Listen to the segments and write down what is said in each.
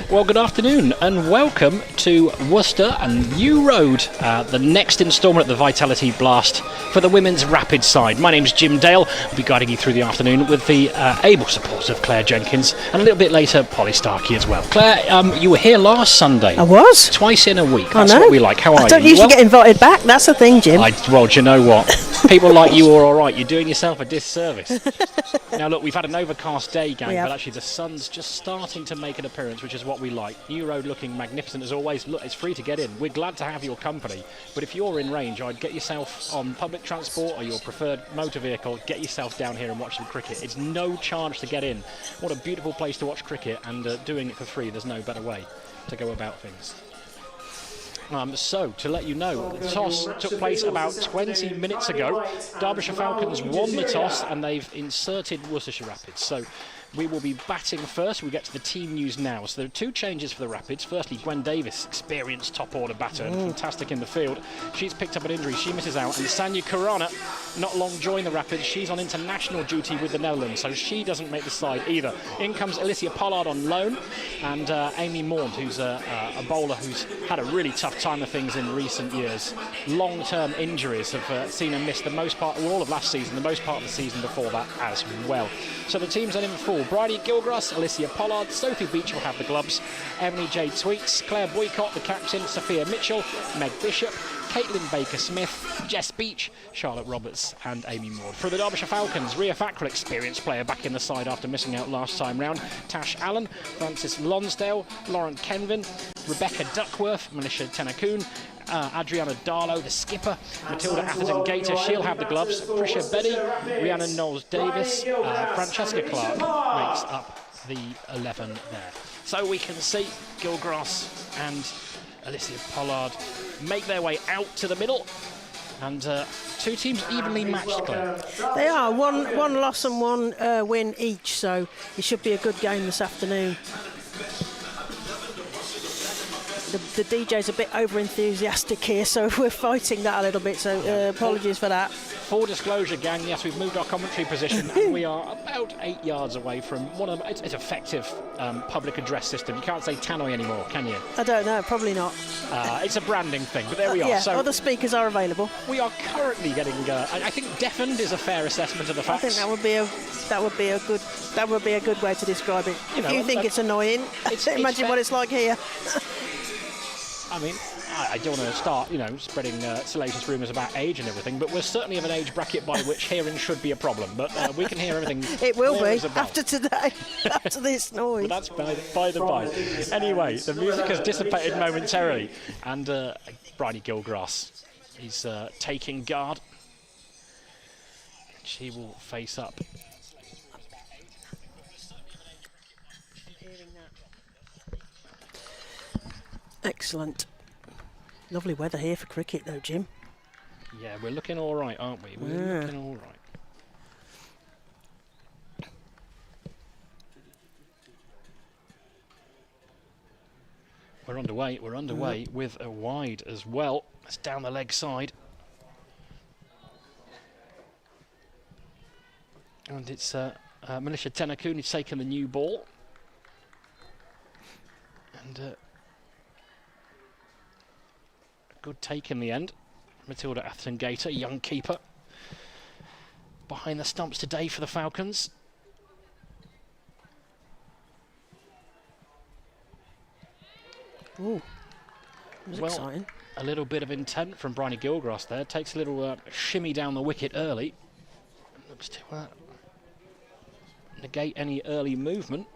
Well, good afternoon and welcome to Worcester and New Road, the next instalment of the Vitality Blast for the women's rapid side. My name's Jim Dale. I'll be guiding you through the afternoon with the able support of Claire Jenkins and a little bit later Polly Starkey as well. Claire, you were here last Sunday. I was. Twice in a week. That's what we like. How are you? I don't usually get invited back. That's the thing, Jim. Well, do you know what? People like you are all right. You're doing yourself a disservice. Now, look, we've had an overcast day, gang, but actually the sun's just starting to make an appearance, which is what we like. New Road looking magnificent as always. Look, it's free to get in. We're glad to have your company, but if you're in range, I'd get yourself on public transport or your preferred motor vehicle, get yourself down here and watch some cricket. It's no charge to get in. What a beautiful place to watch cricket, and doing it for free. There's no better way to go about things. So, to let you know, the toss took place about 20 minutes ago. Derbyshire Falcons won the toss and they've inserted Worcestershire Rapids. So, we will be batting first. We get to the team news now. So there are two changes for the Rapids. Firstly, Gwen Davis, experienced top-order batter and fantastic in the field. She's picked up an injury. She misses out. And Sanya Karana, not long joined the Rapids. She's on international duty with the Netherlands, so she doesn't make the side either. In comes Alicia Pollard on loan, and Amy Maund, who's a bowler who's had a really tough time of things in recent years. Long-term injuries have seen her miss the most part, all of last season, the most part of the season before that as well. So the team's in full. Bridie Gilgrass, Alicia Pollard, Sophie Beach will have the gloves, Emily J. Tweaks, Claire Boycott, the captain, Sophia Mitchell, Meg Bishop, Caitlin Baker-Smith, Jess Beach, Charlotte Roberts and Amy Maud. For the Derbyshire Falcons, Ria Fackrell, experienced player back in the side after missing out last time round, Tash Allen, Frances Lonsdale, Lauren Kenvin, Rebecca Duckworth, Melissa Tenakoon, Adriana Darlow, the skipper, Matilda Atherton-Gator, she'll have the gloves, Prisha Beddy, Rhiannon Knowles-Davis, Francesca Clark makes up the 11 there. So we can see Gilgrass and Alicia Pollard make their way out to the middle, and two teams evenly matched, Claire. They are, one loss and one win each, so it should be a good game this afternoon. The DJ's a bit over-enthusiastic here, so we're fighting that a little bit, so apologies for that. Full disclosure, gang, yes, we've moved our commentary position and we are about 8 yards away from one of them. It's effective public address system. You can't say tannoy anymore, can you? I don't know, probably not. It's a branding thing, but there we are. Yeah, so other speakers are available. We are currently getting, I think deafened is a fair assessment of the facts. I think that would be a good way to describe it. If you think it's annoying, imagine what it's like here. I mean, I don't want to start, spreading salacious rumours about age and everything, but we're certainly of an age bracket by which hearing should be a problem. But we can hear everything. It will be after today, after this noise. But that's by the by. Anyway, the music has dissipated momentarily, and Bridie Gilgrass is taking guard. She will face up. Excellent. Lovely weather here for cricket though, Jim. Yeah, we're looking all right, aren't we? We're looking all right. We're underway with a wide as well. It's down the leg side. And it's Melissa Tenakoon who's taken the new ball. And good take in the end. Matilda Atherton-Gator, young keeper, behind the stumps today for the Falcons. Ooh, exciting. A little bit of intent from Bridie Gilgrass there. Takes a little shimmy down the wicket early. Looks to negate any early movement.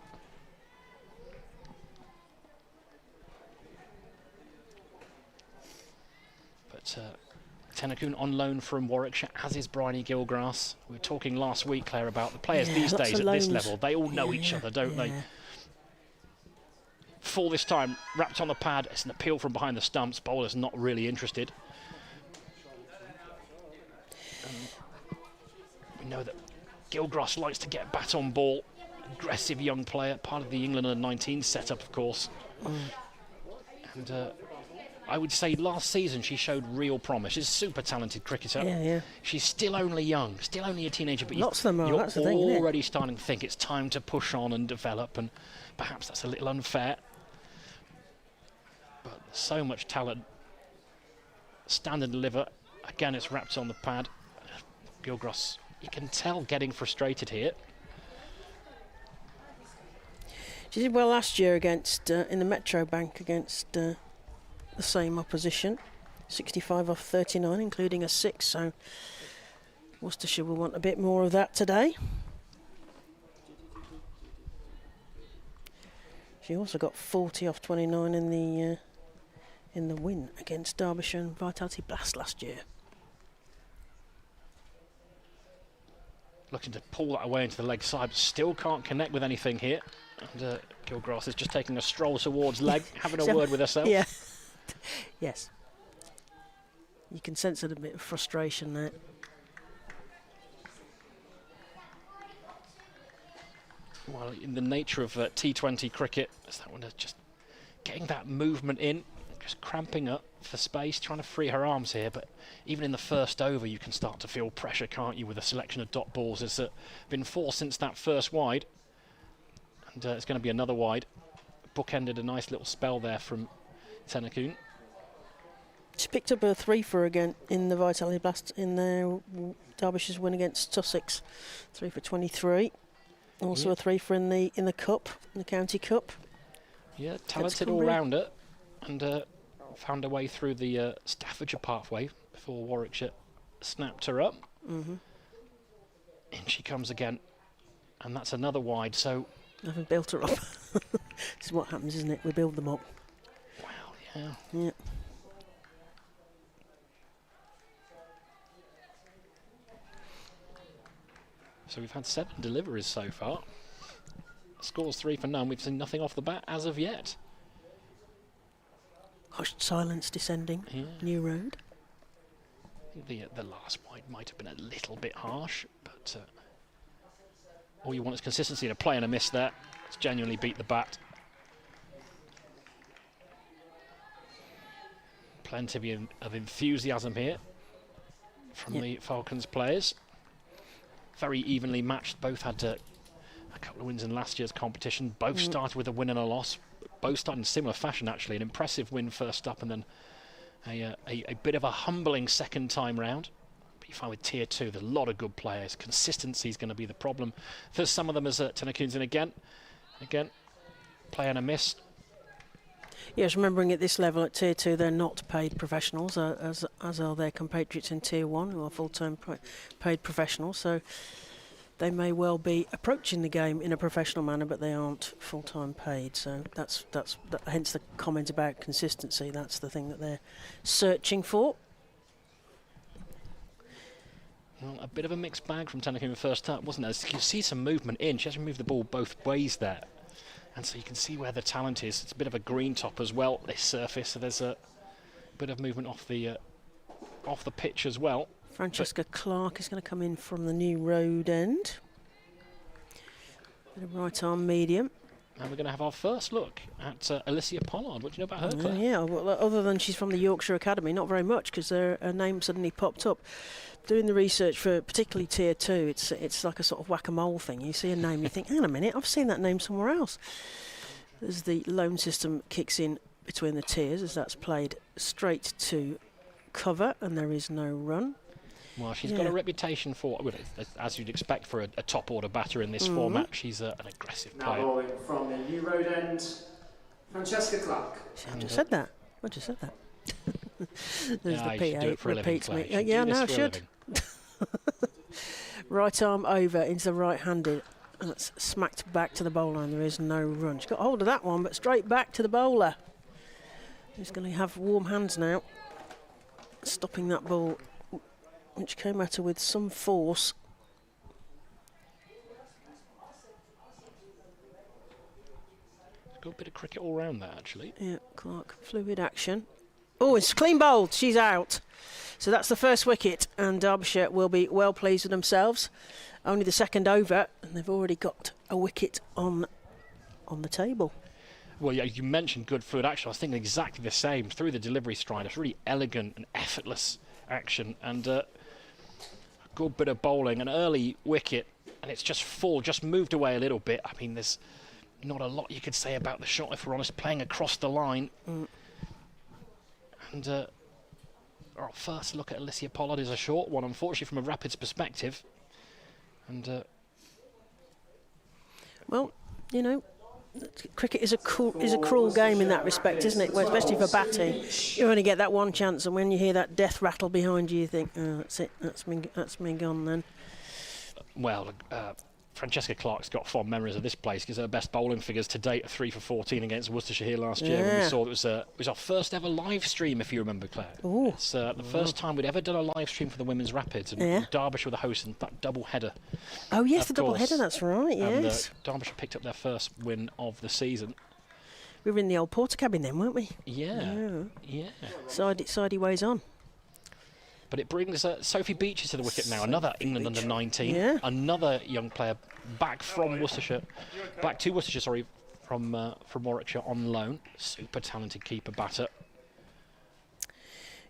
Tenakoon on loan from Warwickshire, as is Bridie Gilgrass. We were talking last week, Claire, about the players these days at this level. They all know each other, don't they? Full this time, wrapped on the pad. It's an appeal from behind the stumps. Bowler's not really interested. We know that Gilgrass likes to get bat on ball. Aggressive young player, part of the England under-19 setup, of course. And I would say last season she showed real promise. She's a super talented cricketer. Yeah. She's still only young, still only a teenager, but Lots of them are, you're that's the thing, isn't it? already starting to think it's time to push on and develop, and perhaps that's a little unfair. so much talent. Stand and deliver. Again, it's wrapped on the pad. Gilgross, you can tell, getting frustrated here. She did well last year against in the Metro Bank against the same opposition. 65 off 39, including a 6. So Worcestershire will want a bit more of that today. She also got 40 off 29 in the win against Derbyshire and Vitality Blast last year. Looking to pull that away into the leg side, but still can't connect with anything here. And Gilgross is just taking a stroll towards leg, having a word with herself. Yeah. Yes. You can sense a bit of frustration there. Well, in the nature of T20 cricket, is that one just getting that movement in, just cramping up for space, trying to free her arms here. But even in the first over, you can start to feel pressure, can't you, with a selection of dot balls. There's been 4 since that first wide, and it's going to be another wide. Bookended a nice little spell there from Tennecoon. She picked up a 3 for again in the Vitality Blast in their Derbyshire's win against Sussex. 3 for 23. Also a 3 for in the cup, in the county cup. Yeah, talented all-rounder, and found her way through the Staffordshire pathway before Warwickshire snapped her up. In she comes again, and that's another wide. So I haven't built her up. This is what happens, isn't it? We build them up. Wow, yeah. Yeah. So we've had 7 deliveries so far. Scores 3 for none. We've seen nothing off the bat as of yet. Hushed silence descending. Yeah. New road. The last wide might have been a little bit harsh, but all you want is consistency in a play and a miss there. It's genuinely beat the bat. Plenty of enthusiasm here from the Falcons players. Very evenly matched. Both had a couple of wins in last year's competition. Both started with a win and a loss. Both started in similar fashion, actually. An impressive win first up, and then a bit of a humbling second time round. But you find with Tier 2, there's a lot of good players. Consistency is going to be the problem for some of them, as Tennecoon's in again. Again, play and a miss. Yes, remembering at this level at Tier 2 they're not paid professionals, as are their compatriots in Tier 1 who are full-time paid professionals, so they may well be approaching the game in a professional manner, but they aren't full-time paid, so that's hence the comment about consistency. That's the thing that they're searching for. Well, a bit of a mixed bag from Tennecoon in the first up, wasn't there? You see some movement in. She actually moved the ball both ways there. And so you can see where the talent is. It's a bit of a green top as well, this surface, so there's a bit of movement off the pitch as well. Francesca Clark is going to come in from the new road end. Bit of right arm medium. And we're going to have our first look at Alicia Pollard. What do you know about her, Claire? Yeah, well, other than she's from the Yorkshire Academy, not very much, because her name suddenly popped up. Doing the research for particularly Tier 2, it's like a sort of whack-a-mole thing. You see a name, you think, hang on a minute, I've seen that name somewhere else. As the loan system kicks in between the tiers, as that's played straight to cover, and there is no run. Well, she's got a reputation for, as you'd expect for a top-order batter in this format. She's an aggressive player. Now bowling from the new road end, Francesca Clark. I just said that. I just said that. There's the PA repeats me. Yeah, no, I should. Right arm over into the right-handed, and it's smacked back to the bowler, and there is no run. She's got hold of that one, but straight back to the bowler. He's going to have warm hands now, stopping that ball, which came at her with some force. Got a bit of cricket all round there, actually. Yeah, Clark, fluid action. Oh, it's clean bowled. She's out. So that's the first wicket, and Derbyshire will be well pleased with themselves. Only the second over, and they've already got a wicket on the table. Well, yeah, you mentioned good fluid action. I was thinking exactly the same. Through the delivery stride, it's really elegant and effortless action, and a good bit of bowling. An early wicket, and it's just full, just moved away a little bit. I mean, there's not a lot you could say about the shot, if we're honest. Playing across the line. And our first look at Alicia Pollard is a short one, unfortunately, from a Rapids perspective. And well, you know, cricket is a cruel game in that respect, isn't it? Well, especially for batting, you only get that one chance, and when you hear that death rattle behind you, you think, oh, that's it, that's me gone then. Well, Francesca Clark's got fond memories of this place because her best bowling figures to date are 3 for 14 against Worcestershire here last year. When we saw it was our first ever live stream, if you remember, Claire. Ooh. It's the first time we'd ever done a live stream for the Women's Rapids, and Derbyshire were the hosts in that double header. Oh yes, the double header. That's right. Yes. And Derbyshire picked up their first win of the season. We were in the old porter cabin then, weren't we? Yeah. Sidey ways on. But it brings Sophie Beeches to the wicket now. Another England under 19. Yeah. Another young player back to Worcestershire, from Warwickshire on loan. Super talented keeper batter.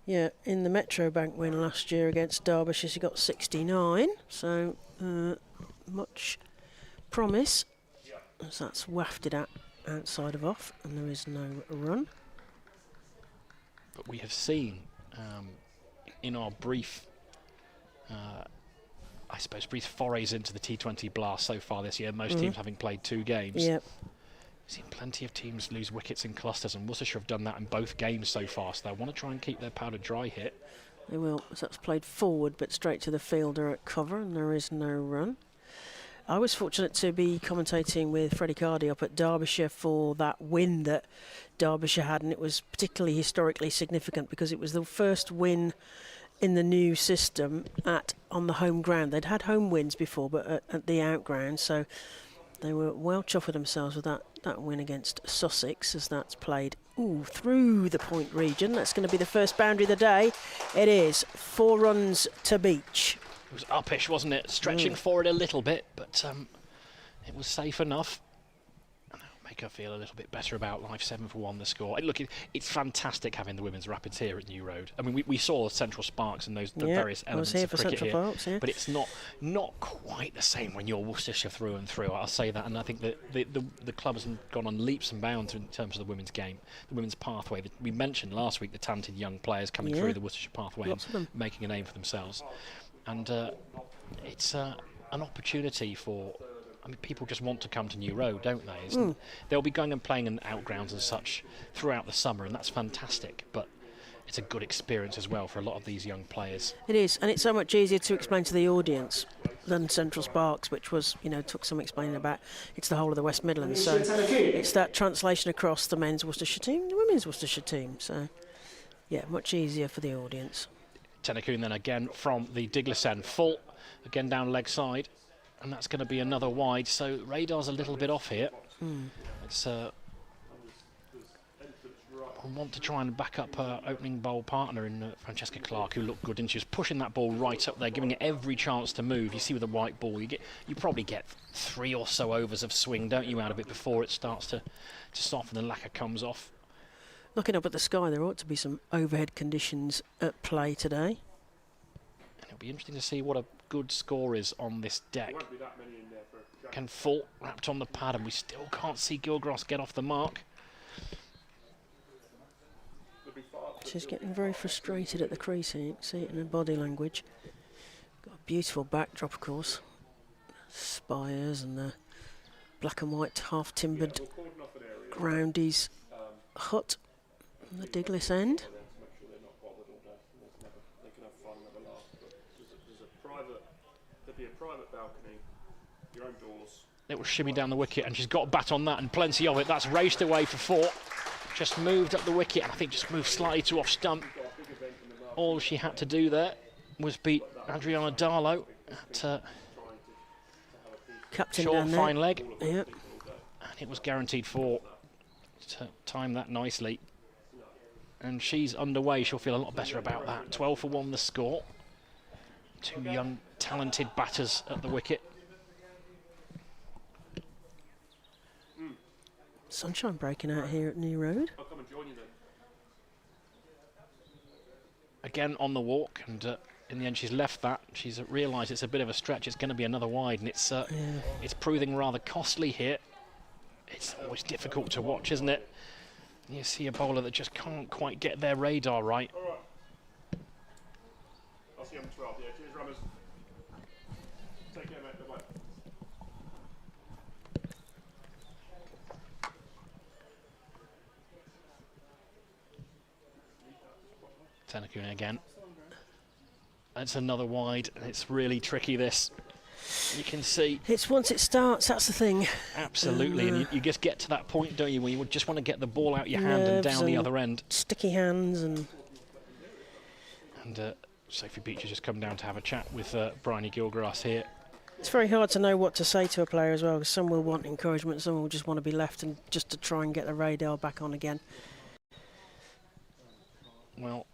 Yeah, in the Metro Bank win last year against Derbyshire, she got 69. So much promise. As that's wafted at outside of off, and there is no run. But we have seen in our brief forays into the T20 blast so far this year, most teams having played 2 games. Yep. We've seen plenty of teams lose wickets in clusters, and Worcestershire have done that in both games so far, so they want to try and keep their powder dry here. They will. So that's played forward, but straight to the fielder at cover, and there is no run. I was fortunate to be commentating with Freddie Cardy up at Derbyshire for that win that Derbyshire had, and it was particularly historically significant because it was the first win in the new system on the home ground. They'd had home wins before, but at the out ground, so they were well chuffed with themselves with that win against Sussex, as that's played through the point region. That's going to be the first boundary of the day. It is 4 runs to Beach. It was uppish, wasn't it? Stretching forward a little bit, but it was safe enough. And that'll make her feel a little bit better about life. 7 for 1 the score. Look, it's fantastic having the Women's Rapids here at New Road. I mean, we saw Central Sparks and the various elements of cricket here. Parks, but it's not quite the same when you're Worcestershire through and through. I'll say that, and I think that the club has gone on leaps and bounds in terms of the women's game, the women's pathway. We mentioned last week the talented young players coming through the Worcestershire pathway and making a name for themselves. And it's an opportunity for... I mean, people just want to come to New Road, don't they? They'll be going and playing in outgrounds and such throughout the summer, and that's fantastic. But it's a good experience as well for a lot of these young players. It is, and it's so much easier to explain to the audience than Central Sparks, which was, took some explaining about. It's the whole of the West Midlands, so it's that translation across the men's Worcestershire team, the women's Worcestershire team. So, yeah, much easier for the audience. Tennacoon then again from the Diglis end, full, again down leg side, and that's going to be another wide, so radar's a little bit off here. It's I want to try and back up her opening bowl partner in Francesca Clark, who looked good, and she was pushing that ball right up there, giving it every chance to move. You see with the white ball, you probably get 3 or so overs of swing, don't you, out of it before it starts to soften and the lacquer comes off. Looking up at the sky, there ought to be some overhead conditions at play today. And it'll be interesting to see what a good score is on this deck. Can Full wrapped on the pad, and we still can't see Gilgross get off the mark. She's getting very frustrated at the crease here. You can see it in her body language. Got a beautiful backdrop, of course. Spires and the black and white half-timbered groundies hut. The Diglis end. It will shimmy down the wicket, and she's got a bat on that, and plenty of it. That's raced away for 4. Just moved up the wicket, and I think just moved slightly to off stump. All she had to do there was beat Adriana Darlow at Captain short down fine there. leg. Yep. And it was guaranteed 4 to time that nicely. And she's underway. She'll feel a lot better about that. 12 for 1 the score. 2 young, talented batters at the wicket. Sunshine breaking out here at New Road. I'll come and join you then. Again on the walk, and in the end she's left that. She's realised it's a bit of a stretch. It's going to be another wide, and it's proving rather costly here. It's always difficult to watch, isn't it? You see a bowler that just can't quite get their radar right. All right. I'll see you on 12. Yeah, cheers, runners. Take care, mate. Bye-bye. Tenakun again. That's another wide. It's really tricky, this. You can see. It's once it starts, that's the thing. Absolutely, and you just get to that point, don't you, where you just want to get the ball out your hand and down the other end. Sticky hands and Sophie Beach has just come down to have a chat with Bryony Gilgrass here. it's very hard to know what to say to a player as well, because some will want encouragement, some will just want to be left and just to try and get the radar back on again. Well,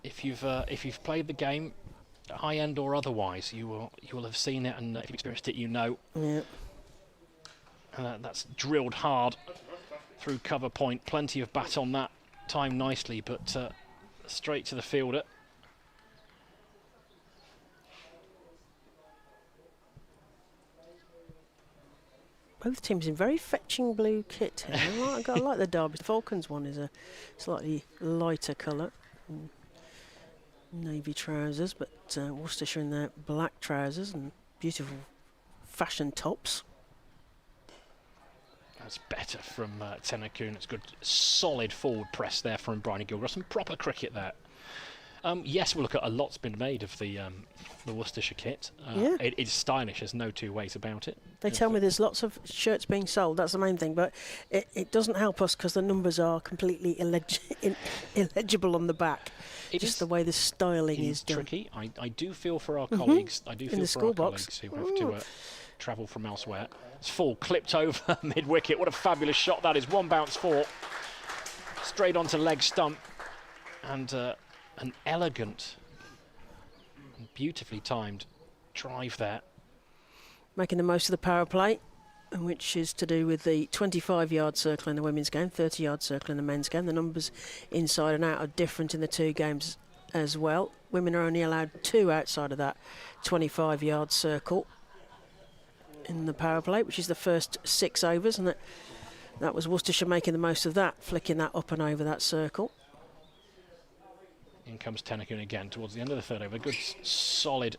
if you've played the game, high end or otherwise, you will have seen it, and if you've experienced it, you know. Yeah. And that's drilled hard through cover point. Plenty of bat on that, timed nicely, but straight to the fielder. Both teams in very fetching blue kit here. I like the Derbyshire. Falcons one is a slightly lighter colour. Navy trousers, but Worcestershire in their black trousers and beautiful fashion tops. That's better from Tenakun. It's good, solid forward press there from Bryony Gilgrass. Some proper cricket there. Yes, we'll look at a lot's been made of the Worcestershire kit. Yeah. It's stylish. There's no two ways about it. They tell me there's lots of shirts being sold. That's the main thing, but it doesn't help us because the numbers are completely illegible on the back. Just the way the styling is done. Tricky. I do feel for our colleagues. I do feel for our box. colleagues who have to travel from elsewhere. It's full, clipped over mid-wicket. What a fabulous shot that is. One bounce four. Straight onto leg stump. And an elegant and beautifully timed drive there. Making the most of the power play, which is to do with the 25-yard circle in the women's game, 30-yard circle in the men's game. The numbers inside and out are different in the two games as well. Women are only allowed 2 outside of that 25-yard circle in the power play, which is the first 6 overs, and that was Worcestershire making the most of that, flicking that up and over that circle. In comes Tenakun again towards the end of the third over. Good, solid,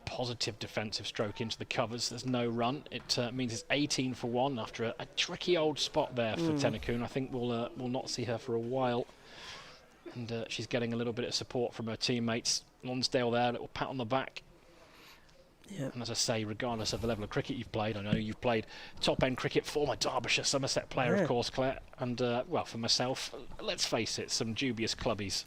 positive defensive stroke into the covers. There's no run. It means it's 18 for 1 after a tricky old spot there for Tenakun. I think we'll not see her for a while. And she's getting a little bit of support from her teammates. Lonsdale there, a little pat on the back. Yep. And as I say, regardless of the level of cricket you've played, I know you've played top-end cricket, former Derbyshire, Somerset player, of course, Claire. And, well, for myself, let's face it, some dubious clubbies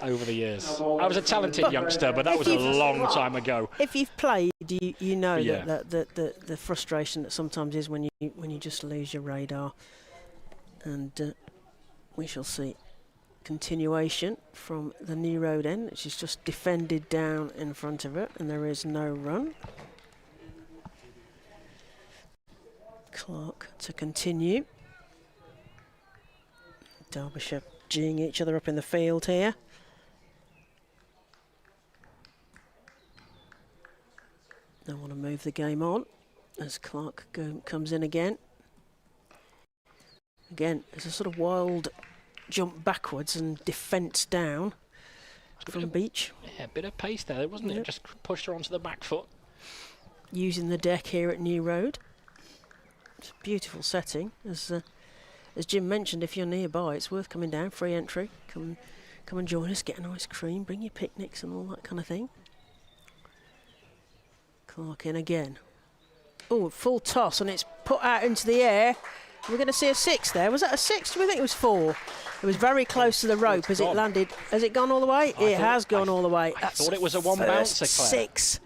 over the years. I was a talented youngster, but that was a long time ago. If you've played, you know that the frustration that sometimes is when you just lose your radar. And we shall see continuation from the New Road end, which is just defended down in front of it, and there is no run. Clark to continue. Derbyshire geeing each other up in the field here. They want to move the game on as Clark comes in again. Again, it's a sort of wild jump backwards and defence down from Beach. Yeah, a bit of pace there, wasn't it? Just pushed her onto the back foot. Using the deck here at New Road. It's a beautiful setting. As Jim mentioned, if you're nearby, it's worth coming down. Free entry. Come and join us. Get an ice cream. Bring your picnics and all that kind of thing. Clark in again. Oh, full toss, and it's put out into the air. We're going to see a 6 there. Was that a 6? Do we think it was 4? It was very close to the rope as it landed. Has it gone all the way? It has gone all the way. I thought it was a one bouncer, Claire. 6.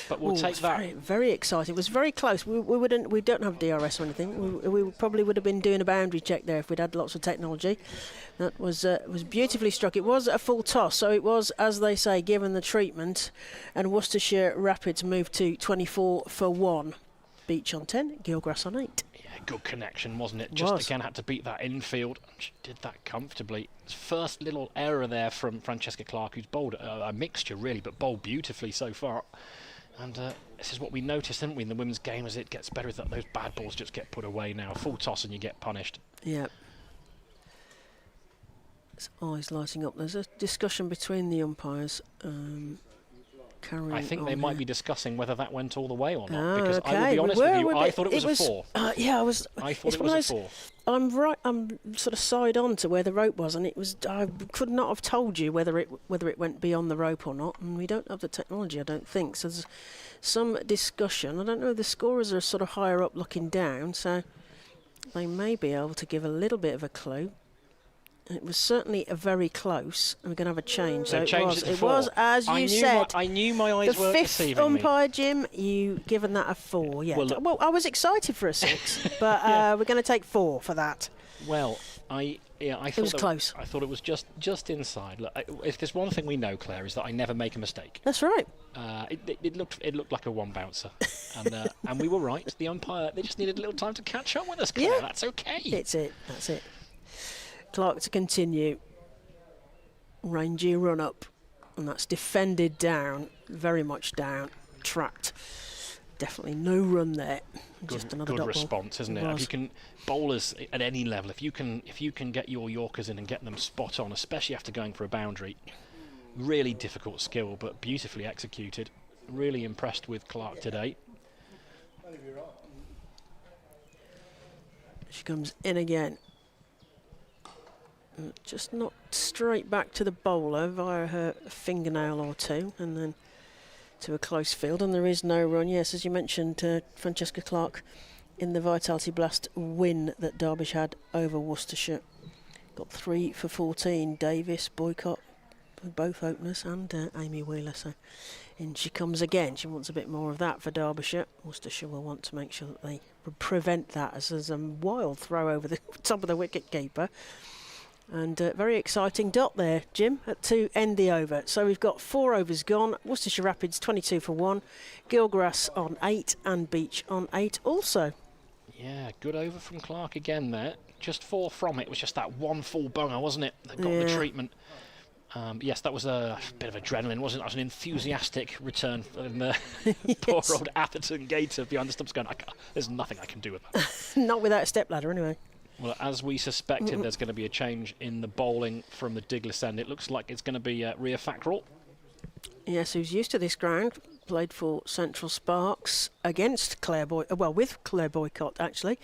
But we'll take that. Very, very exciting. It was very close. We don't have DRS or anything. We probably would have been doing a boundary check there if we'd had lots of technology. That was beautifully struck. It was a full toss, so it was, as they say, given the treatment. And Worcestershire Rapids moved to 24 for 1. Beach on 10, Gilgrass on 8. Good connection, wasn't it? Just again had to beat that infield. She did that comfortably. First little error there from Francesca Clark, who's bowled a mixture really, but bowled beautifully so far. And this is what we noticed, didn't we, in the women's game as it gets better, is that those bad balls just get put away now. A full toss and you get punished. Yeah. It's eyes lighting up. There's a discussion between the umpires. I think they might be discussing whether that went all the way or not. Oh, because okay. I will be honest with you, I thought it was a 4. Yeah, I thought it was a 4. I'm right. I'm sort of side on to where the rope was, and it was. I could not have told you whether it went beyond the rope or not, and we don't have the technology. I don't think so. There's some discussion. I don't know. The scorers are sort of higher up, looking down, so they may be able to give a little bit of a clue. It was certainly a very close, and we're going to have a change. So it was, as you said. I knew my eyes weren't deceiving me. The 5th umpire, Jim, you given that a 4. Yeah. Well, I was excited for a 6, but we're going to take 4 for that. Well, I thought it was close. I thought it was just inside. Look, if there's one thing we know, Claire, is that I never make a mistake. That's right. It looked like a 1 bouncer, and we were right. The umpire, they just needed a little time to catch up with us, Claire. Yeah. That's okay. That's it. Clark to continue. Rangy run up, and that's defended down, very much down, trapped. Definitely no run there. Just another good dot response, ball. Isn't it? If you can bowlers at any level, if you can get your Yorkers in and get them spot on, especially after going for a boundary, really difficult skill, but beautifully executed. Really impressed with Clark today. She comes in again. Just not straight back to the bowler via her fingernail or two, and then to a close field, and there is no run. Yes, as you mentioned, Francesca Clark in the Vitality Blast win that Derbyshire had over Worcestershire. Got 3 for 14. Davis, Boycott, both openers, and Amy Wheeler. So in she comes again. She wants a bit more of that for Derbyshire. Worcestershire will want to make sure that they prevent that, as there's a wild throw over the top of the wicket keeper. And very exciting dot there, Jim, to end the over. So we've got 4 overs gone. Worcestershire Rapids 22 for 1. Gilgrass on 8 and Beach on 8 also. Yeah, good over from Clark again there. Just 4 from it. It was just that one full bonger, wasn't it, that got the treatment. Yes, that was a bit of adrenaline, wasn't it? That was an enthusiastic return from the poor old Atherton Gator behind the stumps going, there's nothing I can do with that. Not without a stepladder, anyway. Well, as we suspected, there's going to be a change in the bowling from the Diglis end. It looks like it's going to be Rhea Fackrell. Yes, who's used to this ground. Played for Central Sparks against with Claire Boycott, actually.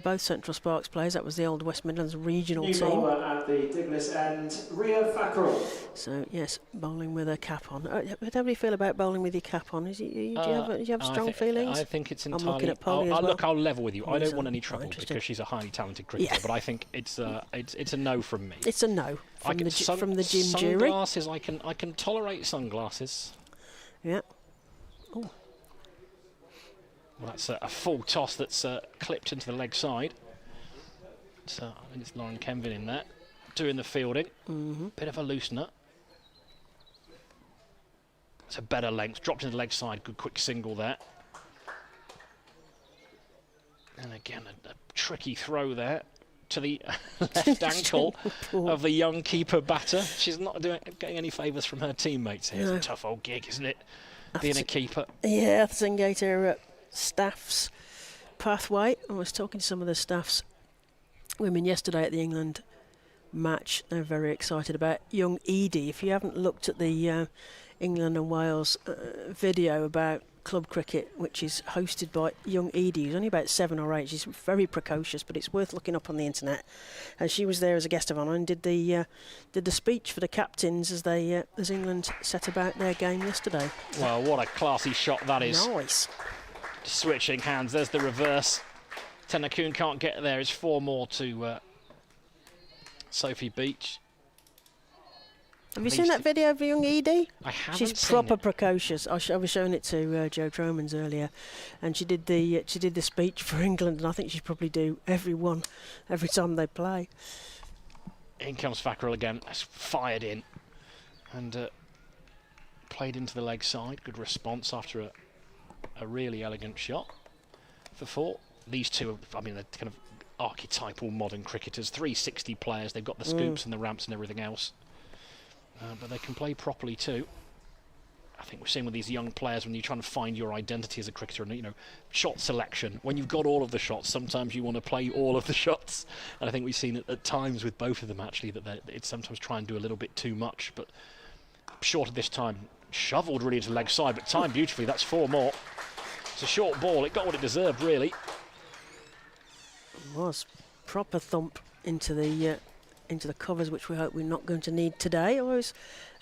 Both Central Sparks players. That was the old West Midlands regional New team. bowler at the Diglis end, Rhea Fackrell. So, yes, bowling with a cap on. How do you feel about bowling with your cap on? Do you have strong feelings? I think it's entirely... I'm looking at Polly as well. Look, I'll level with you. I don't want any trouble because she's a highly talented cricketer, but I think it's a no from me. It's a no from the gym jury. Sunglasses, I can tolerate sunglasses. Yeah. Oh. Well, that's a full toss that's clipped into the leg side. So I think it's Lauren Kenvin in there, doing the fielding. Bit of a loosener. It's a better length, dropped into the leg side, good quick single there. And again, a tricky throw there to the left ankle of the young keeper batter. She's not getting any favours from her teammates here. It's a tough old gig, isn't it? Being a keeper. Yeah, Atherton Gator staff's pathway. I was talking to some of the staff's women yesterday at the England match. They're very excited about young Edie. If you haven't looked at the England and Wales video about club cricket, which is hosted by young Edie, who's only about 7 or 8. She's very precocious, but it's worth looking up on the internet. And she was there as a guest of honour and did the speech for the captains as England set about their game yesterday. Well, what a classy shot that is. Nice. Switching hands. There's the reverse. Tennakoon can't get there. It's 4 more to Sophie Beach. Have you seen that video of young Edie? I haven't. She's proper precocious. I was showing it to Joe Tromans earlier, and she did the speech for England, and I think she'd probably do every time they play. In comes Fackrell again. That's fired in, and played into the leg side. Good response after a really elegant shot for 4. These two, they're kind of archetypal modern cricketers. 360 players. They've got the scoops and the ramps and everything else. But they can play properly too. I think we're seeing with these young players, when you're trying to find your identity as a cricketer, and, you know, shot selection. When you've got all of the shots, sometimes you want to play all of the shots. And I think we've seen at times with both of them, actually, that it's sometimes try and do a little bit too much. But short of this time, shoveled really into leg side, but timed beautifully. That's 4 more. It's a short ball. It got what it deserved, really. It was proper thump into the covers, which we hope we're not going to need today. Although it's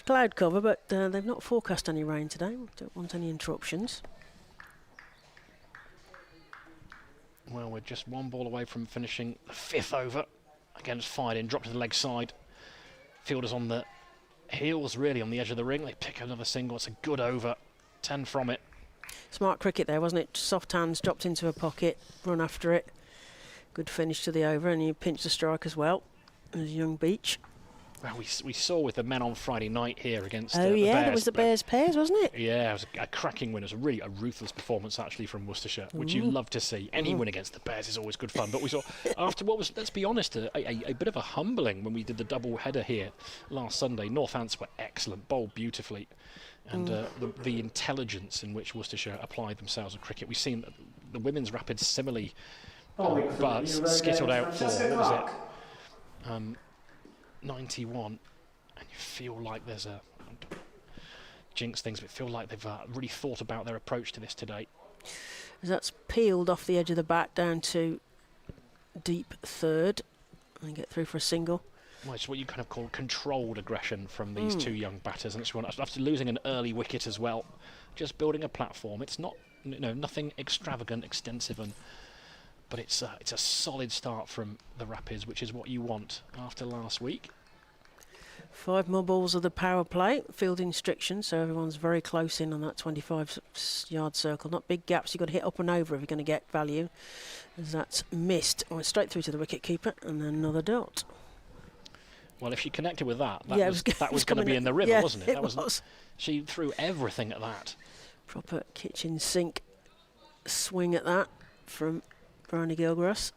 cloud cover, but they've not forecast any rain today. We don't want any interruptions. Well, we're just 1 ball away from finishing the 5th over against Fiding. Dropped to the leg side. Fielders on the heels, really, on the edge of the ring. They pick another single. It's a good over. 10 from it. Smart cricket there, wasn't it? Soft hands, dropped into a pocket, run after it. Good finish to the over, and you pinched the strike as well. There's young Beach. Well, we saw with the men on Friday night here against the Bears. That was the Bears pairs, wasn't it? Yeah, it was a cracking win. It was really a ruthless performance, actually, from Worcestershire, which you love to see. Any win against the Bears is always good fun. But we saw, after what was, let's be honest, a bit of a humbling when we did the double header here last Sunday. Northants were excellent, bowled beautifully. And the intelligence in which Worcestershire applied themselves at cricket. We've seen the women's rapid similarly, but skittled out for, what was it? 91, and you feel like there's a jinx things, but feel like they've really thought about their approach to this today. That's peeled off the edge of the bat down to deep third and get through for a single. Well, it's what you kind of call controlled aggression from these 2 young batters, and it's after losing an early wicket as well, just building a platform. It's not, nothing extravagant, extensive, but it's a solid start from the Rapids, which is what you want after last week. 5 more balls of the power play, field instruction, so everyone's very close in on that 25-yard circle. Not big gaps, you've got to hit up and over if you're going to get value. As that's missed, went straight through to the wicket keeper, and then another dot. Well, if she connected with that was going to be in the river, wasn't it? That was. She threw everything at that. Proper kitchen sink swing at that from Bryony Gilgrass,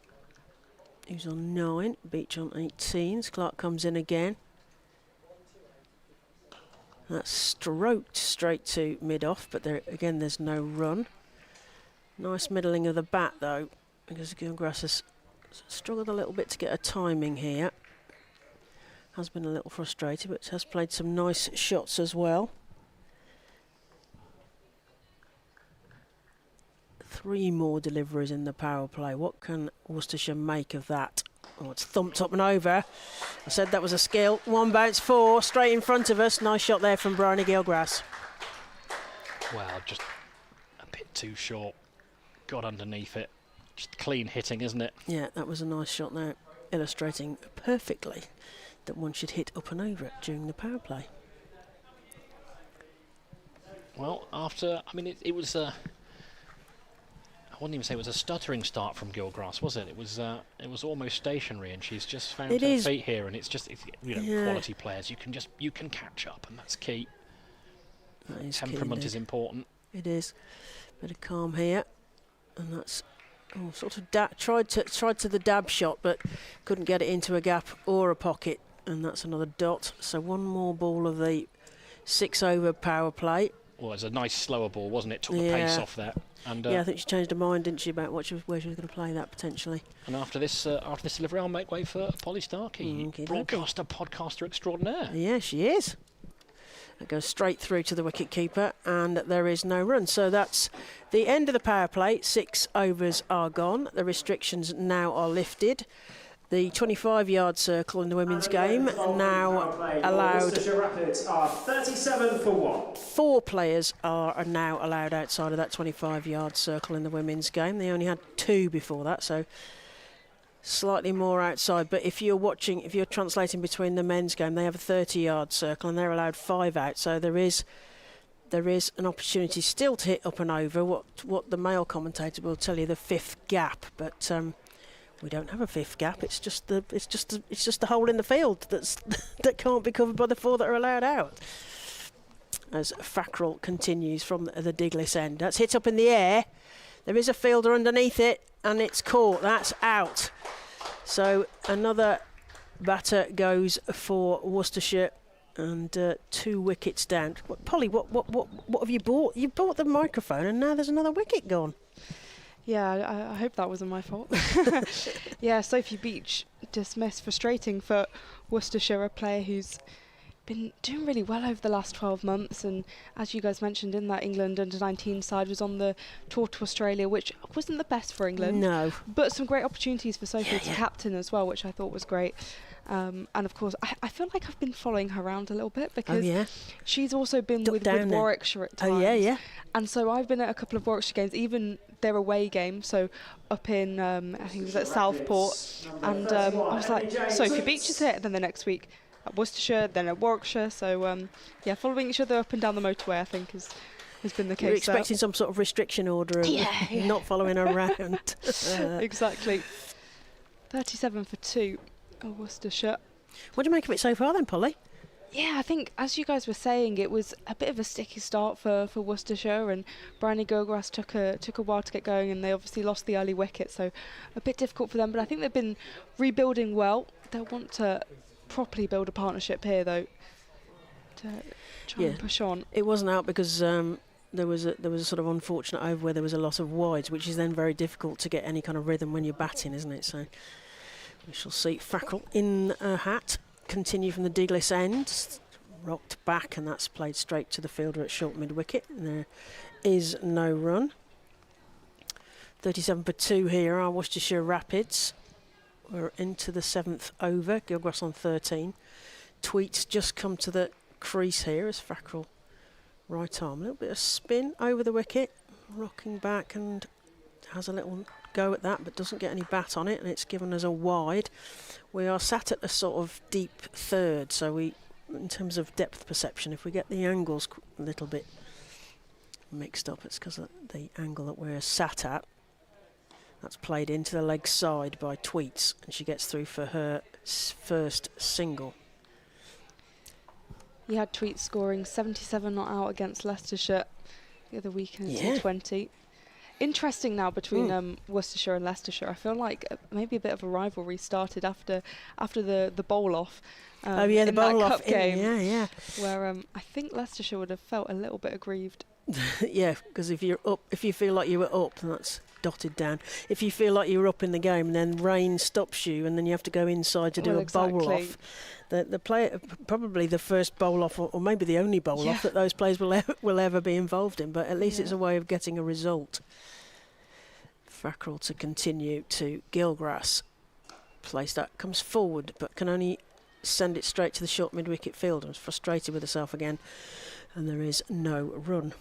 who's on 9, Beach on 18. Clark comes in again. That's stroked straight to mid-off, but there's no run. Nice middling of the bat, though, because Gilgrass has struggled a little bit to get a timing here. Has been a little frustrated, but has played some nice shots as well. 3 more deliveries in the power play. What can Worcestershire make of that? Oh, it's thumped up and over. I said that was a skill. 1 bounce 4, straight in front of us. Nice shot there from Bryony Gilgrass. Well, just a bit too short. Got underneath it. Just clean hitting, isn't it? Yeah, that was a nice shot there, illustrating perfectly that one should hit up and over it during the power play. Well, it was I wouldn't even say it was a stuttering start from Gilgrass, was it? It was almost stationary, and she's just found her feet here, and it's quality players. You can catch up, and that's key. That is Temperament is important. It is. Bit of calm here, and that's sort of tried to the dab shot, but couldn't get it into a gap or a pocket, and that's another dot. So 1 more ball of the 6 over power play. Well, it was a nice slower ball, wasn't it? Took the pace off there. And I think she changed her mind, didn't she, about where she was going to play that potentially. And after this delivery, I'll make way for Polly Starkey, broadcaster, podcaster extraordinaire. Yeah, she is. It goes straight through to the wicket keeper, and there is no run. So that's the end of the power play. 6 overs are gone. The restrictions now are lifted. The 25-yard circle in the women's game now allowed. Worcestershire Rapids are 37 for 1. 4 players are now allowed outside of that 25-yard circle in the women's game. They only had 2 before that, so slightly more outside. But if you're translating between the men's game, they have a 30-yard circle and they're allowed 5 out. So there is an opportunity still to hit up and over. What the male commentator will tell you, the 5th gap, but. We don't have a 5th gap. It's just the hole in the field that can't be covered by the 4 that are allowed out. As Fackrell continues from the Diglis end, that's hit up in the air. There is a fielder underneath it, and it's caught. That's out. So another batter goes for Worcestershire and 2 wickets down. Polly, what have you bought? You bought the microphone, and now there's another wicket gone. Yeah, I hope that wasn't my fault. Yeah, Sophie Beach dismissed. Frustrating for Worcestershire, a player who's been doing really well over the last 12 months, and as you guys mentioned, in that England under-19 side, was on the tour to Australia, which wasn't the best for England. No. But some great opportunities for Sophie to captain as well, which I thought was great. And of course, I feel like I've been following her around a little bit, because she's also been with Warwickshire at times. Oh, yeah. And so I've been at a couple of Warwickshire games, even their away games, so up in, I think it was at Southport. And I was like, Sophie Beach is here. Then the next week at Worcestershire, then at Warwickshire. So, yeah, following each other up and down the motorway, I think, has been the case. You're expecting some sort of restriction order of not following her around. Exactly. 37 for 2. Worcestershire. What do you make of it so far then, Polly? Yeah, I think, as you guys were saying, it was a bit of a sticky start for Worcestershire, and Bryony Gilgrass took a while to get going, and they obviously lost the early wicket, so a bit difficult for them. But I think they've been rebuilding well. They'll want to properly build a partnership here, though, to try and push on. It wasn't out because there was a sort of unfortunate over where there was a lot of wides, which is then very difficult to get any kind of rhythm when you're batting, isn't it? So we shall see Fackrell in a hat. Continue from the Diglis end. Rocked back, and that's played straight to the fielder at short mid-wicket. And there is no run. 37 for 2 here are Worcestershire Rapids. We're into the 7th over. Gilgrass on 13. Tweets just come to the crease here as Fackrell right arm. A little bit of spin over the wicket. Rocking back and has a little go at that, but doesn't get any bat on it, and it's given us a wide. We are sat at a sort of deep third, so we, in terms of depth perception, if we get the angles a little bit mixed up, it's because of the angle that we're sat at. That's played into the leg side by Tweets, and she gets through for her first single. You had Tweets scoring 77 not out against Leicestershire the other week in T20. Interesting now between Worcestershire and Leicestershire. I feel like maybe a bit of a rivalry started after the bowl off. The bowl off cup game. Yeah. Where I think Leicestershire would have felt a little bit aggrieved. Yeah, because if you feel like you were up, then that's dotted down. If you feel like you were up in the game and then rain stops you and then you have to go inside to do a bowl off, the player, probably the first bowl off or maybe the only bowl off that those players will ever be involved in, but at least it's a way of getting a result. Fackrell to continue to Gilgrass. Place that comes forward but can only send it straight to the short mid-wicket field. I'm frustrated with herself again, and there is no run.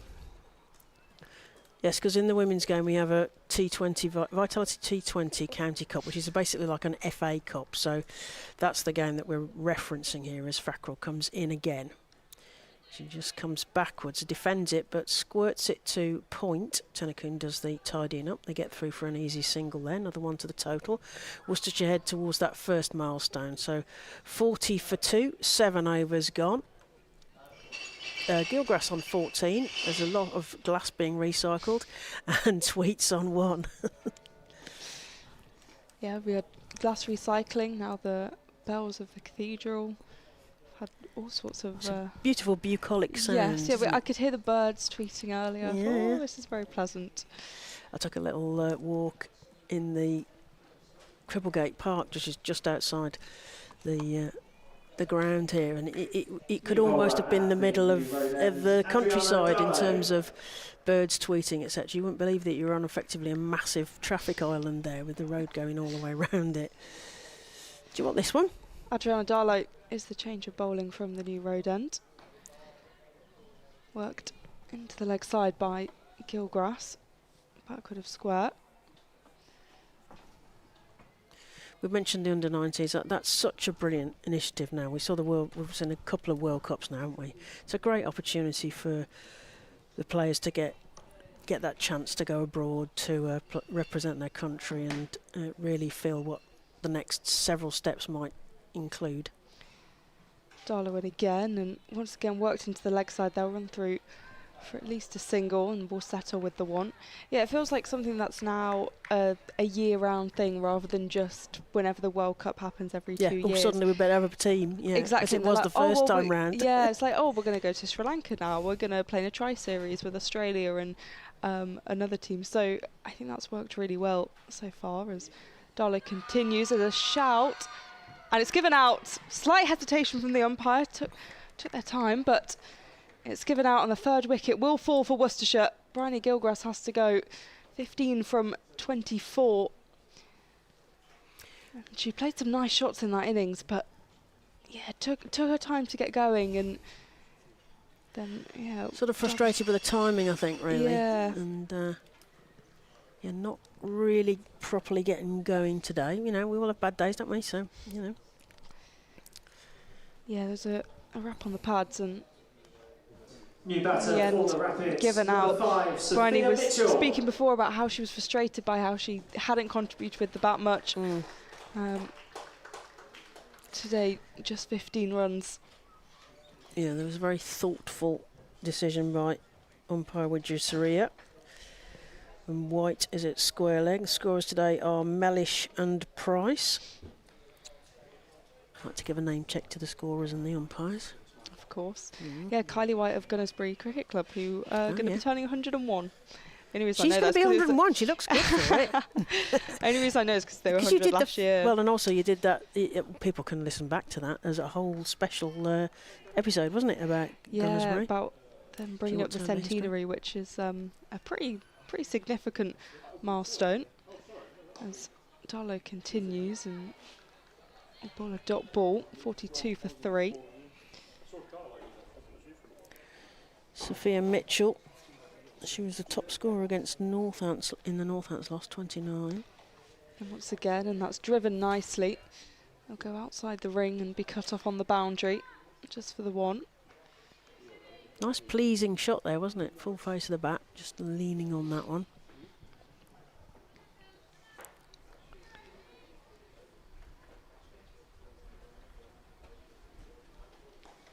Yes, because in the women's game we have a T20 Vitality T20 County Cup, which is basically like an FA Cup. So that's the game that we're referencing here as Fackrell comes in again. She just comes backwards, defends it, but squirts it to point. Tennecoon does the tidying up. They get through for an easy single there, another one to the total. Worcestershire head towards that first milestone. So 40 for 2, 7 overs gone. Gilgrass on 14. There's a lot of glass being recycled, and Tweets on 1. Yeah, we had glass recycling. Now the bells of the cathedral. Had all sorts of beautiful bucolic sounds. Yes, I could hear the birds tweeting earlier. Yeah. Oh, this is very pleasant. I took a little walk in the Cripplegate Park, which is just outside the ground here, and it could almost have been the middle of the countryside in terms of birds tweeting, etc. You wouldn't believe that you're on effectively a massive traffic island there with the road going all the way around it. Do you want this one? Adriana Darlow is the change of bowling from the new road end. Worked into the leg side by Gilgrass. Backward of square. We've mentioned the under-19s. That's such a brilliant initiative now. We've seen a couple of World Cups now, haven't we? It's a great opportunity for the players to get that chance to go abroad, to represent their country and really feel what the next several steps might include. Darlow in again, and once again worked into the leg side. They'll run through for at least a single, and we'll settle with the one. Yeah, it feels like something that's now a year-round thing rather than just whenever the World Cup happens every 2 years. Suddenly we better have a team. Yeah, exactly. as it was like, the first time we, round. Yeah, it's like, we're going to go to Sri Lanka now. We're going to play in a tri-series with Australia and another team. So I think that's worked really well so far as Darlow continues as a shout. And it's given out. Slight hesitation from the umpire. Took their time, but it's given out on the third wicket. Will fall for Worcestershire. Bryony Gilgrass has to go 15 from 24. She played some nice shots in that innings, but yeah, took her time to get going, and then sort of frustrated with the timing, I think, really. Yeah. And not really properly getting going today. We all have bad days, don't we? So Yeah, there's a wrap on the pads, and New batter the for end, the Rapids. given Number out. 5, Bryony Sophia was Mitchell. speaking before about how she was frustrated by how she hadn't contributed with the bat much. Today, just 15 runs. Yeah, there was a very thoughtful decision by umpire Widjusaria. And White is at square leg. The scorers today are Mellish and Price. I'd like to give a name check to the scorers and the umpires. Of course. Yeah, Kylie White of Gunnersbury Cricket Club, who going to be turning 101. Only reason She's I know going to be that's 101. She looks good for it. only reason I know is because they were 100 last year. Well, and also you did that. People can listen back to that as a whole special episode, wasn't it, about Gunnersbury? About them bringing up the centenary, which is a pretty significant milestone. As Darlow continues, and ball a dot ball, 42 for 3. Sophia Mitchell, she was the top scorer against Northants in the Northants loss, 29. And once again, and that's driven nicely. They'll go outside the ring and be cut off on the boundary, just for the one. Nice pleasing shot there, wasn't it? Full face of the bat, just leaning on that one.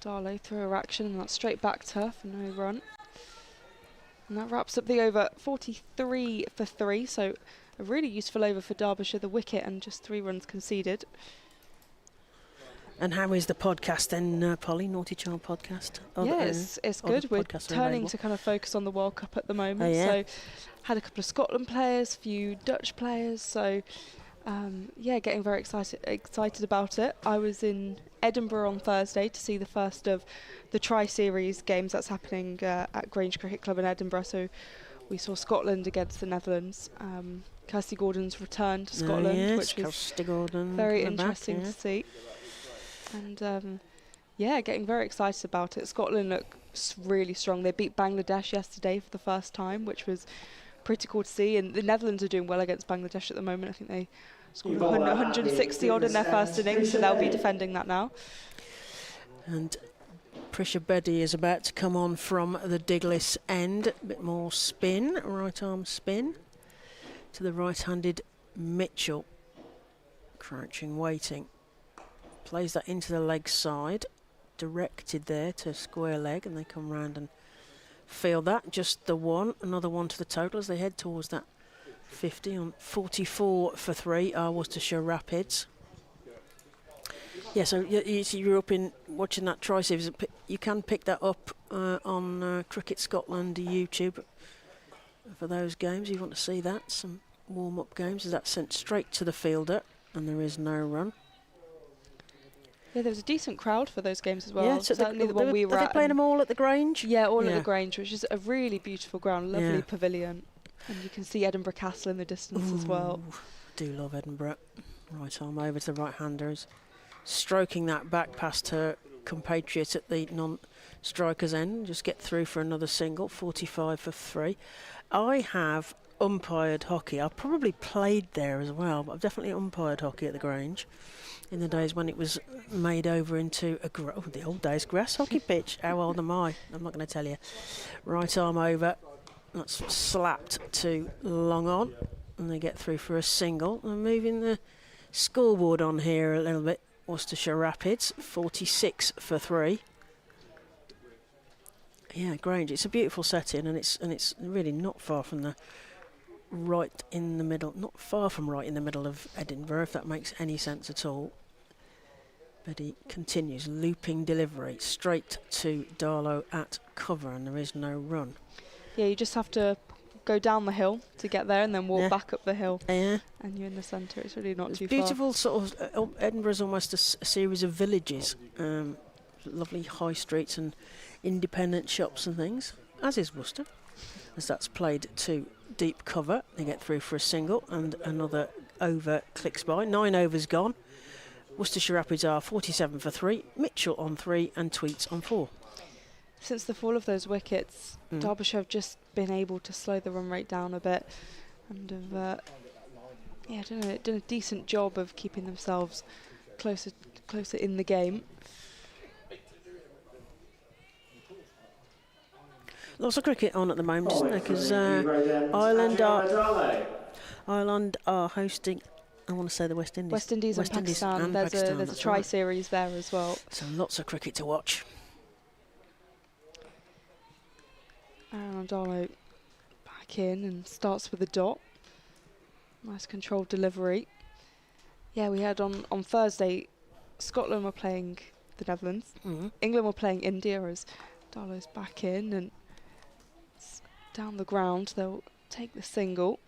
Darlow through her action, and that's straight back to her for no run. And that wraps up the over, 43 for 3, so a really useful over for Derbyshire, the wicket, and just 3 runs conceded. And how is the podcast then, Polly? Naughty Child podcast? It's good. We're turning to kind of focus on the World Cup at the moment. So had a couple of Scotland players, a few Dutch players, so getting very excited about it. I was in Edinburgh on Thursday to see the first of the Tri-Series games that's happening at Grange Cricket Club in Edinburgh. So we saw Scotland against the Netherlands. Kirsty Gordon's return to Scotland, which was very interesting to see. And getting very excited about it. Scotland looks really strong. They beat Bangladesh yesterday for the first time, which was pretty cool to see. And the Netherlands are doing well against Bangladesh at the moment. I think they scored 160 odd in their first innings, so they'll be defending that now. And Prisha Bedi is about to come on from the Diglis end. A bit more spin, right arm spin to the right-handed Mitchell. Crouching, waiting. Plays that into the leg side, directed there to square leg, and they come round and field that. Just the one, another one to the total as they head towards that 50 on 44 for 3 are Worcestershire Rapids. Yeah, so you're up in watching that Tri-Series. You can pick that up on Cricket Scotland YouTube for those games. You want to see that, some warm-up games. Is that sent straight to the fielder, and there is no run. Yeah, there was a decent crowd for those games as well. Yeah, so certainly the one we were at. Are they playing them all at the Grange? Yeah, all at the Grange, which is a really beautiful ground, lovely pavilion. And you can see Edinburgh Castle in the distance as well. Do love Edinburgh. Right arm over to the right-handers. Stroking that back past her compatriot at the non-striker's end. Just get through for another single, 45 for 3. I have umpired hockey. I've probably played there as well, but I've definitely umpired hockey at the Grange in the days when it was made over into the old days grass hockey pitch. How old am I? I'm not going to tell you. Right arm over. That's slapped to long on, and they get through for a single. I'm moving the scoreboard on here a little bit. Worcestershire Rapids, 46 for 3. Yeah, Grange. It's a beautiful setting, and it's really not far from the right in the middle. Not far from right in the middle of Edinburgh, if that makes any sense at all. But he continues looping delivery straight to Darlow at cover, and there is no run. Yeah, you just have to go down the hill to get there, and then walk back up the hill. Yeah. And you're in the centre. It's really not It's too beautiful, sort of. Edinburgh's almost a series of villages. Lovely high streets and independent shops and things, as is Worcester. As that's played to deep cover, they get through for a single, and another over clicks by. 9 overs gone. Worcestershire Rapids are 47 for 3, Mitchell on 3, and Tweets on 4. Since the fall of those wickets, Derbyshire have just been able to slow the run rate down a bit, and have done a decent job of keeping themselves closer in the game. Lots of cricket on at the moment, isn't there? Because Ireland are hosting, I want to say, the West Indies. West Indies and Pakistan. There's a tri-series there as well. So lots of cricket to watch. Aaron Darlow back in and starts with a dot. Nice controlled delivery. Yeah, we had on Thursday, Scotland were playing the Netherlands. England were playing India, as Darlow's back in and down the ground. They'll take the single.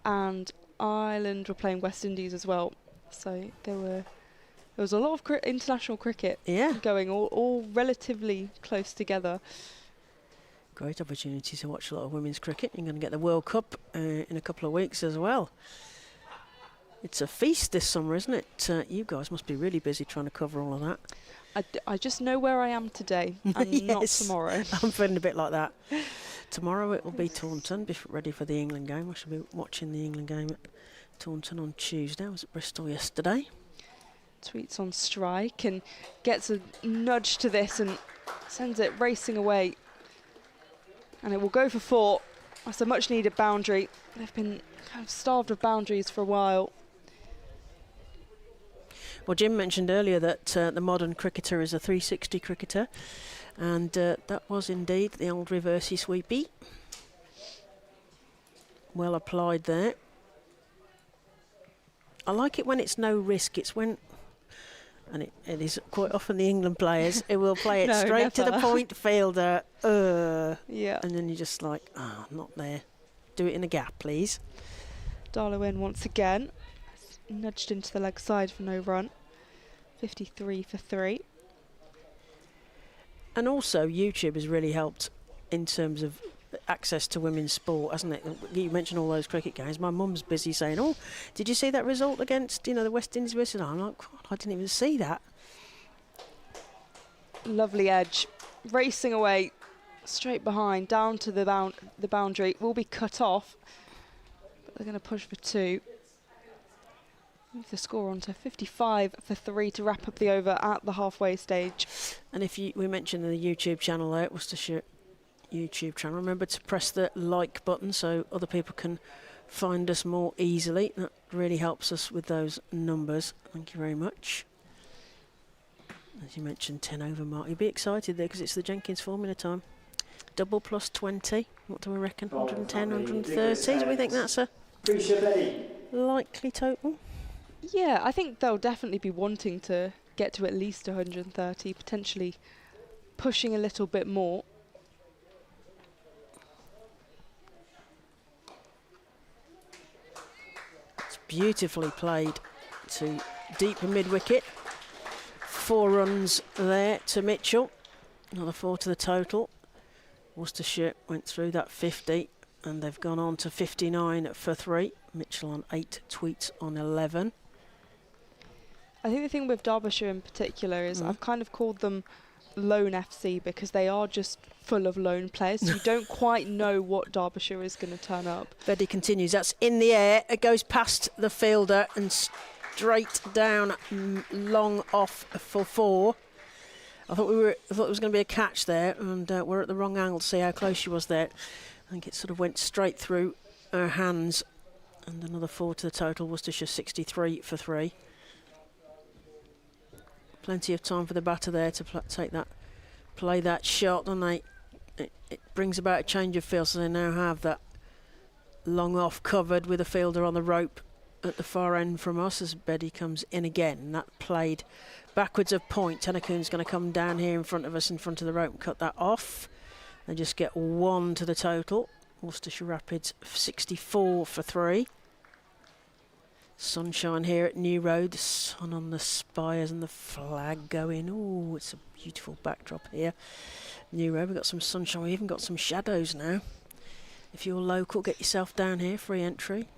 And Ireland were playing West Indies as well. So there was a lot of international cricket going, all relatively close together. Great opportunity to watch a lot of women's cricket. You're going to get the World Cup in a couple of weeks as well. It's a feast this summer, isn't it? You guys must be really busy trying to cover all of that. I just know where I am today and not tomorrow. I'm feeling a bit like that. Tomorrow it will be Taunton, ready for the England game. I shall be watching the England game at Taunton on Tuesday. I was at Bristol yesterday. Tweets on strike and gets a nudge to this and sends it racing away. And it will go for 4. That's a much needed boundary. They've been kind of starved of boundaries for a while. Well, Jim mentioned earlier that the modern cricketer is a 360 cricketer, and that was indeed the old reversey sweepy. Well applied there. I like it when it's no risk. It's when, and it is quite often the England players who will play it straight to the point fielder. Yeah. And then you're just like, not there. Do it in a gap, please. Darlow in once again. Nudged into the leg side for no run. 53 for 3. And also YouTube has really helped in terms of access to women's sport, hasn't it? You mentioned all those cricket games. My mum's busy saying, "Oh, did you see that result against the West Indies versus?" I'm like, God, I didn't even see that. Lovely edge, racing away, straight behind, down to the boundary. Will be cut off, but they're going to push for 2. Move the score on to 55 for 3 to wrap up the over at the halfway stage. And if we mentioned the YouTube channel there, Worcestershire YouTube channel, remember to press the like button so other people can find us more easily. That really helps us with those numbers. Thank you very much. As you mentioned, 10 over mark. You'll be excited there because it's the Jenkins formula time. Double plus 20. What do we reckon? 110, 130? Do we think that's a likely total? Yeah, I think they'll definitely be wanting to get to at least 130, potentially pushing a little bit more. It's beautifully played to deep mid-wicket. 4 runs there to Mitchell. Another 4 to the total. Worcestershire went through that 50 and they've gone on to 59 for 3. Mitchell on 8, Tweets on 11. I think the thing with Derbyshire in particular is I've kind of called them lone FC because they are just full of lone players. So you don't quite know what Derbyshire is going to turn up. Betty continues. That's in the air. It goes past the fielder and straight down, long off for 4. I thought it was going to be a catch there, and we're at the wrong angle to see how close she was there. I think it sort of went straight through her hands. And another 4 to the total. Worcestershire 63 for 3. Plenty of time for the batter there to play that shot, and they it brings about a change of feel, so they now have that long off covered with a fielder on the rope at the far end from us as Betty comes in again. And that played backwards of point. Tennecoon's going to come down here in front of us, in front of the rope, and cut that off. They just get 1 to the total. Worcestershire Rapids 64 for 3. Sunshine here at New Road, the sun on the spires and the flag going. Oh, it's a beautiful backdrop here. New Road, we've got some sunshine, we've even got some shadows now. If you're local, get yourself down here, free entry.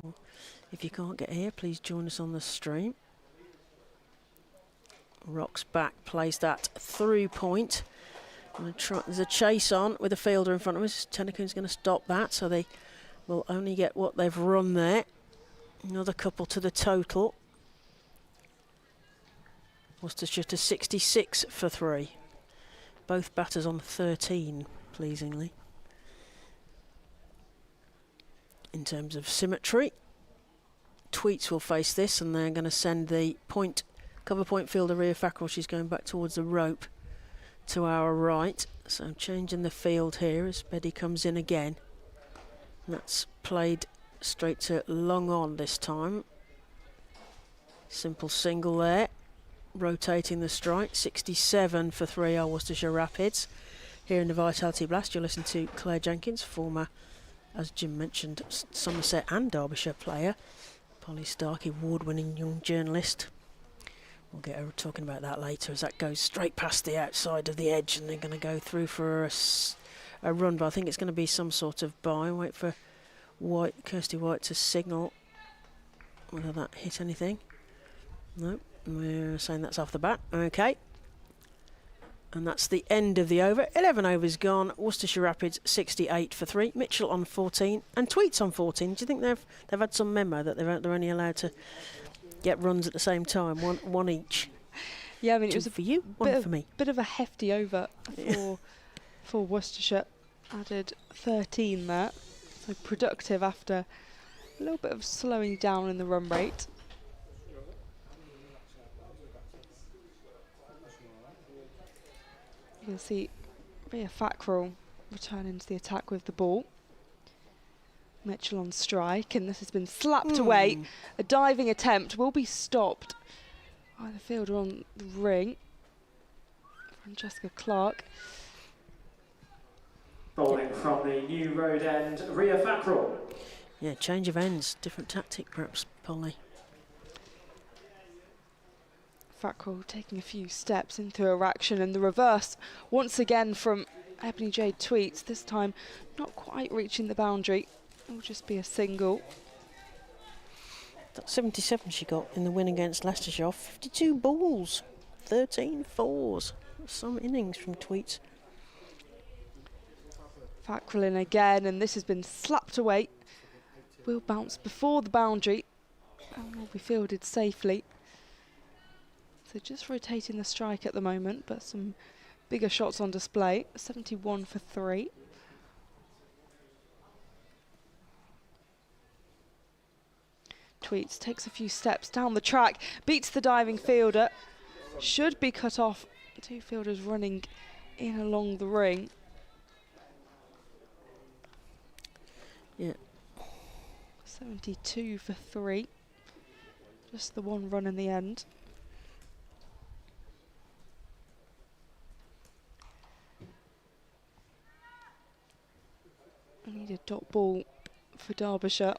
Or if you can't get here, please join us on the stream. Rocks back, plays that through point. There's a chase on with a fielder in front of us. Tennecoon's going to stop that, so they will only get what they've run there. Another couple to the total. Worcestershire to 66 for 3. Both batters on 13, pleasingly. In terms of symmetry, Tweets will face this, and they're going to send the cover point fielder Rhea Fackrell. She's going back towards the rope to our right. So changing the field here as Betty comes in again. And that's played straight to long on this time. Simple single there. Rotating the strike. 67 for 3 are Worcestershire Rapids. Here in the Vitality Blast, you'll listen to Claire Jenkins, former, as Jim mentioned, Somerset and Derbyshire player. Polly Starkey, award-winning young journalist. We'll get her talking about that later as that goes straight past the outside of the edge, and they're going to go through for a run. But I think it's going to be some sort of bye. Wait for Kirsty White to signal whether that hit anything. No, we're saying that's off the bat. Okay. And that's the end of the over. 11 overs gone. Worcestershire Rapids 68 for 3. Mitchell on 14 and Tweets on 14. Do you think they've had some memo that they're only allowed to get runs at the same time, one each? Yeah, I mean, Two it was a for you, one for me. Bit of a hefty over for Worcestershire. Added 13 there, so productive after a little bit of slowing down in the run rate. You can see Rhea Fackrell returning to the attack with the ball. Mitchell on strike, and this has been slapped away. A diving attempt will be stopped by the fielder on the ring. Francesca Clark. Bowling from the New Road end, Rhea Fackrell. Yeah, change of ends, different tactic perhaps, Polly. Fackrell taking a few steps into her action, and the reverse once again from Ebony Jade Tweets, this time not quite reaching the boundary. It will just be a single. That 77 she got in the win against Leicestershire, 52 balls, 13 fours. Some innings from Tweets. Fackrell in again, and this has been slapped away. Will bounce before the boundary and will be fielded safely. So just rotating the strike at the moment, but some bigger shots on display. 71 for 3. Tweets takes a few steps down the track, beats the diving fielder. Should be cut off. 2 fielders running in along the ring. Yeah. 72 for 3. Just the one run in the end. I need a dot ball for Derbyshire.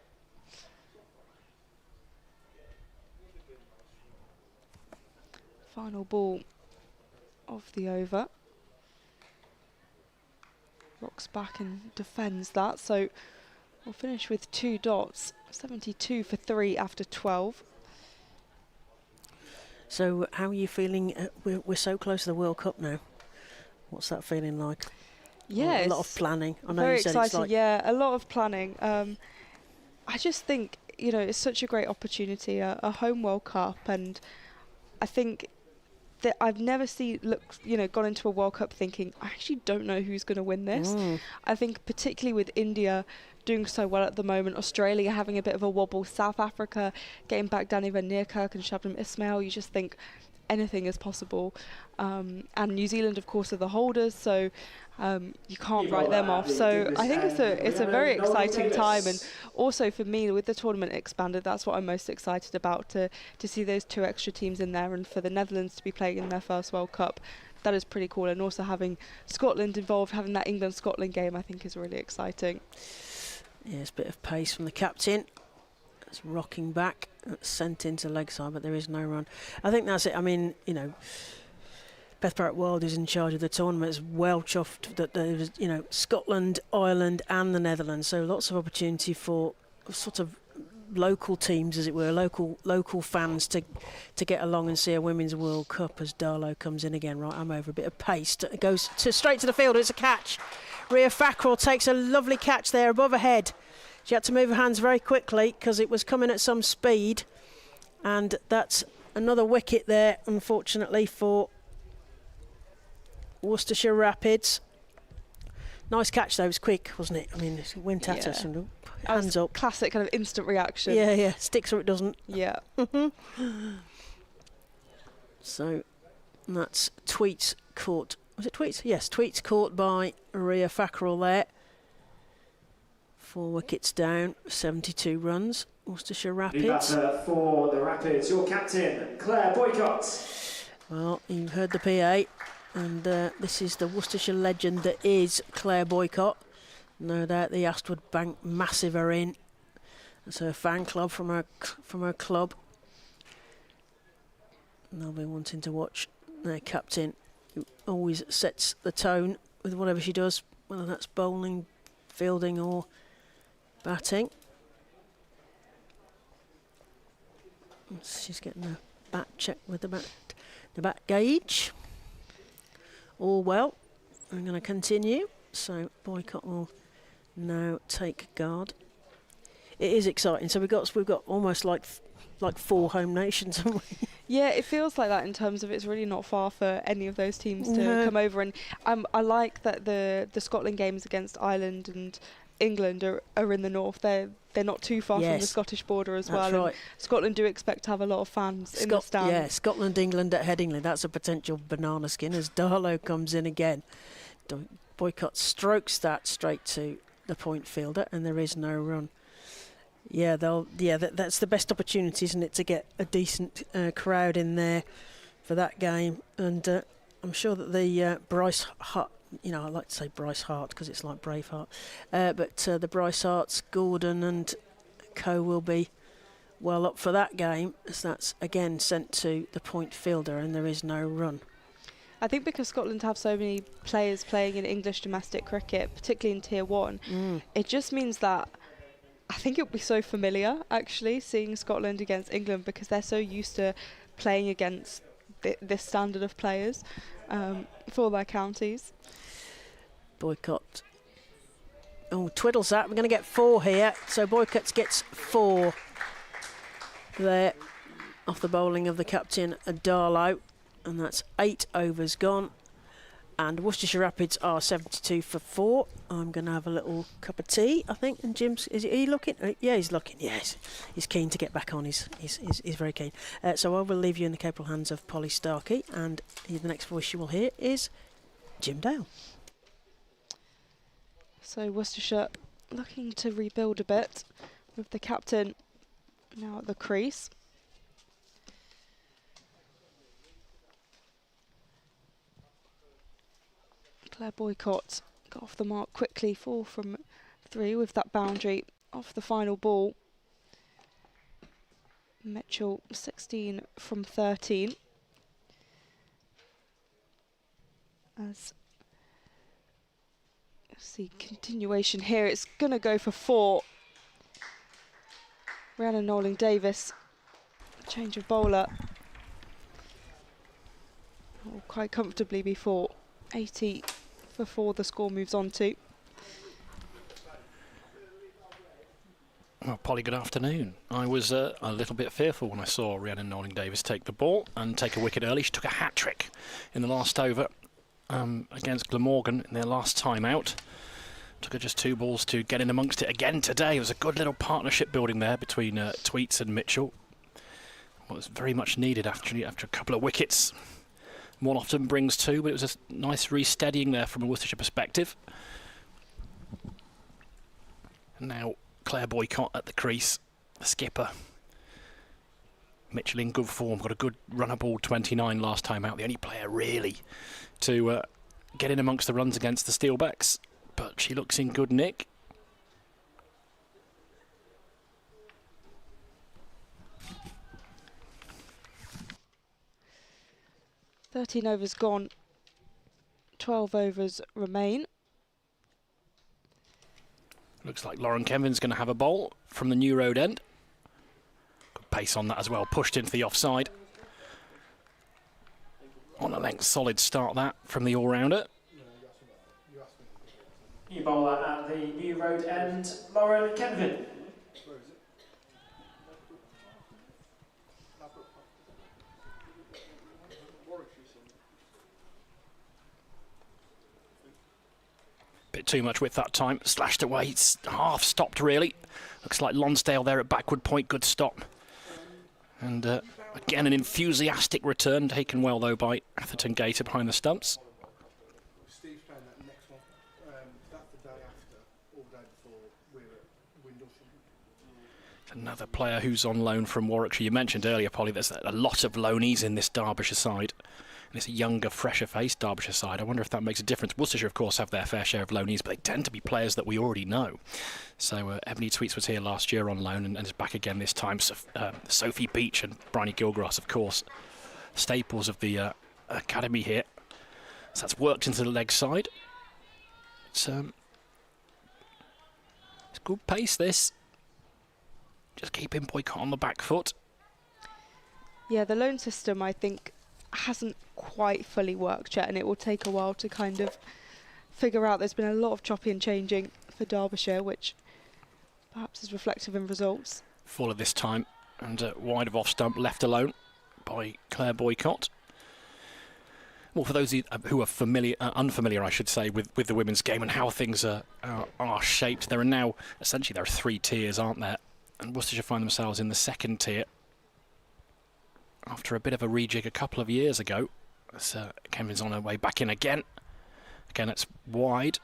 Final ball of the over. Rocks back and defends that, so we'll finish with 2 dots. 72 for 3 after 12. So how are you feeling? We're so close to the World Cup now. What's that feeling like? Yeah, a lot of planning. I know very you said exciting. it's like Yeah, a lot of planning. I just think, you know, it's such a great opportunity, a home World Cup, and I think that I've never gone into a World Cup thinking I actually don't know who's going to win this. I think particularly with India doing so well at the moment, Australia having a bit of a wobble, South Africa getting back Danny Van Niekerk and Shabnam Ismail, you just think anything is possible. And New Zealand, of course, are the holders, so you can't write them off. So I think it's a very exciting time, and also for me, with the tournament expanded, that's what I'm most excited about, to see those 2 extra teams in there, and for the Netherlands to be playing in their first World Cup. That is pretty cool, and also having Scotland involved, having that England-Scotland game, I think is really exciting. Yes, a bit of pace from the captain. It's rocking back, it's sent into leg side, but there is no run. I think that's it. I mean, you know, Beth Barrett-Wild is in charge of the tournament. It's well chuffed that there was, you know, Scotland, Ireland and the Netherlands, so lots of opportunity for sort of local teams, as it were, local fans to get along and see a Women's World Cup as Darlow comes in again. Right, I'm over a bit of pace. It goes straight to the field. It's a catch. Rhea Fackrell takes a lovely catch there above her head. She had to move her hands very quickly because it was coming at some speed, and that's another wicket there, unfortunately, for Worcestershire Rapids. Nice catch though, it was quick, wasn't it? I mean, it went at us and hands up. Classic kind of instant reaction. Yeah, sticks or it doesn't. Yeah. So that's Tweets caught. Was it Tweets? Yes, Tweets caught by Rhea Fackrell there. 4 wickets down, 72 runs. Worcestershire Rapids. New batter for the Rapids, your captain, Claire Boycott. Well, you've heard the PA, and this is the Worcestershire legend that is Claire Boycott. No doubt the Astwood Bank massive are in. That's her fan club from her club. And they'll be wanting to watch their captain, who always sets the tone with whatever she does, whether that's bowling, fielding or batting. She's getting a bat check with the bat gauge. All well. I'm going to continue. So Boycott will now take guard. It is exciting. So we've got almost like 4 home nations, haven't we? Yeah, it feels like that in terms of it's really not far for any of those teams to come over. And I like that the Scotland games against Ireland and England are in the north. They're not too far from the Scottish border as well. Right. And Scotland do expect to have a lot of fans in the stands. Yeah, Scotland, England at Headingley. That's a potential banana skin as Darlow comes in again. Boycott strokes that straight to the point fielder, and there is no run. Yeah, that's the best opportunity, isn't it, to get a decent crowd in there for that game. And I'm sure that the Bryce Hart, I like to say Bryce Hart because it's like Braveheart, but the Bryce Harts, Gordon and co will be well up for that game, as that's again sent to the point fielder and there is no run. I think because Scotland have so many players playing in English domestic cricket, particularly in Tier 1, it just means that I think it would be so familiar, actually, seeing Scotland against England, because they're so used to playing against this standard of players for their counties. Boycott. Oh, twiddles that. We're going to get 4 here. So Boycott gets 4 there off the bowling of the captain, Darlow. And that's 8 overs gone. And Worcestershire Rapids are 72 for 4. I'm going to have a little cup of tea, I think. And Jim's, are you looking? Yeah, he's looking. Yes, he's keen to get back on. He's very keen. So I will leave you in the capable hands of Polly Starkey. And the next voice you will hear is Jim Dale. So Worcestershire looking to rebuild a bit with the captain now at the crease. Claire Boycott got off the mark quickly, 4 from 3 with that boundary off the final ball. Mitchell 16 from 13. As see continuation here, it's gonna go for 4. Rhiannon Knowling-Davis, change of bowler. Will quite comfortably be 4. 80 for 4 the score moves on to. Well, Polly, good afternoon. I was a little bit fearful when I saw Rhiannon Knowling-Davis take the ball and take a wicket early. She took a hat-trick in the last over against Glamorgan in their last time out. Took her just 2 balls to get in amongst it again today. It was a good little partnership building there between Tweets and Mitchell. was very much needed after a couple of wickets. One often brings two, but it was a nice re-steadying there from a Worcestershire perspective. And now Claire Boycott at the crease, the skipper. Mitchell in good form, got a good run of ball 29 last time out, the only player really to get in amongst the runs against the Steelbacks, but she looks in good nick. "13 overs gone, 12 overs remain." Looks like Lauren Kevin's going to have a bowl from the New Road end. Good pace on that as well, pushed into the offside. On a length, solid start that from the all-rounder. New bowler at the New Road end, Lauren Kenvin. Bit too much width that time, slashed away, it's half stopped really. Looks like Lonsdale there at backward point, good stop. And again an enthusiastic return, taken well though by Atherton Gator behind the stumps. Steve's playing that next one. That's the day after, or the day before, we're at Windlesham. Another player who's on loan from Warwickshire. You mentioned earlier, Polly, there's a lot of loanees in this Derbyshire side. And it's a younger, fresher faced Derbyshire side. I wonder if that makes a difference. Worcestershire, of course, have their fair share of loanees, but they tend to be players that we already know. So Ebony Tweets was here last year on loan and is back again this time. So, Sophie Beach and Bryony Gilgrass, of course, staples of the academy here. So that's worked into the leg side. It's good pace, this. Just keeping Boycott on the back foot. Yeah, the loan system, I think, hasn't quite fully worked yet, and it will take a while to kind of figure out. There's been a lot of choppy and changing for Derbyshire, which perhaps is reflective in results. Full of this time, and wide of off stump, left alone by Claire Boycott. Well, for those who are unfamiliar, I should say, with the women's game and how things are shaped, there are 3 tiers, aren't there? And Worcestershire find themselves in the second tier after a bit of a rejig a couple of years ago. So Kevin's on her way back in again. Again, it's wide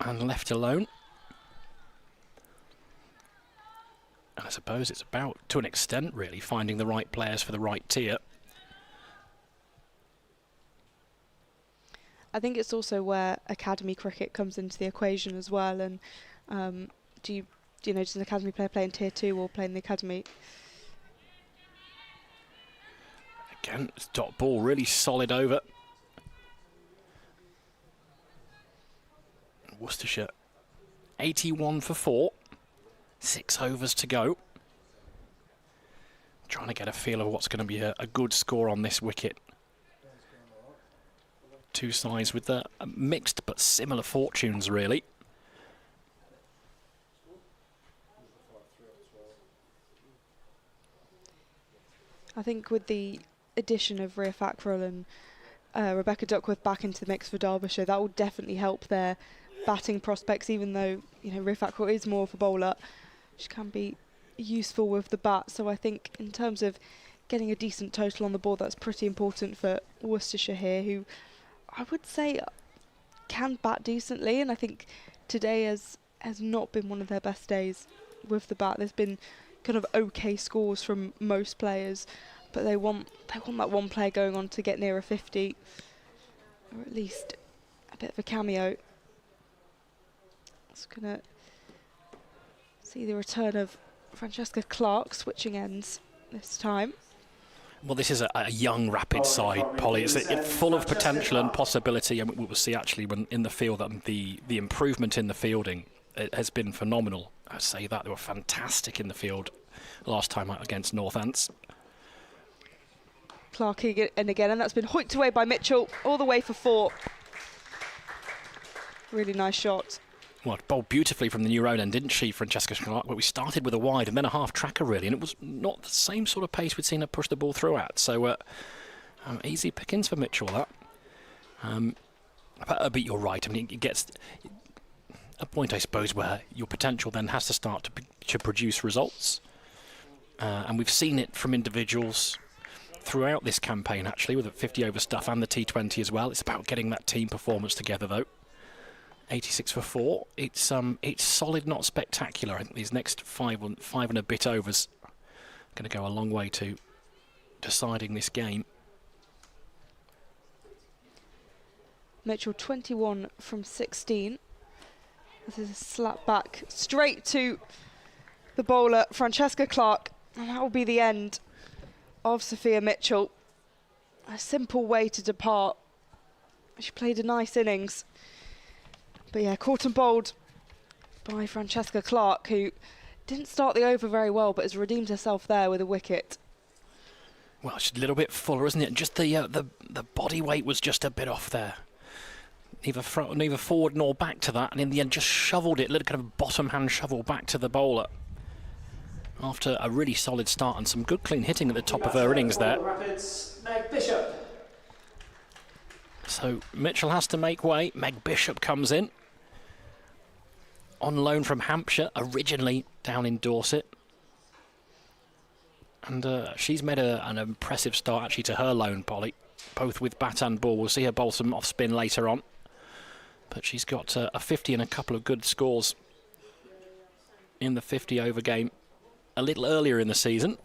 and left alone. And I suppose it's about, to an extent really, finding the right players for the right tier. I think it's also where academy cricket comes into the equation as well. And do you know, does an academy player play in tier 2 or play in the academy? Again, it's dot ball, really solid over. Worcestershire, 81 for 4, 6 overs to go. Trying to get a feel of what's going to be a good score on this wicket. Two sides with mixed but similar fortunes, really. I think with the addition of Rhea Fackrell and Rebecca Duckworth back into the mix for Derbyshire, that will definitely help their batting prospects, even though, you know, Rhea Fackrell is more of a bowler. She can be useful with the bat, so I think in terms of getting a decent total on the board, that's pretty important for Worcestershire here, who I would say can bat decently, and I think today has not been one of their best days with the bat. There's been kind of okay scores from most players, but they want that one player going on to get nearer 50, or at least a bit of a cameo. It's gonna see the return of Francesca Clark switching ends this time. Well, this is a young, rapid side, Polly. It's full of potential and possibility, and we will see actually when in the field that the improvement in the fielding has been phenomenal. I say that they were fantastic in the field last time out against Northants. Clark and again, and that's been hoiked away by Mitchell all the way for 4. Really nice shot. Well, bowled beautifully from the New Road end, didn't she, Francesca Clark? But we started with a wide and then a half tracker, really, and it was not the same sort of pace we'd seen her push the ball through at. So easy pickings for Mitchell, that. But you're right. I mean, it gets a point, I suppose, where your potential then has to start to produce results. And we've seen it from individuals throughout this campaign, actually, with the 50 over stuff and the T20 as well. It's about getting that team performance together, though. 86 for 4. It's solid, not spectacular. I think these next five and a bit overs are going to go a long way to deciding this game. Mitchell 21 from 16. This is a slap back straight to the bowler, Francesca Clark. And that will be the end of Sophia Mitchell. A simple way to depart. She played a nice innings. But yeah, caught and bowled by Francesca Clark, who didn't start the over very well, but has redeemed herself there with a wicket. Well, she's a little bit fuller, isn't it? Just the body weight was just a bit off there. Neither forward nor back to that, and in the end just shoveled it, little kind of bottom hand shovel back to the bowler. After a really solid start and some good clean hitting at the top of her innings there. Rapids, Meg Bishop. So Mitchell has to make way. Meg Bishop comes in. On loan from Hampshire, originally down in Dorset. And she's made an impressive start actually to her loan, Polly, both with bat and ball. We'll see her bowl some off spin later on. But she's got a 50 and a couple of good scores in the 50 over game a little earlier in the season.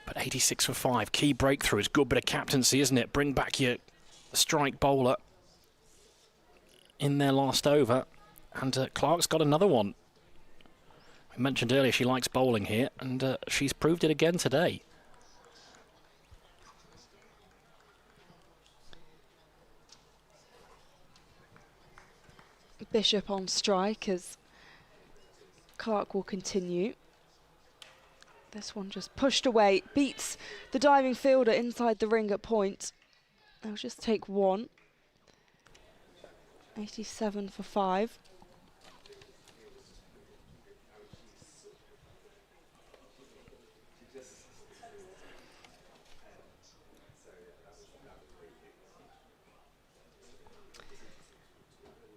But 86 for 5, key breakthroughs, good bit of captaincy, isn't it? Bring back your strike bowler in their last over. And Clark's got another one. We mentioned earlier she likes bowling here, and she's proved it again today. Bishop on strike as Clark will continue. This one just pushed away, beats the diving fielder inside the ring at point. They'll just take one. 87 for 5.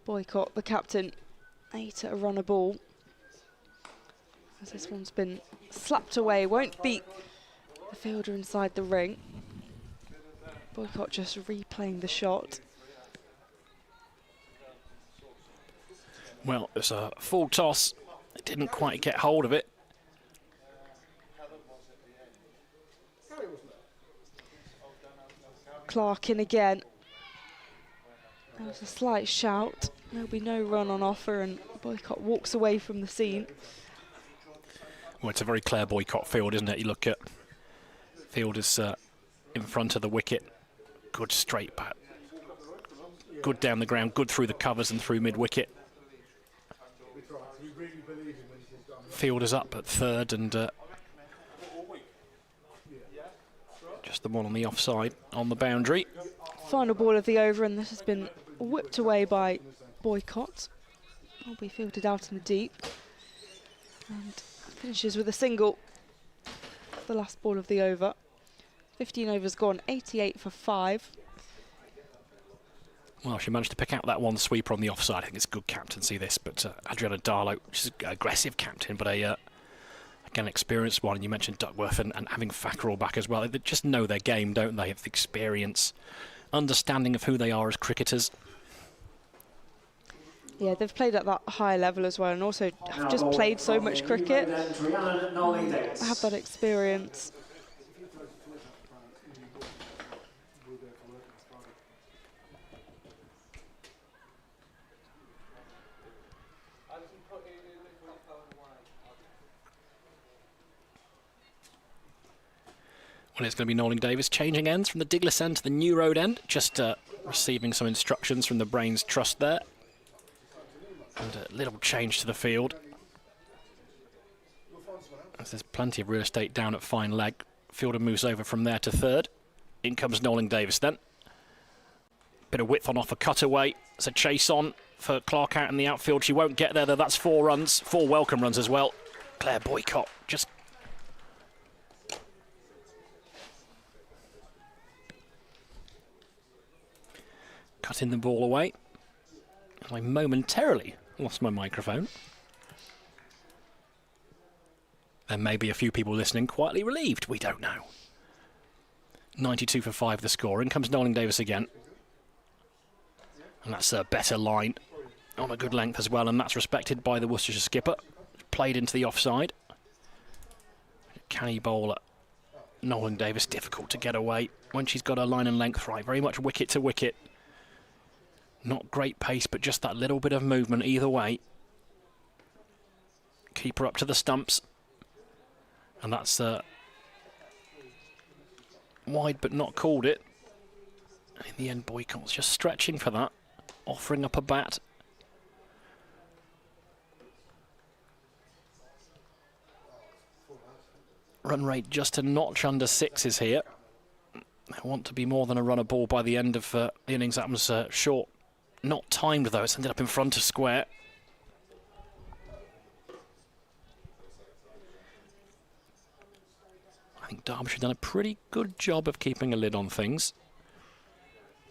Boycott, the captain, 8 at a runner ball. As this one's been slapped away, won't beat the fielder inside the ring. Boycott just replaying the shot. Well, it's a full toss. It didn't quite get hold of it. Clark in again. There was a slight shout. There'll be no run on offer, and Boycott walks away from the scene. Well, it's a very clear Boycott field, isn't it? You look at fielders in front of the wicket. Good straight bat. Good down the ground, good through the covers and through mid-wicket. Fielders up at third, and just the one on the offside on the boundary. Final ball of the over, and this has been whipped away by Boycott. Will be fielded out in the deep. And finishes with a single. The last ball of the over. 15 overs gone, 88 for 5. Well, she managed to pick out that one sweeper on the offside. I think it's good captaincy, this. But Adriana Darlow, she's an aggressive captain, but again, experienced one. And you mentioned Duckworth and having Fackrell back as well. They just know their game, don't they? Have the experience, understanding of who they are as cricketers. Yeah, they've played at that higher level as well, and also have just played so much cricket. Have that experience. Well, it's going to be Norling Davis changing ends from the Diglis end to the New Road end. Just receiving some instructions from the Brains Trust there. And a little change to the field. As there's plenty of real estate down at fine leg. Fielder moves over from there to third. In comes Norling Davis then. Bit of width on offer, cutaway. It's a chase on for Clark out in the outfield. She won't get there though. That's 4 runs, 4 welcome runs as well. Claire Boycott just cutting the ball away. I momentarily lost my microphone. There may be a few people listening quietly relieved. We don't know. 92 for 5 the score. In comes Nolan Davis again. And that's a better line on a good length as well, and that's respected by the Worcestershire skipper. Played into the offside. Can he bowl at Nolan Davis? Difficult to get away when she's got her line and length right. Very much wicket to wicket. Not great pace, but just that little bit of movement either way. Keep her up to the stumps. And that's wide but not called it. And in the end, Boycott's just stretching for that. Offering up a bat. Run rate just a notch under 6 is here. I want to be more than a run a ball by the end of the innings. That was short. Not timed though, it's ended up in front of square. I think Derbyshire done a pretty good job of keeping a lid on things.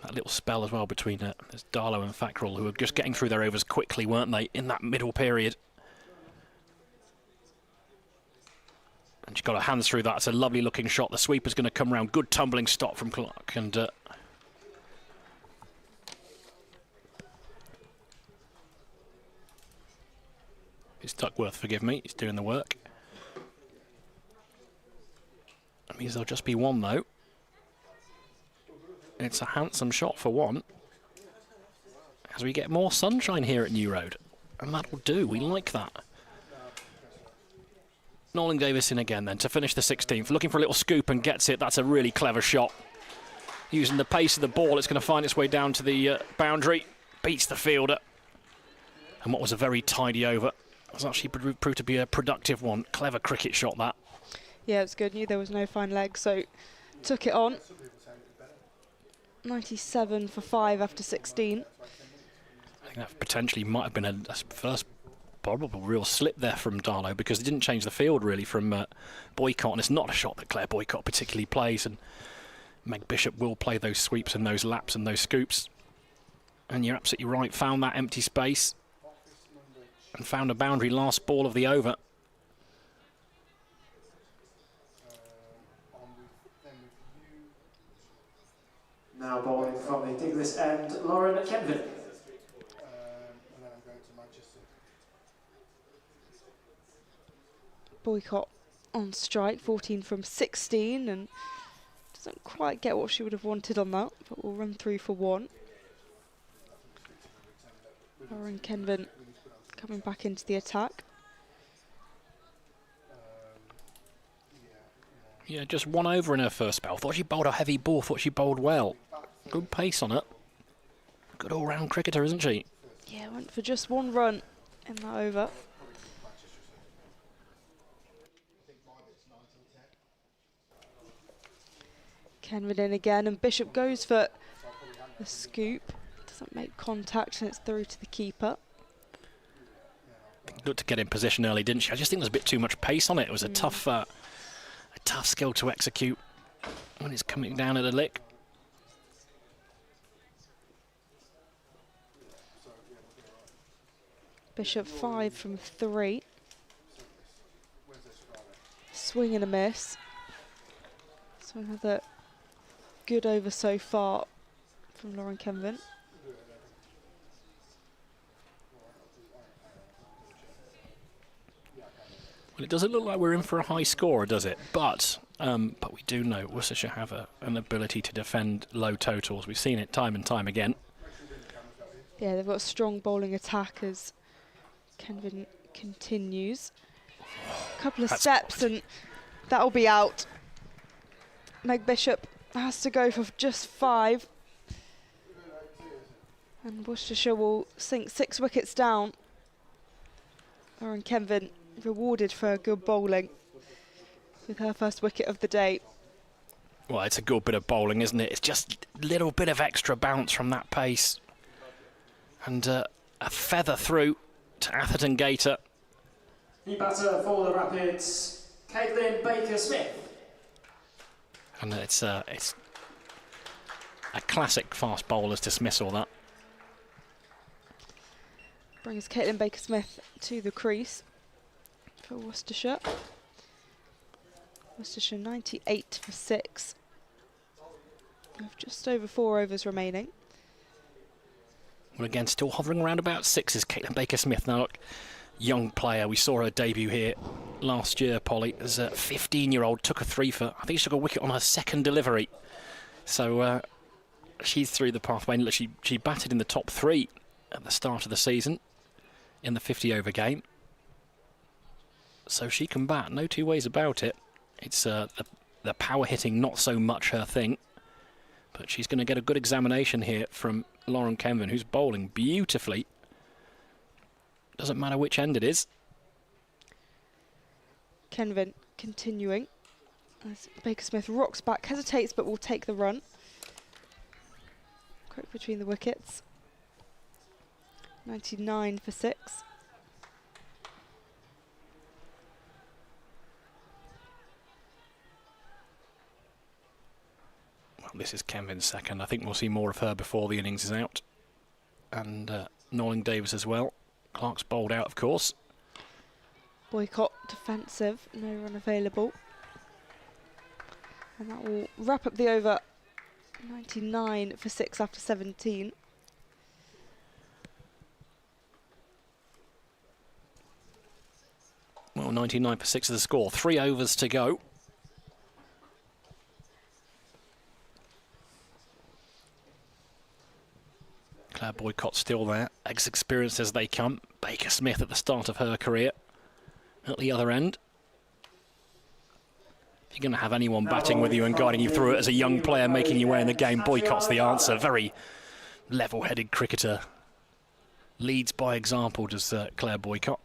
That little spell as well between there's Darlow and Thackrell, who were just getting through their overs quickly, weren't they, in that middle period. And she got her hands through that. It's a lovely looking shot. The sweeper's going to come round. Good tumbling stop from Clark. And it's Duckworth, forgive me. He's doing the work. That means there'll just be one, though. It's a handsome shot for one. As we get more sunshine here at New Road. And that'll do. We like that. Nolan Davis in again then to finish the 16th. Looking for a little scoop and gets it. That's a really clever shot. Using the pace of the ball, it's going to find its way down to the boundary. Beats the fielder. And what was a very tidy over. It was actually proved to be a productive one. Clever cricket shot, that. Yeah, it's good. Knew there was no fine leg, so took it on. 97 for 5 after 16. I think that potentially might have been a first probable real slip there from Darlow, because he didn't change the field really from Boycott, and it's not a shot that Claire Boycott particularly plays, and Meg Bishop will play those sweeps and those laps and those scoops. And you're absolutely right, found that empty space and found a boundary last ball of the over. Now bowling from the Diglis end, Lauren Kenvin. And then I'm going to Manchester. Boycott on strike, 14 from 16, and doesn't quite get what she would have wanted on that, but we'll run through for one. Lauren Kenvin coming back into the attack. Yeah, just one over in her first spell. Thought she bowled a heavy ball, thought she bowled well. Good pace on it. Good all-round cricketer, isn't she? Yeah, went for just one run in that over. Kenvin in again, and Bishop goes for the scoop. Doesn't make contact, and it's through to the keeper. Looked to get in position early, didn't she? I just think there's a bit too much pace on it. It was a tough skill to execute when it's coming down at a lick. Bishop 5 from 3. Swing and a miss. So another good over so far from Lauren Kenvin. Well, it doesn't look like we're in for a high score, does it? But we do know Worcestershire have an ability to defend low totals. We've seen it time and time again. Yeah, they've got a strong bowling attack as Kenvin continues. A couple of steps and that'll be out. Meg Bishop has to go for just 5. And Worcestershire will sink 6 wickets down. Lauren Kenvin rewarded for good bowling with her first wicket of the day. Well, it's a good bit of bowling, isn't it? It's just a little bit of extra bounce from that pace. And a feather through to Atherton Gator. The batter for the Rapids, Caitlin Baker-Smith. And it's a classic fast bowler's dismissal, that. Brings Caitlin Baker-Smith to the crease for Worcestershire. Worcestershire 98 for 6. With just over 4 overs remaining. Well, again, still hovering around about 6 Caitlin Baker-Smith. Now, look, young player. We saw her debut here last year, Polly, as a 15-year-old. Took a 3 for, I think she took a wicket on her second delivery. So she's through the pathway. And look, she batted in the top 3 at the start of the season in the 50-over game. So she can bat, no two ways about it. It's the power hitting, not so much her thing. But she's going to get a good examination here from Lauren Kenvin, who's bowling beautifully. Doesn't matter which end it is. Kenvin continuing as Baker-Smith rocks back, hesitates, but will take the run. Quick between the wickets. 99 for 6. Well, this is Kenvin's second. I think we'll see more of her before the innings is out. And Norling Davis as well. Clark's bowled out, of course. Boycott defensive, no run available. And that will wrap up the over. 99 for 6 after 17. Well, 99 for 6 is the score. 3 overs to go. Claire Boycott still there. As experienced as they come. Baker-Smith at the start of her career. At the other end. If you're going to have anyone batting with you and guiding you through it as a young player, making your way in the game, Boycott's the answer. Very level-headed cricketer. Leads by example, does Claire Boycott.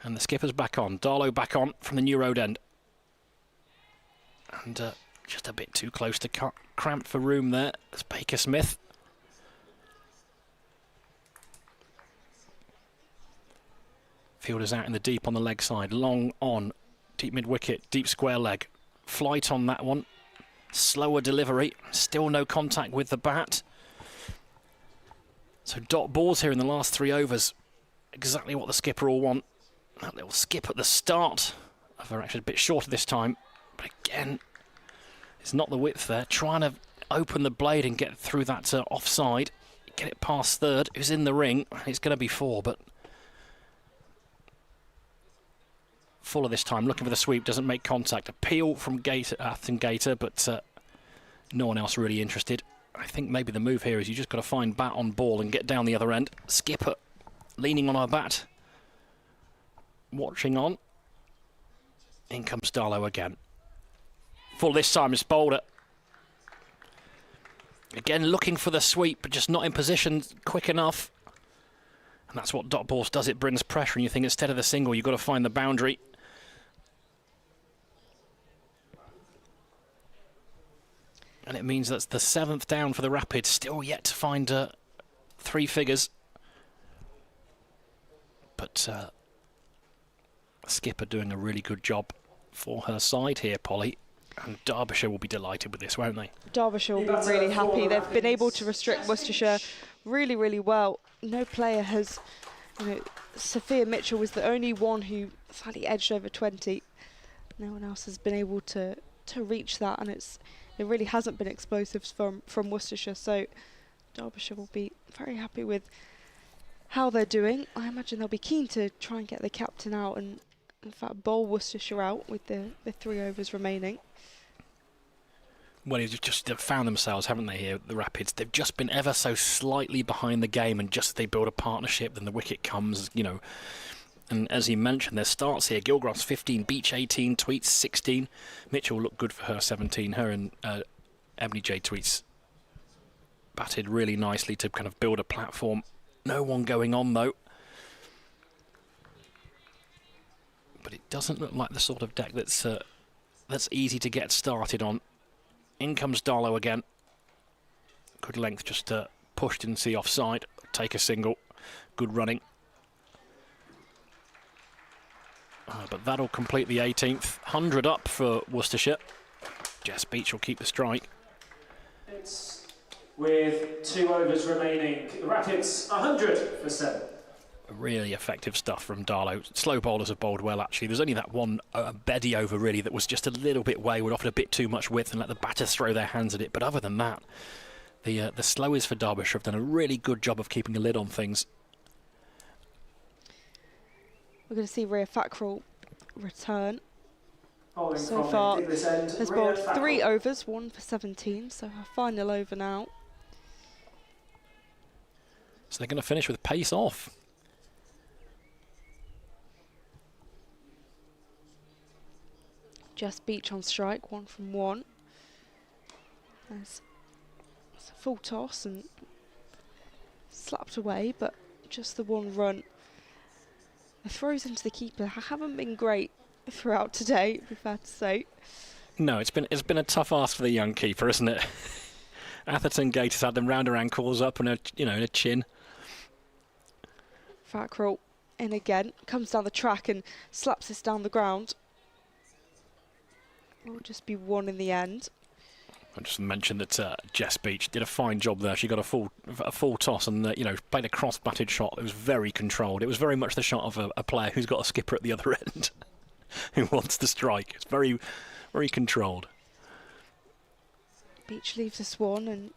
And the skipper's back on. Darlow back on from the New Road end. And just a bit too close to cut. Cramped for room there. There's Baker-Smith. Fielders out in the deep on the leg side. Long on. Deep mid-wicket. Deep square leg. Flight on that one. Slower delivery. Still no contact with the bat. So dot balls here in the last 3 overs. Exactly what the skipper will want. That little skip at the start of her, actually a bit shorter this time. But again, it's not the width there. Trying to open the blade and get through that offside. Get it past third. Who's in the ring? It's going to be 4, but Fuller this time, looking for the sweep, doesn't make contact. Appeal from Athen Gator, but no one else really interested. I think maybe the move here is you just got to find bat on ball and get down the other end. Skipper leaning on her bat. Watching on. In comes Darlow again. Full this time is bowled it. Again looking for the sweep, but just not in position quick enough. And that's what dot balls does, it brings pressure, and you think instead of the single you've got to find the boundary. And it means that's the 7th down for the Rapids, still yet to find 3 figures. But skipper doing a really good job for her side here, Polly. And Derbyshire will be delighted with this, won't they? Derbyshire will be really happy. They've been able to restrict Worcestershire really, really well. No player has, Sophia Mitchell was the only one who slightly edged over 20. No one else has been able to reach that, and it really hasn't been explosives from Worcestershire. So Derbyshire will be very happy with how they're doing. I imagine they'll be keen to try and get the captain out and, in fact, bowl Worcestershire out with the 3 overs remaining. Well, they've just found themselves, haven't they, here, the Rapids? They've just been ever so slightly behind the game, and just as they build a partnership, then the wicket comes, And as he mentioned, their starts here, Gilgross 15, Beach 18, Tweets 16. Mitchell looked good for her 17. Her and Ebony J. Tweets batted really nicely to kind of build a platform. No one going on, though. But it doesn't look like the sort of deck that's easy to get started on. In comes Darlow again. Good length, just pushed into the offside. Take a single. Good running. But that'll complete the 18th. 100 up for Worcestershire. Jess Beach will keep the strike. With 2 overs remaining, the Rapids 100 for 7. Really effective stuff from Darlow. Slow bowlers have bowled well, actually. There's only that one Beddy over, really, that was just a little bit wayward, offered a bit too much width and let the batters throw their hands at it. But other than that, the slowers for Derbyshire have done a really good job of keeping a lid on things. We're going to see Rhea Fackrell return. Bowling So from far, Diglis end, has Rhea bowled Fackrell. 3 overs, 1 for 17, so her final over now. So they're going to finish with pace off. Jess Beach on strike, 1 from 1. There's a full toss and slapped away, but just the 1 run. The throws into the keeper haven't been great throughout today, it'd be fair to say. No, it's been a tough ask for the young keeper, isn't it? Atherton Gate has had them round her ankles, up and in a chin. Fackrell in again, comes down the track and slaps this down the ground. Will just be 1 in the end. I just mentioned that Jess Beach did a fine job there. She got a full toss and played a cross-batted shot. It was very controlled. It was very much the shot of a player who's got a skipper at the other end who wants to strike. It's very, very controlled. Beach leaves us 1 and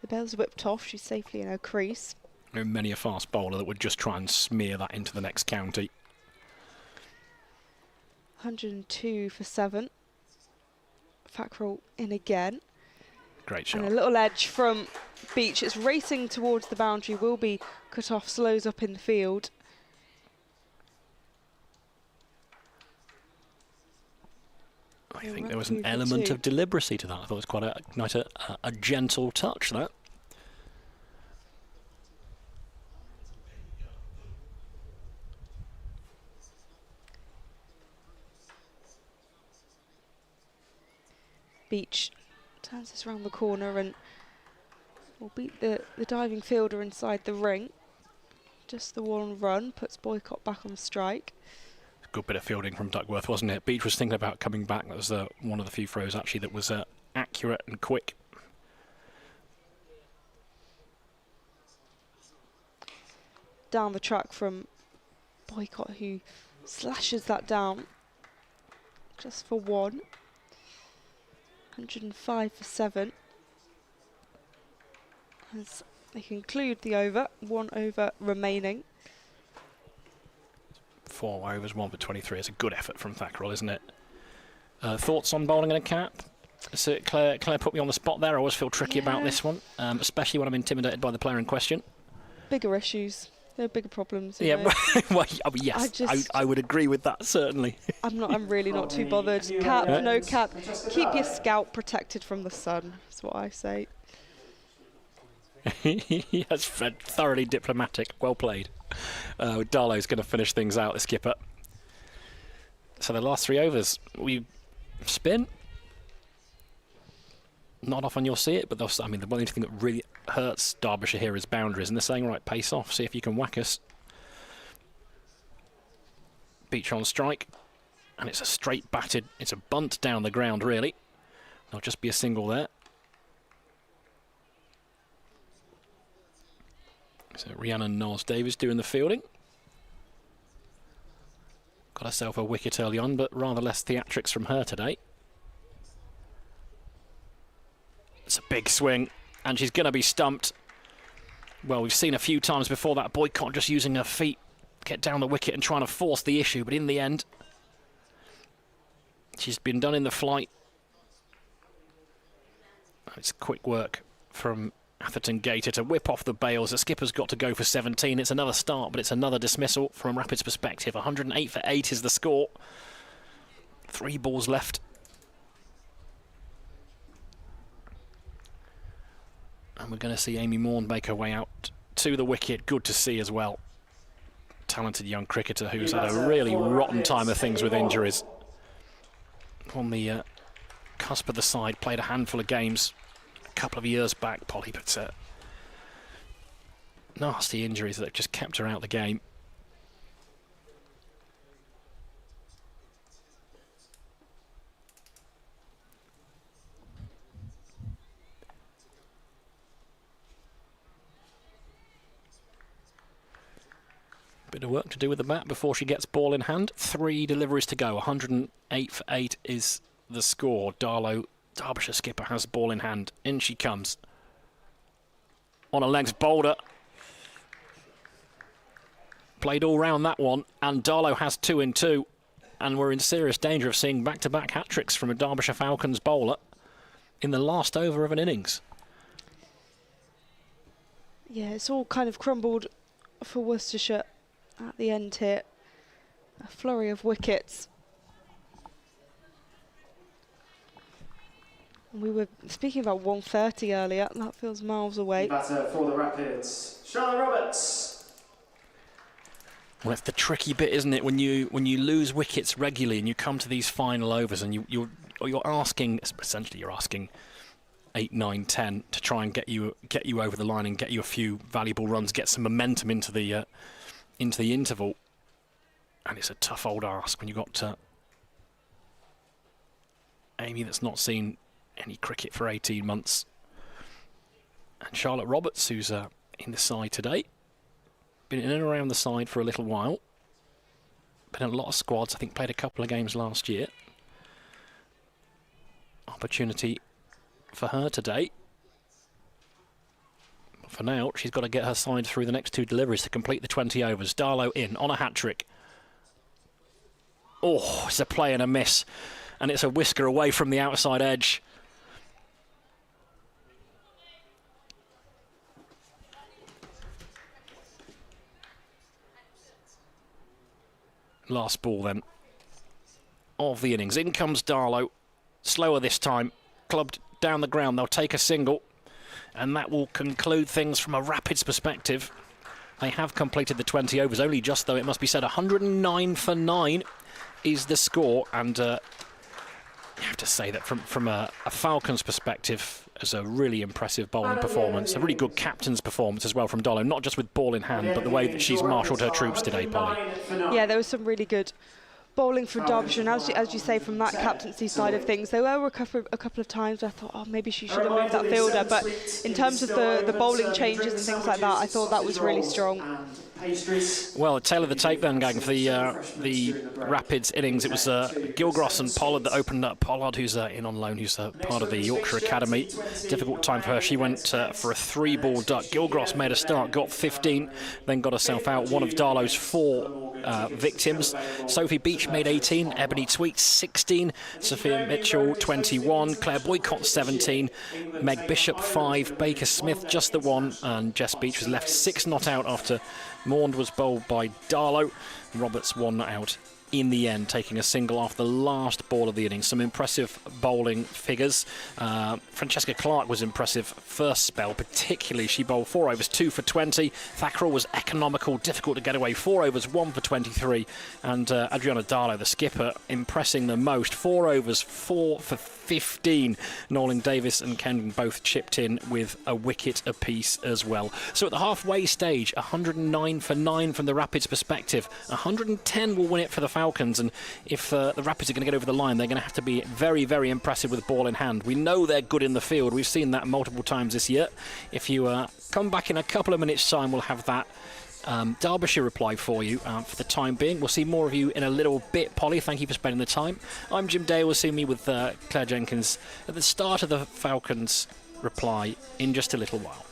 the bell's whipped off. She's safely in her crease. There are many a fast bowler that would just try and smear that into the next county. 102 for 7. Fackrell in again. Great shot. And a little edge from Beach. It's racing towards the boundary, will be cut off, slows up in the field. I think there was an element of deliberacy to that. I thought it was quite a gentle touch, that. Beach turns this round the corner and will beat the diving fielder inside the ring. Just the 1 run puts Boycott back on strike. Good bit of fielding from Duckworth, wasn't it? Beach was thinking about coming back. That was one of the few throws, actually, that was accurate and quick. Down the track from Boycott, who slashes that down just for 1. 105 for 7. As they conclude the over, 1 over remaining. 4 overs, 1 for 23. It's a good effort from Fackrell, isn't it? Thoughts on bowling in a cap? So Claire put me on the spot there. I always feel tricky about this one, especially when I'm intimidated by the player in question. Bigger issues. There are bigger problems. Yeah, well, yes, I would agree with that, certainly. I'm really not too bothered. Cap, no cap. Keep your scalp protected from the sun, is what I say. Yes, Fred, thoroughly diplomatic. Well played. Darlow's going to finish things out, the skipper. So the last 3 overs, we spin. Not often you'll see it, but the only thing that really hurts Derbyshire here is boundaries, and they're saying, right, pace off, see if you can whack us. Beach on strike, and it's a straight batted, it's a bunt down the ground, really. There'll just be a single there. So Rhiannon Knowles-Davies doing the fielding. Got herself a wicket early on, but rather less theatrics from her today. It's a big swing, and she's going to be stumped. Well, we've seen a few times before that Boycott just using her feet, get down the wicket and trying to force the issue, but in the end, she's been done in the flight. It's quick work from Atherton Gator to whip off the bails. The skipper's got to go for 17. It's another start, but it's another dismissal from Rapid's perspective. 108 for 8 is the score. 3 balls left. And we're going to see Amy Morn make her way out to the wicket. Good to see as well. Talented young cricketer who's had a really rotten time of things with injuries. On the cusp of the side, played a handful of games a couple of years back, Polly, but nasty injuries that have just kept her out of the game. Bit of work to do with the bat before she gets ball in hand. 3 deliveries to go. 108 for 8 is the score. Darlow, Derbyshire skipper, has ball in hand. In she comes. On her legs, Boulder. Played all round that one, and Darlow has 2 in 2. And we're in serious danger of seeing back-to-back hat-tricks from a Derbyshire Falcons bowler in the last over of an innings. Yeah, it's all kind of crumbled for Worcestershire at the end here. A flurry of wickets. We were speaking about 130 earlier. That feels miles away. Batter for the Rapids, Charlotte Roberts. Well, it's the tricky bit, isn't it? When you lose wickets regularly and you come to these final overs and you're asking, essentially you're asking 8, 9, 10 to try and get you over the line and get you a few valuable runs, get some momentum into the interval. And it's a tough old ask when you've got Amy that's not seen any cricket for 18 months. And Charlotte Roberts, who's in the side today. Been in and around the side for a little while. Been in a lot of squads, I think played a couple of games last year. Opportunity for her today. But for now, she's got to get her side through the next 2 deliveries to complete the 20 overs. Darlow in on a hat-trick. Oh, it's a play and a miss. And it's a whisker away from the outside edge. Last ball then of the innings. In comes Darlow. Slower this time. Clubbed down the ground. They'll take a single. And that will conclude things from a Rapids perspective. They have completed the 20 overs. Only just, though, it must be said, 109 for 9 is the score. And you have to say that from a Falcons perspective, as a really impressive bowling performance, a really good captain's performance as well from Darlow, not just with ball in hand, but the way that she's marshalled her troops today, Polly. Yeah, there was some really good bowling for Derbyshire, and as you say, from that captaincy side of things, there were a couple of times I thought, oh, maybe she should have moved that fielder, but in terms of the bowling changes and things like that, I thought that was really strong. Well, a tail of the tape then, gang, for the Rapids innings. It was Gilgross and Pollard that opened up. Pollard, who's in on loan, who's part of the Yorkshire Academy. Difficult time for her. She went for a 3-ball duck. Gilgross made a start, got 15, then got herself out. One of Darlow's 4 victims. Sophie Beach made 18, Ebony Tweet 16, Sophia Mitchell 21, Claire Boycott 17, Meg Bishop 5, Baker Smith just the 1, and Jess Beach was left 6 not out after Maund was bowled by Darlow. Roberts 1 not out in the end, taking a single off the last ball of the innings. Some impressive bowling figures. Francesca Clark was impressive first spell, particularly she bowled 4 overs, 2 for 20. Thackrell was economical, difficult to get away, 4 overs, 1 for 23. And Adriana Darlow, the skipper, impressing the most, 4 overs, 4 for 15. Nolan Davis and Kendon both chipped in with a wicket apiece as well. So at the halfway stage, 109 for 9 from the Rapids perspective. 110 will win it for the Falcons, and if the Rapids are going to get over the line, they're going to have to be very, very impressive with ball in hand. We know they're good in the field. We've seen that multiple times this year. If you come back in a couple of minutes' time, we'll have that Derbyshire reply for you for the time being. We'll see more of you in a little bit. Polly, thank you for spending the time. I'm Jim Day. We'll see me with Claire Jenkins at the start of the Falcons reply in just a little while.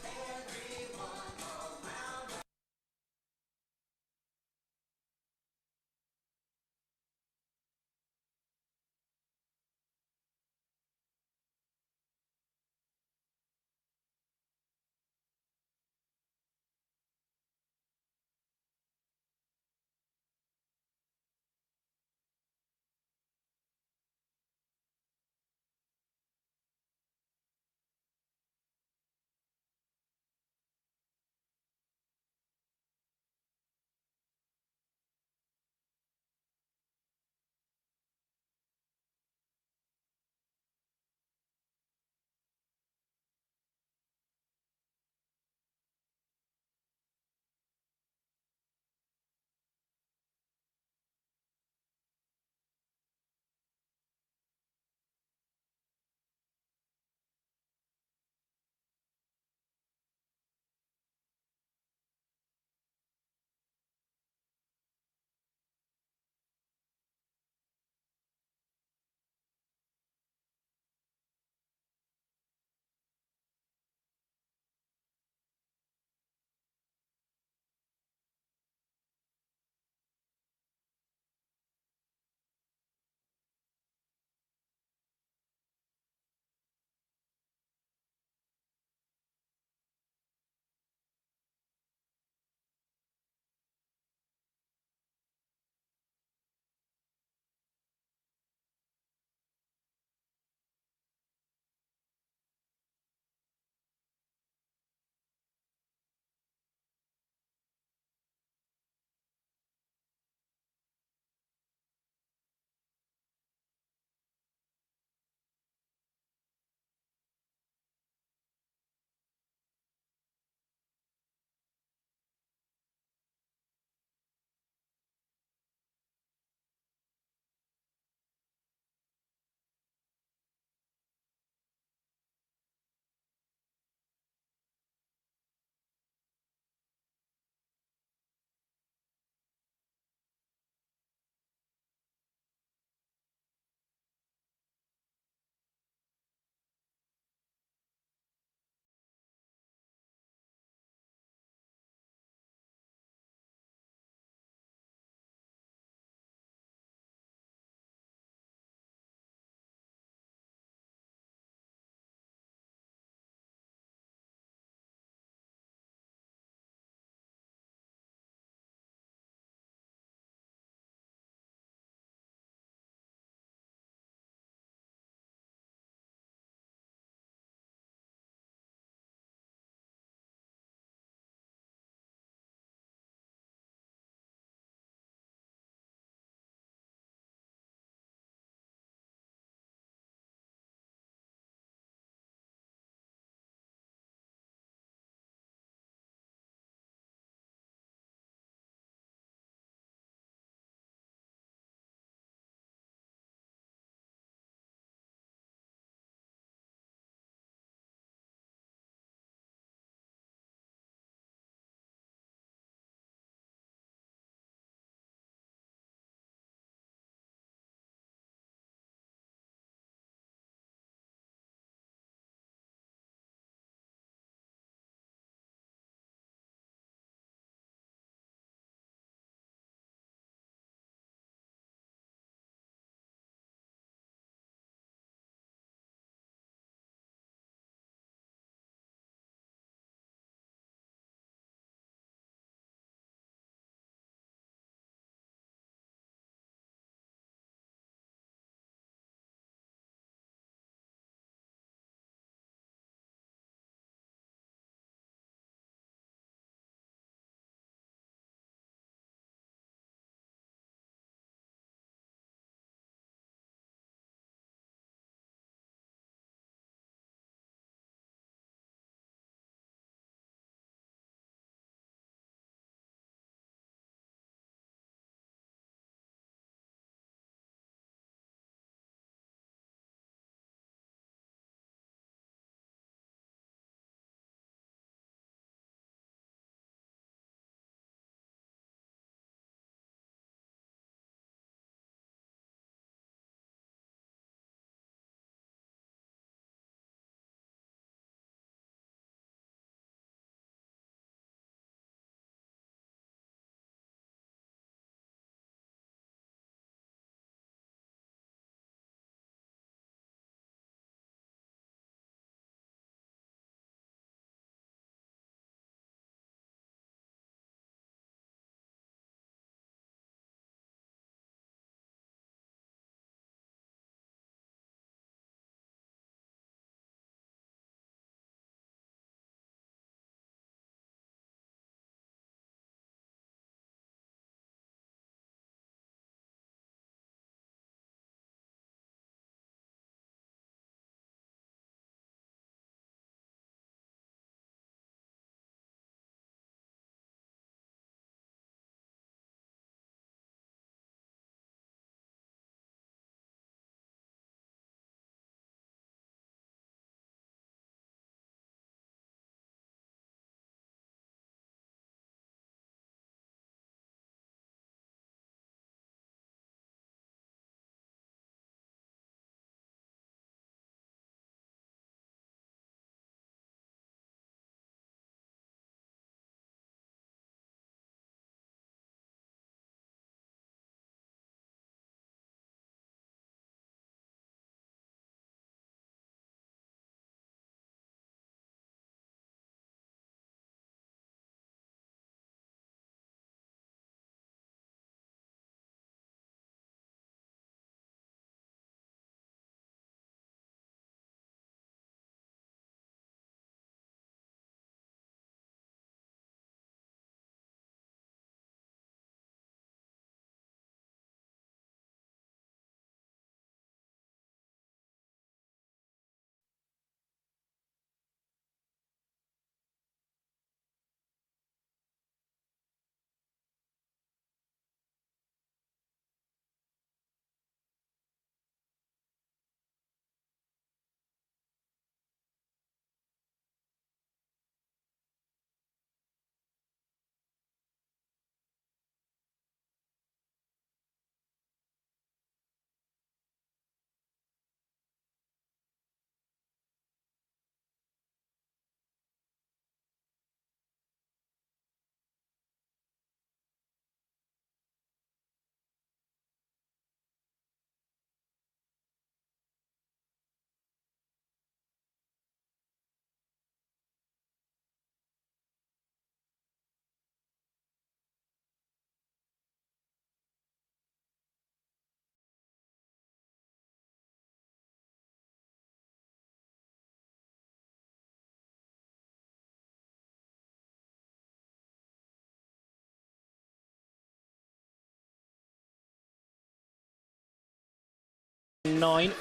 9.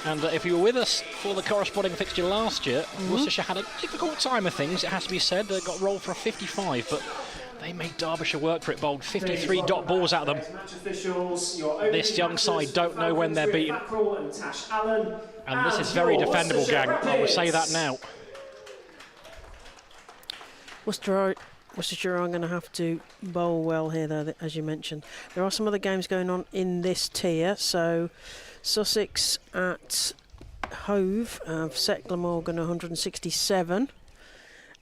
And if you were with us for the corresponding fixture last year, Worcestershire had a difficult time of things, it has to be said. They got rolled for a 55, but they made Derbyshire work for it, bowled 53 dot balls at them. This young side don't know when they're beaten. And this is very defendable, gang. I will say that now. Worcestershire are going to have to bowl well here, though, as you mentioned. There are some other games going on in this tier. So Sussex at Hove have set Glamorgan 167.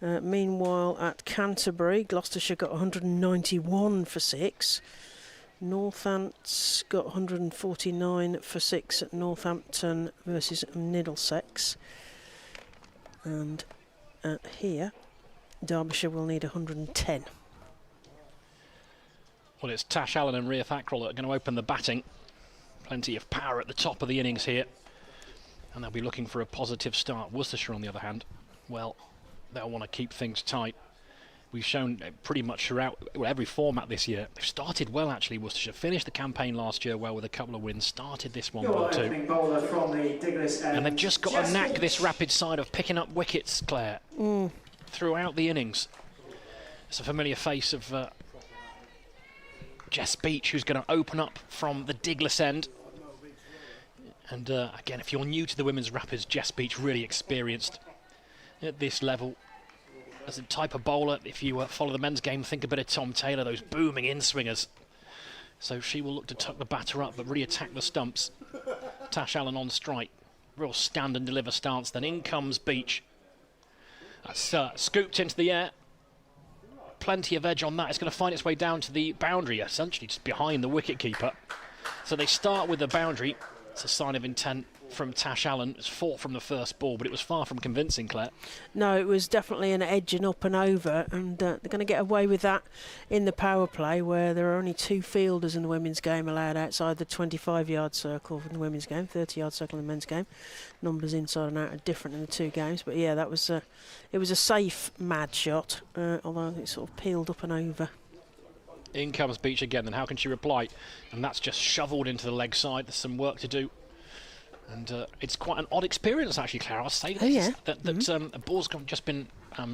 Meanwhile, at Canterbury, Gloucestershire got 191 for 6. Northants got 149 for 6 at Northampton versus Middlesex. And here, Derbyshire will need 110. Well, it's Tash Allen and Rhea Thackrell that are going to open the batting. Plenty of power at the top of the innings here. And they'll be looking for a positive start. Worcestershire, on the other hand, well, they'll want to keep things tight. We've shown pretty much throughout every format this year. They've started well, actually. Worcestershire finished the campaign last year well with a couple of wins. Started this one well too. And they've just got a knack, this Rapid side, of picking up wickets, Claire, throughout the innings. It's a familiar face of Jess Beach, who's going to open up from the Diglis end. And again, if you're new to the women's Rapids, Jess Beach really experienced at this level. As a type of bowler, if you follow the men's game, think a bit of Tom Taylor, those booming in-swingers. So she will look to tuck the batter up, but really attack the stumps. Tash Allen on strike. Real stand and deliver stance. Then in comes Beach. That's scooped into the air. Plenty of edge on that. It's going to find its way down to the boundary, essentially just behind the wicket-keeper. So they start with the boundary. It's a sign of intent from Tash Allen. It's fought from the first ball, but it was far from convincing, Claire. No, it was definitely an edge and up and over, and they're going to get away with that in the power play, where there are only 2 fielders in the women's game allowed outside the 25-yard circle in the women's game, 30-yard circle in the men's game. Numbers inside and out are different in the 2 games, but yeah, that was it was a safe mad shot, although it sort of peeled up and over. In comes Beach again, then how can she reply? And that's just shoveled into the leg side. There's some work to do. And it's quite an odd experience, actually, Claire. I'll say that a ball's just been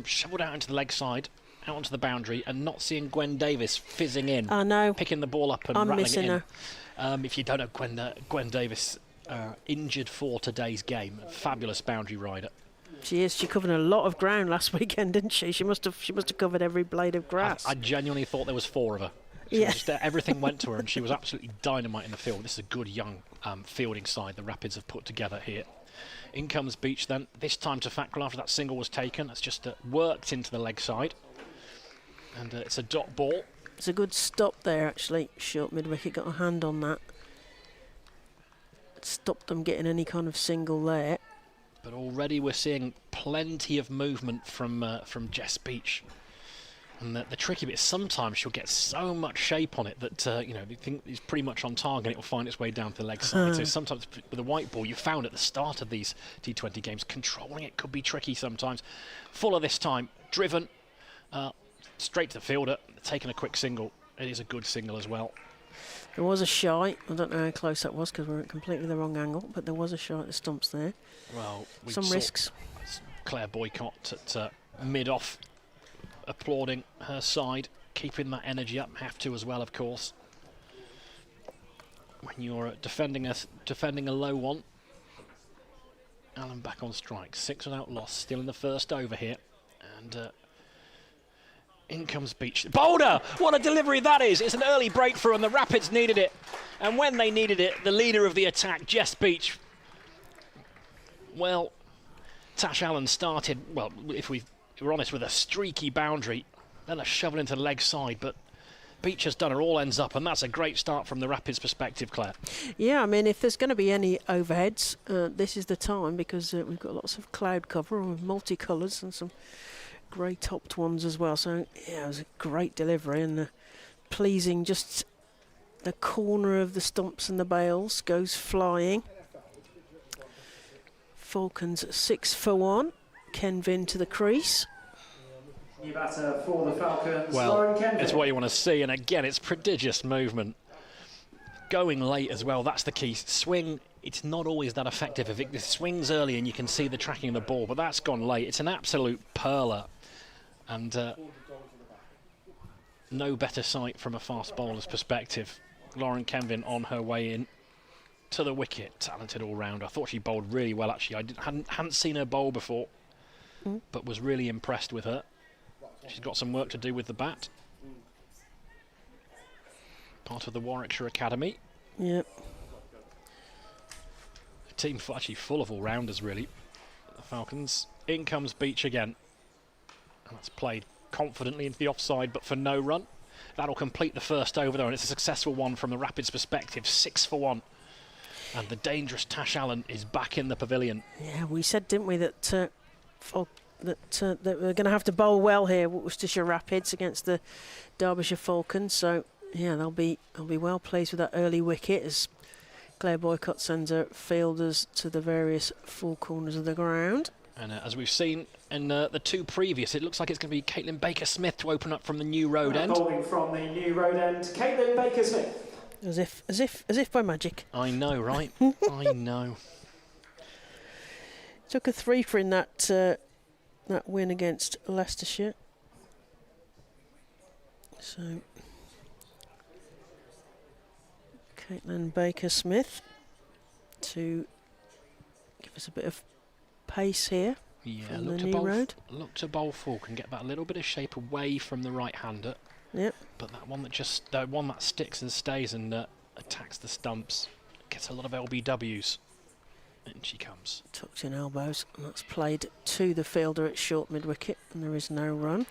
shoveled out into the leg side, out onto the boundary, and not seeing Gwen Davis fizzing in. I know. Picking the ball up and rattling it in. Her. If you don't know Gwen Davis, injured for today's game. Fabulous boundary rider. She is. She covered a lot of ground last weekend, didn't she? She must have covered every blade of grass. I genuinely thought there was 4 of her. Everything went to her, and she was absolutely dynamite in the field. This is a good young fielding side the Rapids have put together here. In comes Beach then, this time to Thackrell after that single was taken. That's just worked into the leg side. And it's a dot ball. It's a good stop there, actually. Short mid-wicket, got a hand on that. It stopped them getting any kind of single there. But already we're seeing plenty of movement from Jess Beach. And the tricky bit is sometimes she'll get so much shape on it that, you think it's pretty much on target and it will find its way down to the leg side. So sometimes with a white ball, you found at the start of these T20 games, controlling it could be tricky sometimes. Fuller this time, driven, straight to the fielder, taking a quick single. It is a good single as well. There was a shy. I don't know how close that was because we're at completely the wrong angle, but there was a shy at the stumps there. Well, some risks. Claire Boycott at mid-off, applauding her side, keeping that energy up. Have to as well, of course. When you're defending a low one. Allen back on strike, 6 without loss, still in the first over here, and in comes Beach. Boulder! What a delivery that is! It's an early breakthrough, and the Rapids needed it. And when they needed it, the leader of the attack, Jess Beach. Well, Tash Allen started, well, if we're honest, with a streaky boundary, then a shovel into the leg side, but Beach has done her all ends up, and that's a great start from the Rapids' perspective, Claire. Yeah, I mean, if there's going to be any overheads, this is the time, because we've got lots of cloud cover with multicolours and some grey-topped ones as well. So, yeah, it was a great delivery, and pleasing, just the corner of the stumps and the bails goes flying. Falcons 6 for 1. Ken Vin to the crease. New batter for the Falcons. Well, it's what you want to see, and again, it's prodigious movement. going late as well, that's the key. Swing, it's not always that effective. If it swings early and you can see the tracking of the ball, but that's gone late. It's an absolute perler. And no better sight from a fast bowler's perspective. Lauren Kenvin on her way in to the wicket. Talented all-rounder. I thought she bowled really well, actually. I hadn't seen her bowl before, but was really impressed with her. She's got some work to do with the bat. Part of the Warwickshire Academy. Yep. A team actually full of all-rounders, really. The Falcons. In comes Beach again. And that's played confidently into the offside, but for no run. That'll complete the first over there, and it's a successful one from the Rapids' perspective. 6 for 1. And the dangerous Tash Allen is back in the pavilion. Yeah, we said, didn't we, that that we're going to have to bowl well here, Worcestershire Rapids against the Derbyshire Falcons. So yeah, they'll be well pleased with that early wicket as Claire Boycott sends her fielders to the various four corners of the ground. And as we've seen in the two previous, it looks like it's going to be Caitlin Baker-Smith to open up from the New Road end. Bowling from the New Road end, Caitlin Baker-Smith. As if by magic. I know, right? I know. Took a 3 for in that win against Leicestershire. So Caitlin Baker-Smith to give us a bit of pace here. Yeah, from the New Road. Look to bowl Falk and get that little bit of shape away from the right-hander. Yep. But that one that sticks and stays and attacks the stumps gets a lot of LBWs. And she comes. Tucked in elbows, and that's played to the fielder at short mid-wicket, and there is no run.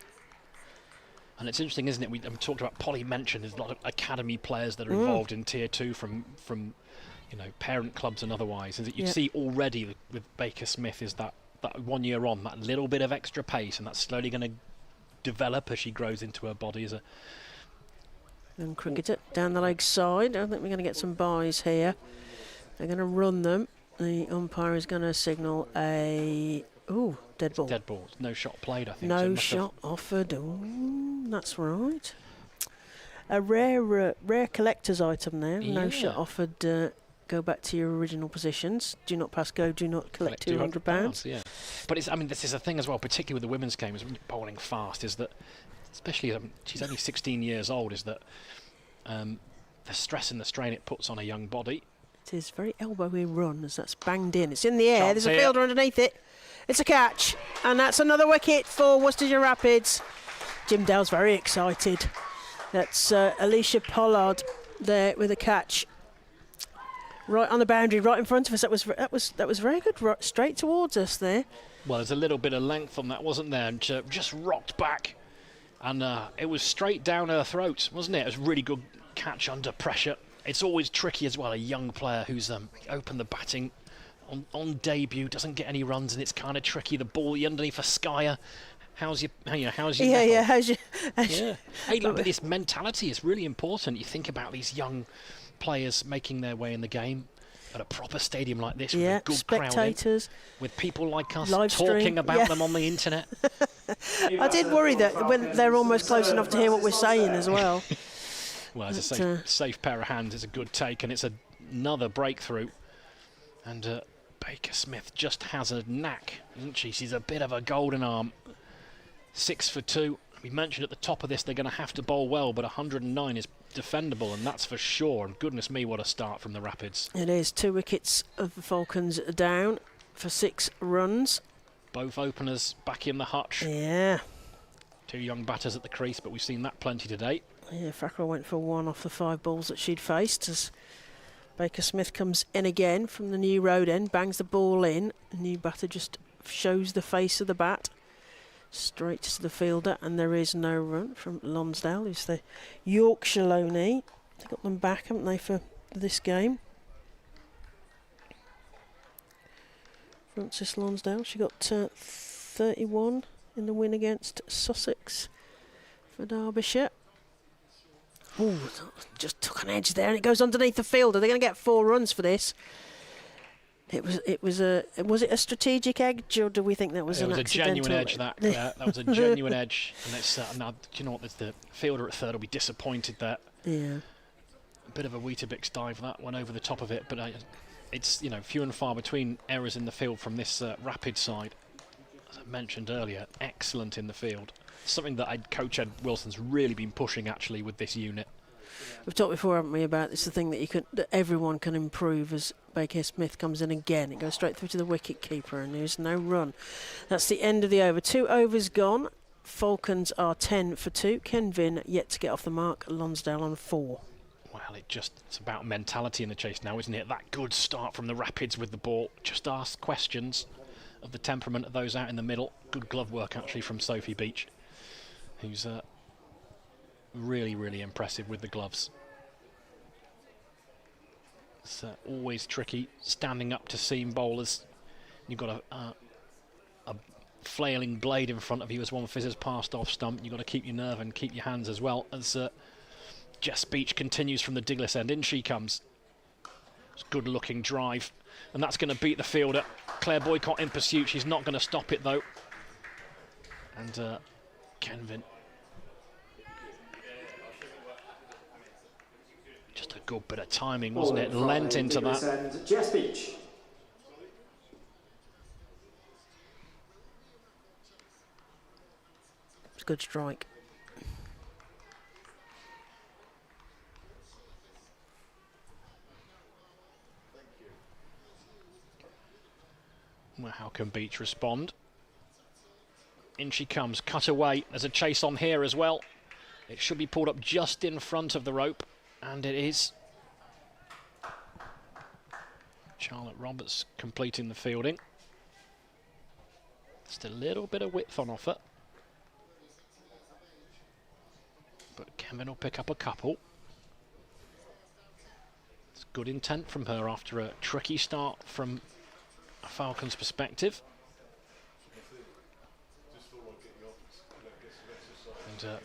And it's interesting, isn't it? We talked about, Polly mentioned there's a lot of academy players that are involved in Tier 2 from parent clubs and otherwise. And you see already with Baker-Smith is that 1 year on, that little bit of extra pace, and that's slowly going to develop as she grows into her body as a... And cricketer down the leg side. I think we're going to get some byes here. They're going to run them. The umpire is going to signal a dead ball. Dead ball. No shot played, I think. No shot offered. Ooh, that's right. A rare collector's item there. Yeah. No shot offered. Go back to your original positions. Do not pass go. Do not collect £200. Yeah. But this is a thing as well, particularly with the women's game, is when you're bowling fast, is that, especially she's only 16 years old, is that the stress and the strain it puts on a young body. It is very elbowy run as that's banged in. It's in the air. Can't There's a fielder underneath it. It's a catch, and that's another wicket for Worcestershire Rapids. Jim Dale's very excited. That's Alicia Pollard there with a catch, right on the boundary, right in front of us. That was very good. Right, straight towards us there. Well, there's a little bit of length on that, wasn't there? And just rocked back, and it was straight down her throat, wasn't it? It was a really good catch under pressure. It's always tricky as well, a young player who's opened the batting on debut, doesn't get any runs, and it's kind of tricky. The ball underneath for Skyer. How's your Yeah, Hey, look, but this mentality is really important. You think about these young players making their way in the game at a proper stadium like this with a good spectators, crowd, with people like us live talking stream, about them on the internet. I did worry that when they're almost close enough to hear what we're saying as well. Well, as a safe pair of hands, it's a good take, and it's another breakthrough. And Baker-Smith just has a knack, isn't she? She's a bit of a golden arm. 6 for 2. We mentioned at the top of this they're going to have to bowl well, but 109 is defendable, and that's for sure. And goodness me, what a start from the Rapids. It is. 2 wickets of the Falcons down for 6 runs. Both openers back in the hutch. Yeah. 2 young batters at the crease, but we've seen that plenty today. Yeah, Thackeray went for 1 off the 5 balls that she'd faced as Baker-Smith comes in again from the New Road end, bangs the ball in. The new batter just shows the face of the bat straight to the fielder, and there is no run from Lonsdale, who's the Yorkshire loanee. They got them back, haven't they, for this game? Frances Lonsdale, she got 31 in the win against Sussex for Derbyshire. Ooh, just took an edge there, and it goes underneath the fielder. They're going to get 4 runs for this. Was it a strategic edge, or do we think that was an accidental? It was a genuine edge. That was a genuine edge, and it's now, do you know what? The fielder at third will be disappointed there. Yeah. A bit of a Weetabix dive, that one over the top of it, but it's, you know, few and far between errors in the field from this Rapid side. As I mentioned earlier, excellent in the field. Something that Coach Ed Wilson's really been pushing actually with this unit. We've talked before, haven't we, about this, the thing that everyone can improve as Baker Smith comes in again. It goes straight through to the wicket keeper and there's no run. That's the end of the over. 2 overs gone. Falcons are 10 for 2. Kenvin yet to get off the mark. Lonsdale on 4. Well, it's about mentality in the chase now, isn't it? That good start from the Rapids with the ball. Just ask questions of the temperament of those out in the middle. Good glove work actually from Sophie Beach, who's really, really impressive with the gloves. It's always tricky standing up to seam bowlers. You've got a flailing blade in front of you as one fizzes past off stump. You've got to keep your nerve and keep your hands as well. As Jess Beach continues from the Diglis end. In she comes. It's a good looking drive. And that's going to beat the fielder. Claire Boycott in pursuit. She's not going to stop it though. And Kenvin. Just a good bit of timing, wasn't it? Lent into that. Jess Beach. It's a good strike. Well, how can Beach respond? In she comes, cut away. There's a chase on here as well. It should be pulled up just in front of the rope, and it is. Charlotte Roberts completing the fielding. Just a little bit of width on offer. But Kevin will pick up a couple. It's good intent from her after a tricky start from a Falcons perspective. And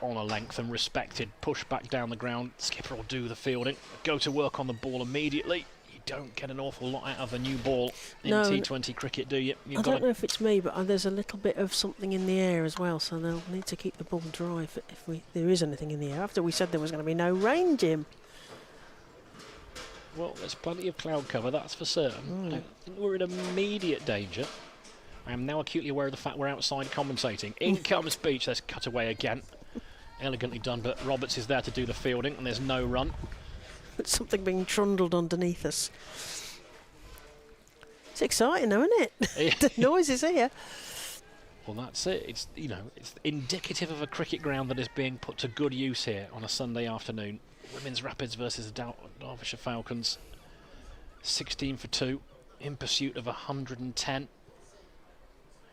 on a length and respected, push back down the ground. Skipper will do the fielding, go to work on the ball immediately. You don't get an awful lot out of a new ball in T20 cricket, do you? I don't know if it's me, but there's a little bit of something in the air as well, so they'll need to keep the ball dry if there is anything in the air. After we said there was going to be no rain, Jim. Well, there's plenty of cloud cover, that's for certain. I don't think we're in immediate danger. I am now acutely aware of the fact we're outside commentating. In comes Beach, let's cut away again. Elegantly done, but Roberts is there to do the fielding, and there's no run. It's something being trundled underneath us. It's exciting, though, isn't it? The noise is here. Well, that's it. It's, you know, it's indicative of a cricket ground that is being put to good use here on a Sunday afternoon. Women's Rapids versus the Derbyshire Falcons. 16 for 2, in pursuit of 110.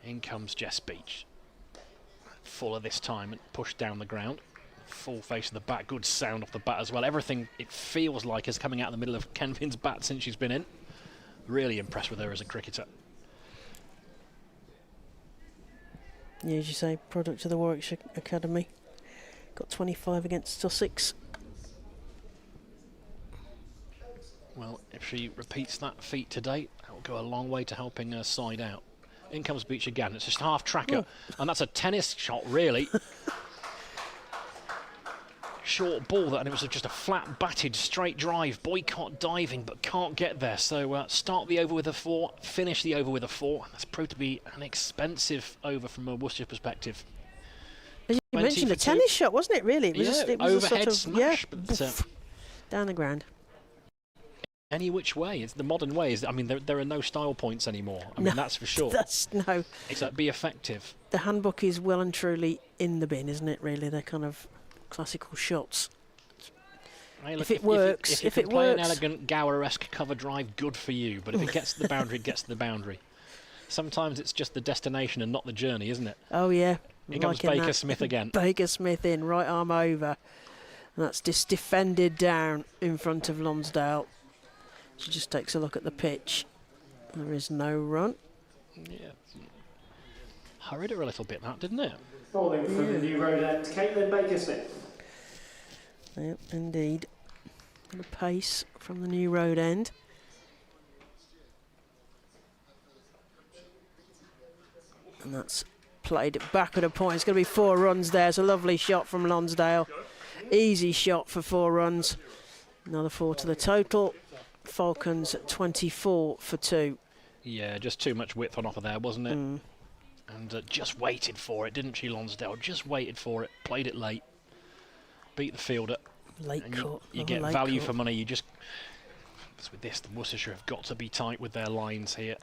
In comes Jess Beach. Fuller this time and pushed down the ground. Full face of the bat, good sound off the bat as well. Everything it feels like is coming out of the middle of Kenvin's bat since she's been in. Really impressed with her as a cricketer. Yeah, as you say, product of the Warwickshire Academy. Got 25 against Sussex. Well, if she repeats that feat today, that will go a long way to helping her side out. In comes Beach again. It's just half tracker, and that's a tennis shot, really. Short ball, and it was just a flat batted straight drive. Boycott diving, but can't get there. So start the over with a 4, finish the over with a 4. That's proved to be an expensive over from a Worcestershire perspective. As you mentioned, a tennis shot, wasn't it? Really, it was, it was overhead a sort of smash, but down the ground. Any which way, it's the modern way. I mean, there are no style points anymore. I mean, that's for sure. No. It's like be effective. The handbook is well and truly in the bin, isn't it? Really, they're kind of classical shots. Hey, look, if it works, if you can play an elegant Gower-esque cover drive, good for you. But if it gets to the boundary, it gets to the boundary. Sometimes it's just the destination and not the journey, isn't it? Oh yeah. Here comes Baker Smith again. Baker Smith in, right arm over, and that's just defended down in front of Lonsdale. She just takes a look at the pitch. There is no run. Yeah. Hurried her a little bit, that, didn't it? Falling from the new road end, Caitlin Baker Smith. Yep, indeed. The pace from the new road end. And that's played it back at a point. It's going to be 4 runs there. It's a lovely shot from Lonsdale. Easy shot for 4 runs. Another 4 to the total. Falcons 24 for 2. Yeah, just too much width on offer there, wasn't it? And just waited for it, didn't she, Lonsdale? Just waited for it, played it late, beat the fielder. Late and cut. you get value for money. You just, with this, the Worcestershire have got to be tight with their lines here.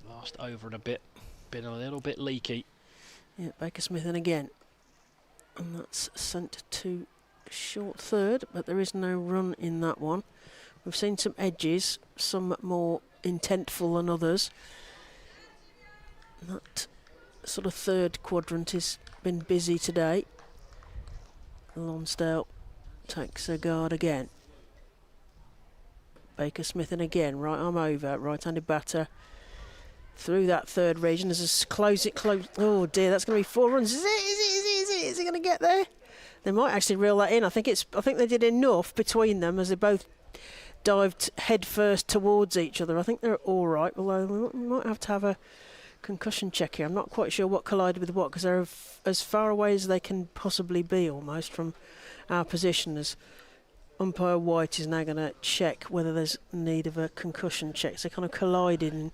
Last over and a bit, been a little bit leaky. Yeah, Baker Smith in again. And that's sent to short third, but there is no run in that one. We've seen some edges, some more intentful than others. That sort of third quadrant has been busy today. Lonsdale takes a guard again. Baker Smith in again, right arm over, right-handed batter. Through that third region, there's a close. Oh dear, that's going to be 4 runs. Is he going to get there? They might actually reel that in. I think they did enough between them as they both dived head first towards each other. I think they're all right, although we might have to have a concussion check here. I'm not quite sure what collided with what, because they're as far away as they can possibly be almost from our position. As umpire White is now going to check whether there's need of a concussion check. So they kind of collided in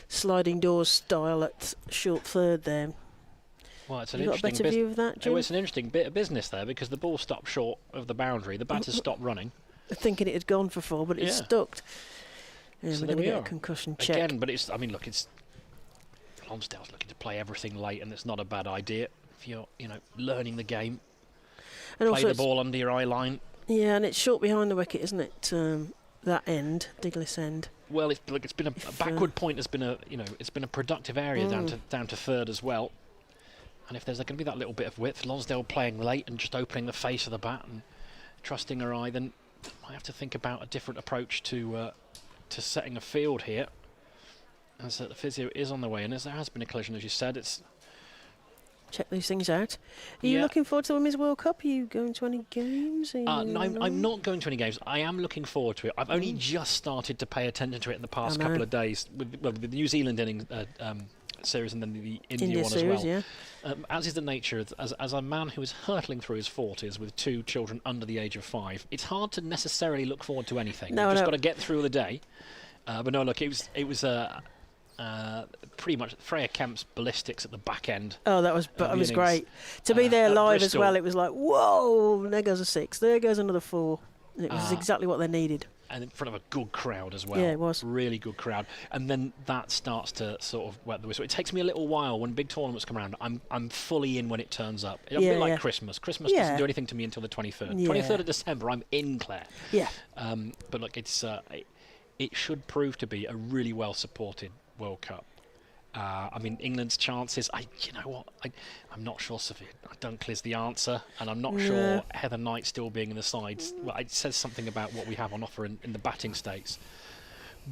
sliding doors style at short third there. Well, it's an You got a interesting better view of that, Jim? it's an interesting bit of business there, because the ball stopped short of the boundary. The batter stopped running. Thinking it had gone for 4, but it stuck. Yeah, So we're there going to we get are. a concussion check. Again, but it's, I mean, look, it's Lonsdale's looking to play everything late, and it's not a bad idea if you're, learning the game. And Play also the ball under your eye line. yeah, and it's short behind the wicket, isn't it? That end, Diglis end. Well, it's been a backward point has been it's been a productive area down to third as well. And if there's going to be that little bit of width, Lonsdale playing late and just opening the face of the bat and trusting her eye, then I have to think about a different approach to setting a field here. As the physio is on the way, and as there has been a collision, as you said, it's Check these things out. Are you looking forward to the Women's World Cup? Are you going to any games? no, I'm not going to any games. I am looking forward to it. I've only just started to pay attention to it in the past couple of days with the New Zealand innings series and then the India one series, as well. Yeah. As is the nature, as a man who is hurtling through his 40s with 2 children under the age of 5, it's hard to necessarily look forward to anything. No, You've just no. got to get through the day. But no, look, it was pretty much Freya Kemp's ballistics at the back end. Oh, that was innings. great. To be there At live Bristol. as well, it was like, whoa, there goes a 6, there goes another 4. It was exactly what they needed. And in front of a good crowd as well. Yeah, it was. Really good crowd. And then that starts to sort of wet the whistle. It takes me a little while when big tournaments come around. I'm fully in when it turns up. It's a bit like Christmas. Christmas doesn't do anything to me until the 23rd. Yeah. 23rd of December, I'm in, Claire. Yeah. But look, it should prove to be a really well-supported World Cup. I mean, England's chances, you know what, I'm not sure, Sophia. I don't clear the answer, and I'm not sure Heather Knight still being in the sides. Well, it says something about what we have on offer in the batting stakes.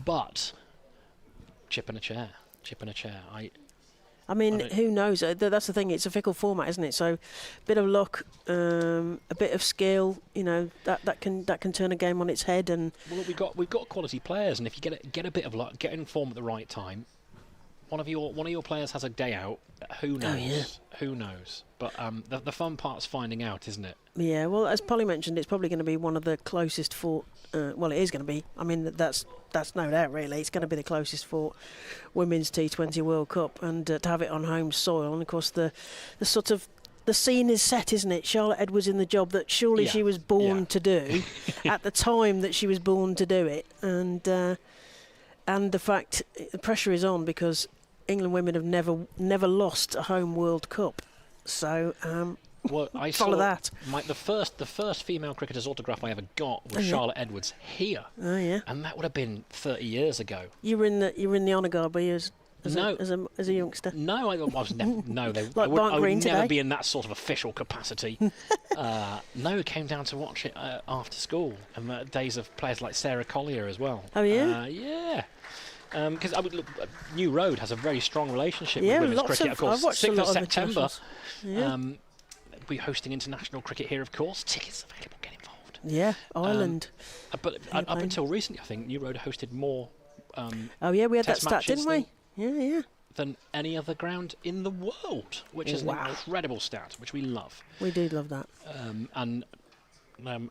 But, chip in a chair. I mean, who knows? That's the thing. It's a fickle format, isn't it? So, a bit of luck, a bit of skill. That can turn a game on its head. And well, we've got quality players, and if you get a bit of luck, get in form at the right time. One of your players has a day out. Who knows? Oh, yeah. Who knows? But the fun part's finding out, isn't it? yeah, well, as Polly mentioned, it's probably going to be one of the closest fought. Well, it is going to be. I mean, that's no doubt. Really, it's going to be the closest fought Women's T20 World Cup, and to have it on home soil, and of course the sort of the scene is set, isn't it? Charlotte Edwards in the job that surely she was born to do at the time that she was born to do it, and the fact the pressure is on because England women have never lost a home World Cup, so well, I follow saw that. the first female cricketer's autograph I ever got was Charlotte Edwards here, and that would have been 30 years ago. You were in the honour guard, were you, as a youngster? No, I was never. No, I would never be in that sort of official capacity. No, it came down to watch it after school, and the days of players like Sarah Collier as well. Oh yeah, yeah. Because New Road has a very strong relationship with women's cricket. Of course, I've watched 6th of September, internationals. we're hosting international cricket here. Of course, tickets available. Get involved. Yeah, Ireland. But up until recently, I think New Road hosted more. We had that test stat, didn't we? Yeah. Than any other ground in the world, which is an incredible stat, which we love. We do love that. And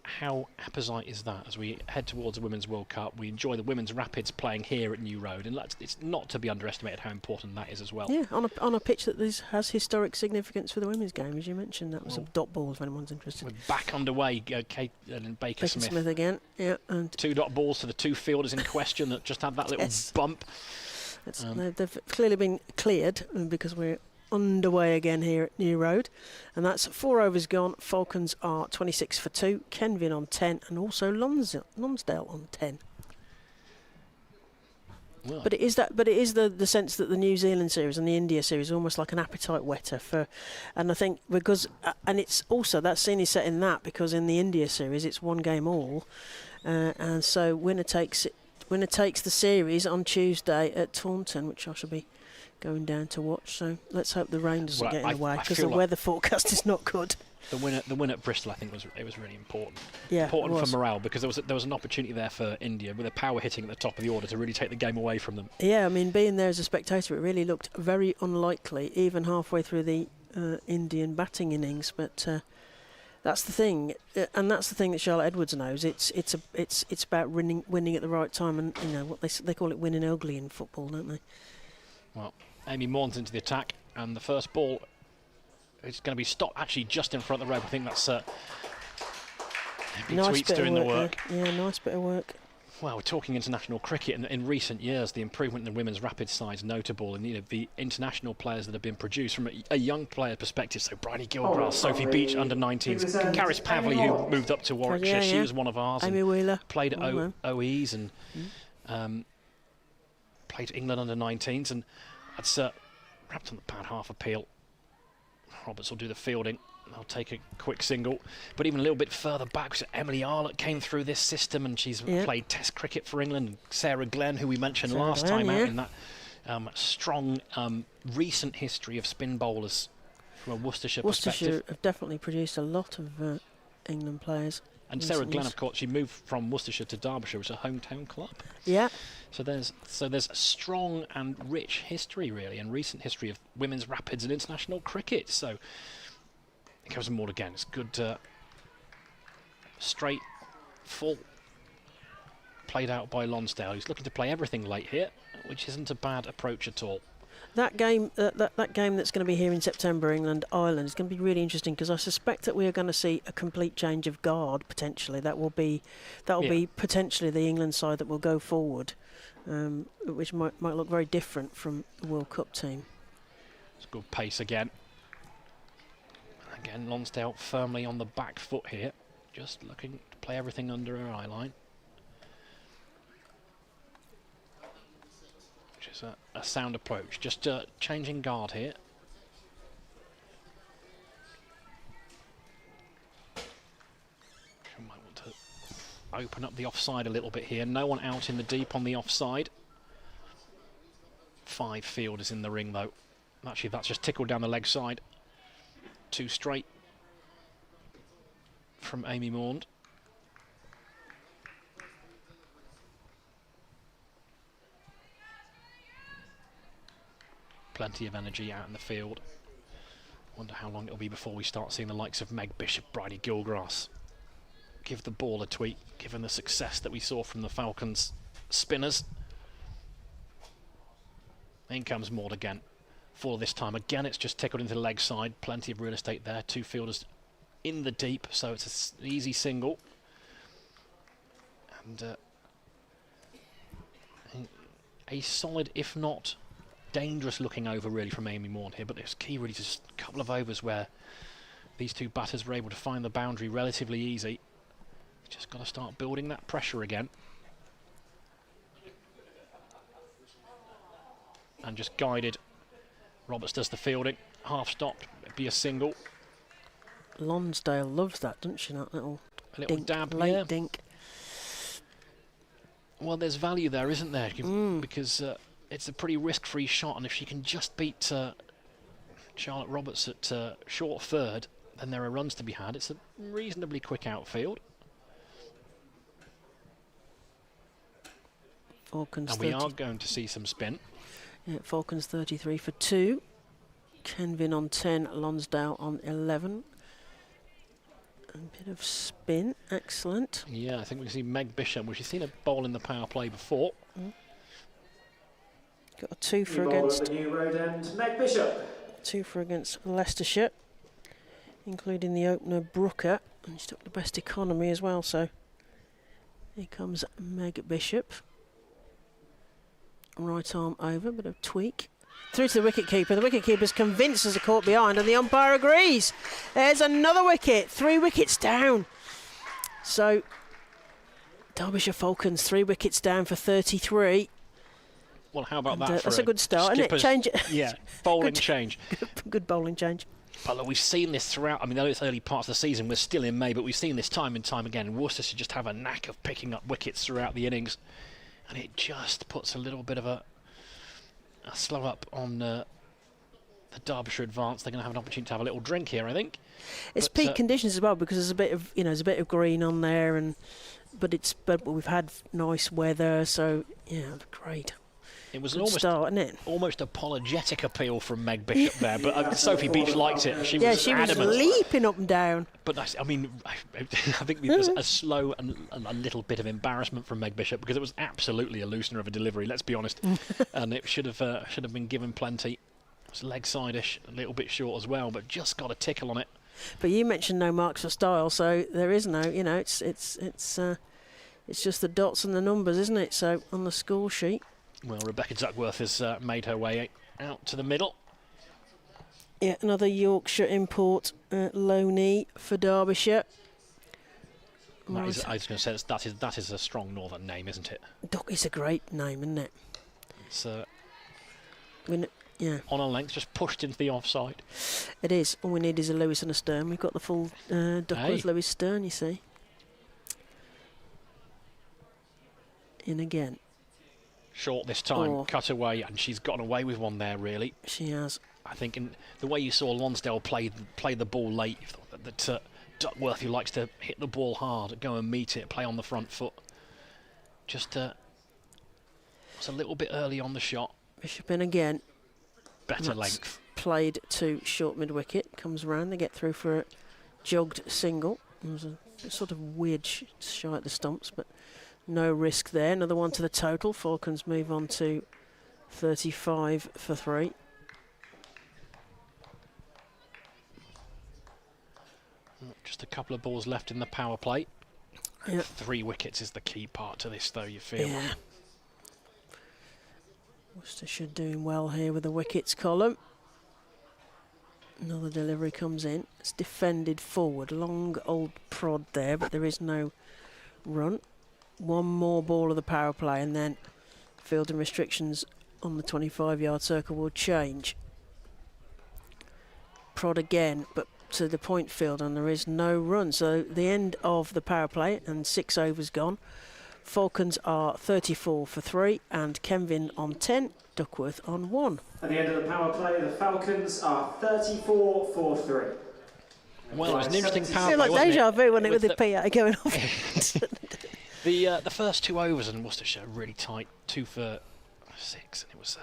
how apposite is that as we head towards the Women's World Cup? We enjoy the women's rapids playing here at New Road, and it's not to be underestimated how important that is as well. Yeah, on a pitch that has historic significance for the women's game, as you mentioned. That was a dot ball, if anyone's interested. We're back underway. Kate and Baker Smith again. Yeah, and 2 dot balls to the 2 fielders in question that just had that little bump. They've clearly been cleared because we're underway again here at New Road, and that's 4 overs gone. Falcons are 26 for 2, Kenvin on 10, and also Lonsdale on 10. Well, But it is the sense that the New Zealand series and the India series are almost like an appetite wetter for, and I think because and it's also that scene is set in that because in the India series it's 1 game all, and so winner takes the series on Tuesday at Taunton, which I shall be going down to watch. So let's hope the rain doesn't get in the way, because the weather forecast is not good. The win at Bristol, I think, was really important. Yeah, important for morale, because there was an opportunity there for India with a power hitting at the top of the order to really take the game away from them. Yeah, I mean, being there as a spectator, it really looked very unlikely, even halfway through the Indian batting innings. But that's the thing, and that's the thing that Charlotte Edwards knows. It's about winning at the right time, and you know what they call it, winning ugly in football, don't they? Well, Amy Maughan's into the attack, and the first ball is going to be stopped actually just in front of the rope. I think that's Nice Tweets doing the work. Yeah, nice bit of work. Well, we're talking international cricket, and in recent years, the improvement in the women's rapid side is notable, and the international players that have been produced from a young player perspective. So Bryony Gilgrass, Sophie Beach, under 19s, Karis Pavley, who moved up to Warwickshire, she was one of ours. Amy Wheeler played at OEs and played England under 19s, and that's wrapped on the pad, half appeal. Roberts will do the fielding. They'll take a quick single, but even a little bit further back, so Emily Arlott came through this system, and she's played Test cricket for England. And Sarah Glenn, who we mentioned last time out in that strong recent history of spin bowlers from a Worcestershire perspective. Worcestershire have definitely produced a lot of England players. And Sarah Glenn, of course, she moved from Worcestershire to Derbyshire, which is a hometown club. Yeah. So there's a strong and rich history, really, and recent history of women's rapids and international cricket. So it goes more again. It's good, straight, full, played out by Lonsdale, who's looking to play everything late here, which isn't a bad approach at all. That game, that game that's going to be here in September, England-Ireland, is going to be really interesting, because I suspect that we are going to see a complete change of guard potentially. That will be potentially the England side that will go forward, which might look very different from the World Cup team. It's good pace again. Again, Lonsdale firmly on the back foot here, just looking to play everything under her eye line. Which is a sound approach. Just changing guard here. She might want to open up the offside a little bit here. No one out in the deep on the offside. 5 fielders in the ring though. Actually, that's just tickled down the leg side. 2 straight from Amy Maughan. Plenty of energy out in the field. Wonder how long it'll be before we start seeing the likes of Meg Bishop, Bryony Gilgrass give the ball a tweak, given the success that we saw from the Falcons spinners. In comes Maud again. For this time again, it's just tickled into the leg side. Plenty of real estate there. 2 fielders in the deep, so it's an easy single. And a solid, if not dangerous looking over really from Amy Maughan here, but there's key really just a couple of overs where these 2 batters were able to find the boundary relatively easy. Just got to start building that pressure again. And just guided. Roberts does the fielding, half stopped, it'd be a single. Lonsdale loves that, doesn't she? That little dink, dab, late dink. Well, there's value there, isn't there? Because it's a pretty risk-free shot, and if she can just beat Charlotte Roberts at short third, then there are runs to be had. It's a reasonably quick outfield. Falcons, and we are going to see some spin. Yeah, Falcons 33 for 2. Kenvin on 10, Lonsdale on 11. A bit of spin, excellent. Yeah, I think we can see Meg Bishop, which you've seen a bowl in the power play before. Got a 2 for New bowler against at the New Road End, Meg Bishop. 2 for against Leicestershire, including the opener Brooker, and she's took the best economy as well. So here comes Meg Bishop. Right arm over, bit of tweak. Through to the wicketkeeper. The wicketkeeper's convinced there's a caught behind, and the umpire agrees. There's another wicket. 3 wickets down. So Derbyshire Falcons 3 wickets down for 33. Well, how about And, that? that's a good start, isn't it? skipper's- Change. Yeah, bowling Good. change. Good bowling change. But look, we've seen this throughout. I mean, though it's early parts of the season, we're still in May, but we've seen this time and time again. Worcestershire just have a knack of picking up wickets throughout the innings, and it just puts a little bit of a slow up on the Derbyshire advance. They're going to have an opportunity to have a little drink here, I think. It's But, peak conditions as well, because there's a bit of there's a bit of green on there, but we've had nice weather, so yeah, great. It was an Good almost start, isn't it? almost apologetic appeal from Meg Bishop there, but Sophie Beach liked it. She Yeah, was she was adamant. leaping up and down. But I mean, I think there was a slow and a little bit of embarrassment from Meg Bishop, because it was absolutely a loosener of a delivery. Let's be honest, and it should have been given plenty. It was leg side-ish, a little bit short as well, but just got a tickle on it. But you mentioned no marks for style, so there is no, it's just the dots and the numbers, isn't it? So on the score sheet. Well, Rebecca Duckworth has made her way out to the middle. Yeah, another Yorkshire import, low knee for Derbyshire. That is, I was going to say that is a strong northern name, isn't it? It's a great name, isn't it? It's Yeah, on a length, just pushed into the offside. it is. All we need is a Lewis and a Stern. We've got the full Duckworth Lewis Stern, you see. In again. Short this time, Oh. cut away, and she's gotten away with one there, really. She has. I think in the way you saw Lonsdale play the ball late, you thought that Duckworth, who likes to hit the ball hard, go and meet it, play on the front foot, just was a little bit early on the shot. Bishop in again. Better That's length. Played to short mid wicket. Comes round. They get through for a jogged single. It was a sort of weird shy at the stumps, but no risk there. Another one to the total. Falcons move on to 35 for 3. Just a couple of balls left in the power play. Yep. 3 wickets is the key part to this, though, you feel. Yeah. Worcestershire doing well here with the wickets column. Another delivery comes in. It's defended forward. Long old prod there, but there is no run. One more ball of the power play, and then fielding restrictions on the 25-yard circle will change. Prod again, but to the point field, and there is no run. So the end of the power play, and 6 overs gone. Falcons are 34 for 3, and Kenvin on 10, Duckworth on 1. At the end of the power play, the Falcons are 34 for 3. Well, it was an interesting power I play, feel like wasn't deja it? vu when it with the the, PA going off. the first 2 overs in Worcestershire really tight, 2 for 6, and it was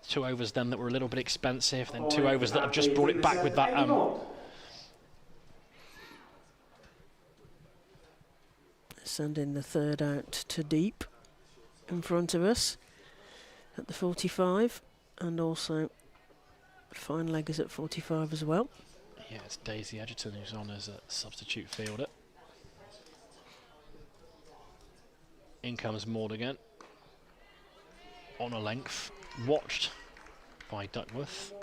2 overs then that were a little bit expensive, then 2 overs that have just brought it back with that Sending the third out to deep in front of us at the 45, and also fine leggers at 45 as well. Yeah, it's Daisy Edgerton who's on as a substitute fielder. In comes Maud again. On a length. Watched by Duckworth.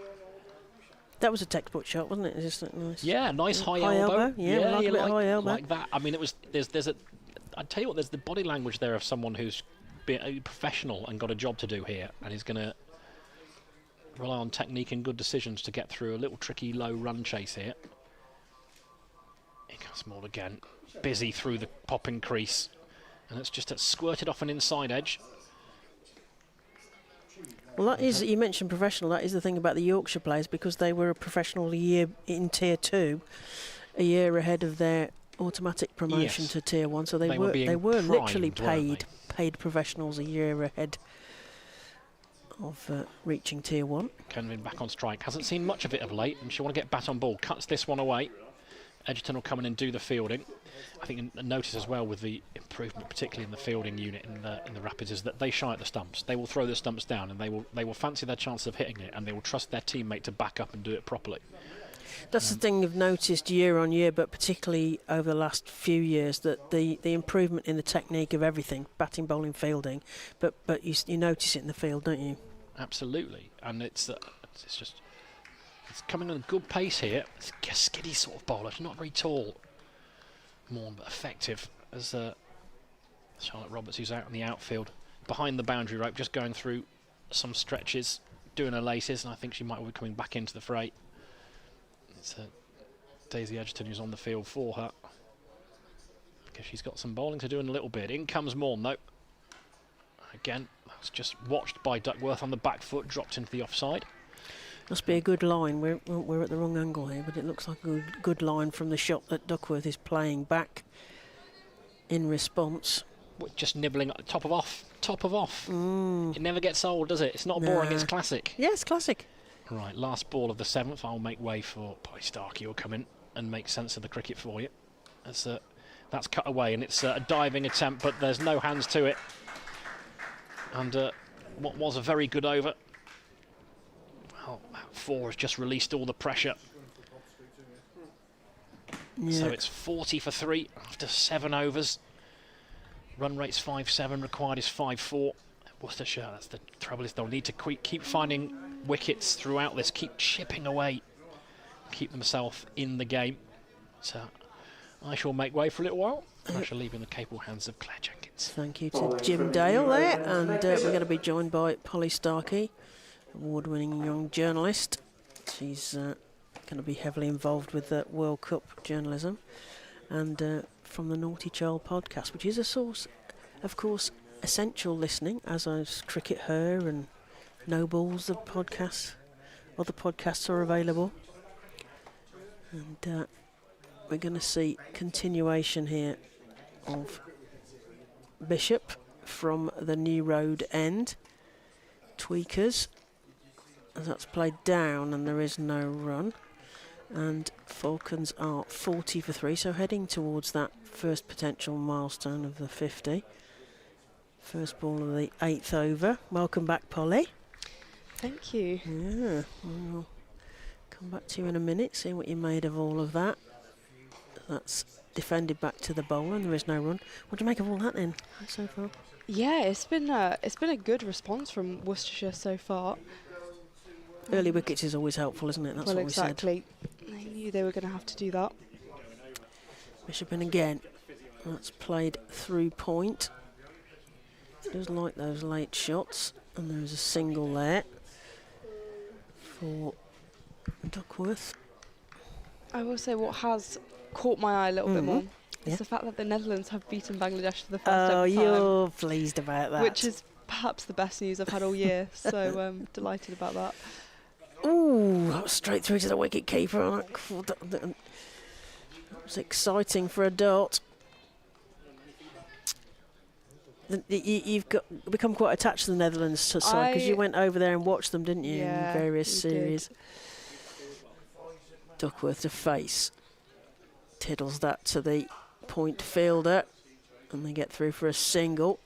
That was a textbook shot, wasn't it? Just like nice. Yeah, nice high elbow. elbow. Yeah, we like a you bit of high elbow. like that. I mean, it was. There's a. I tell you what, there's the body language there of someone who's been a professional and got a job to do here, and is going to rely on technique and good decisions to get through a little tricky low run chase here. Here comes Maud again, busy through the popping crease, and it's just squirted off an inside edge. Well, that is, you mentioned professional, that is the thing about the Yorkshire players, because they were a professional year in Tier 2, a year ahead of their automatic promotion Yes. to Tier 1, so they were primed, literally weren't paid professionals a year ahead of reaching Tier 1. Kenvin back on strike, hasn't seen much of it of late, and she'll want to get bat on ball, cuts this one away, Edgerton will come in and do the fielding. I think notice as well with the improvement, particularly in the fielding unit in the Rapids, is that they shy at the stumps. They will throw the stumps down, and they will fancy their chance of hitting it, and they will trust their teammate to back up and do it properly. That's the thing you've noticed year on year, but particularly over the last few years, that the improvement in the technique of everything, batting, bowling, fielding, but you notice it in the field, don't you? Absolutely, and it's coming at a good pace here. It's a skiddy sort of bowler. It's not very tall, more but effective as Charlotte Roberts, who's out in the outfield behind the boundary rope, just going through some stretches, doing her laces, and I think she might be coming back into the fray. It's Daisy Edgerton who's on the field for her, because she's got some bowling to do in a little bit. In comes Morn though. Again, that's just watched by Duckworth on the back foot, dropped into the offside. Must be a good line. We're at the wrong angle here, but it looks like a good line from the shot that Duckworth is playing back in response. Just nibbling at the top of off. It never gets old, does it? It's not boring, it's classic. Yeah, it's classic. Right, last ball of the 7th. I'll make way for Polly Starkey, who'll come in and make sense of the cricket for you. That's cut away, and it's a diving attempt, but there's no hands to it. And what was a very good over. Well, 4 has just released all the pressure. Yeah. So it's 40 for 3 after 7 overs. Run rate's 5.7, required is 5.4. Worcestershire, that's the trouble, is they'll need to keep finding wickets throughout this, keep chipping away, keep themselves in the game. So I shall make way for a little while, and I shall leave in the capable hands of Claire Jenkins. Thank you to Jim Dale there, and we're going to be joined by Polly Starkey, award-winning young journalist. She's going to be heavily involved with the World Cup journalism, and from the Naughty Child podcast, which is a source, of course, essential listening, as is Cricket Her and No Balls, the podcasts. Other podcasts are available. And we're going to see continuation here of Bishop from the New Road end. Tweakers, as that's played down and there is no run. And Falcons are 40 for 3, so heading towards that first potential milestone of the 50. First ball of the 8th over. Welcome back, Polly. Thank you. Yeah, we'll come back to you in a minute, see what you made of all of that. That's defended back to the bowler, and there is no run. What do you make of all that then, so far? Yeah, it's been a good response from Worcestershire so far. Early wickets is always helpful, isn't it? That's well, what exactly. They knew they were going to have to do that. Bishop in again. That's played through point. Does like those late shots, and there's a single there for Duckworth. I will say what has caught my eye a little bit more Yeah. is the fact that the Netherlands have beaten Bangladesh for the first Oh, ever time, you're pleased about that. which is perhaps the best news I've had all year. So delighted about that. Ooh, that was straight through to the wicket keeper. That was exciting for a dot. You've become quite attached to the Netherlands side, because you went over there and watched them, didn't you, Yeah, in various we did. series. Duckworth to face. Tiddles that to the point fielder, and they get through for a single.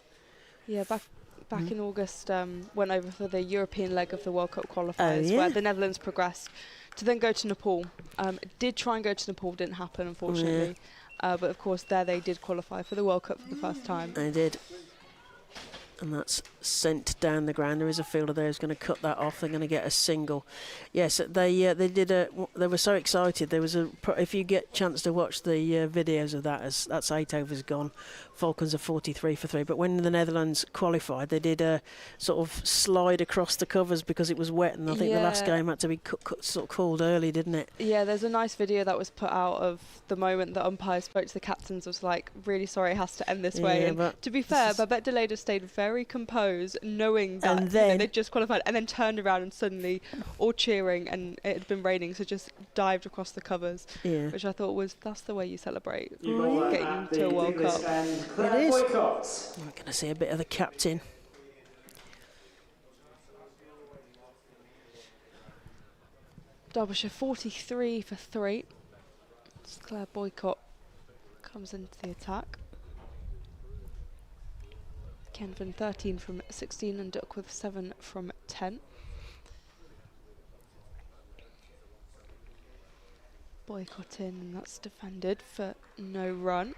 Yeah, back in August, went over for the European leg of the World Cup qualifiers, yeah? where the Netherlands progressed to then go to Nepal. Did try and go to Nepal, didn't happen, unfortunately. But of course, there they did qualify for the World Cup for the first time. They did. And that's sent down the ground. There is a fielder there who's going to cut that off. They're going to get a single. Yes, they did they were so excited. There was if you get a chance to watch the videos of that, as that's 8 overs gone. Falcons are 43 for 3. But when the Netherlands qualified, they did a sort of slide across the covers because it was wet, and I think the last game had to be sort of called early, didn't it? Yeah, there's a nice video that was put out of the moment the umpire spoke to the captains. Was like, really sorry, it has to end this way. And to be fair, Babette Delayder stayed very composed, knowing that they'd just qualified, and then turned around and suddenly all cheering, and it had been raining, so just dived across the covers, which I thought that's the way you celebrate getting to a World Cup. It is. We're going to see a bit of the captain. Derbyshire 43 for 3. Claire Boycott comes into the attack. Kenvin 13 from 16 and Duckworth 7 from 10. Boycott in, and that's defended for no run.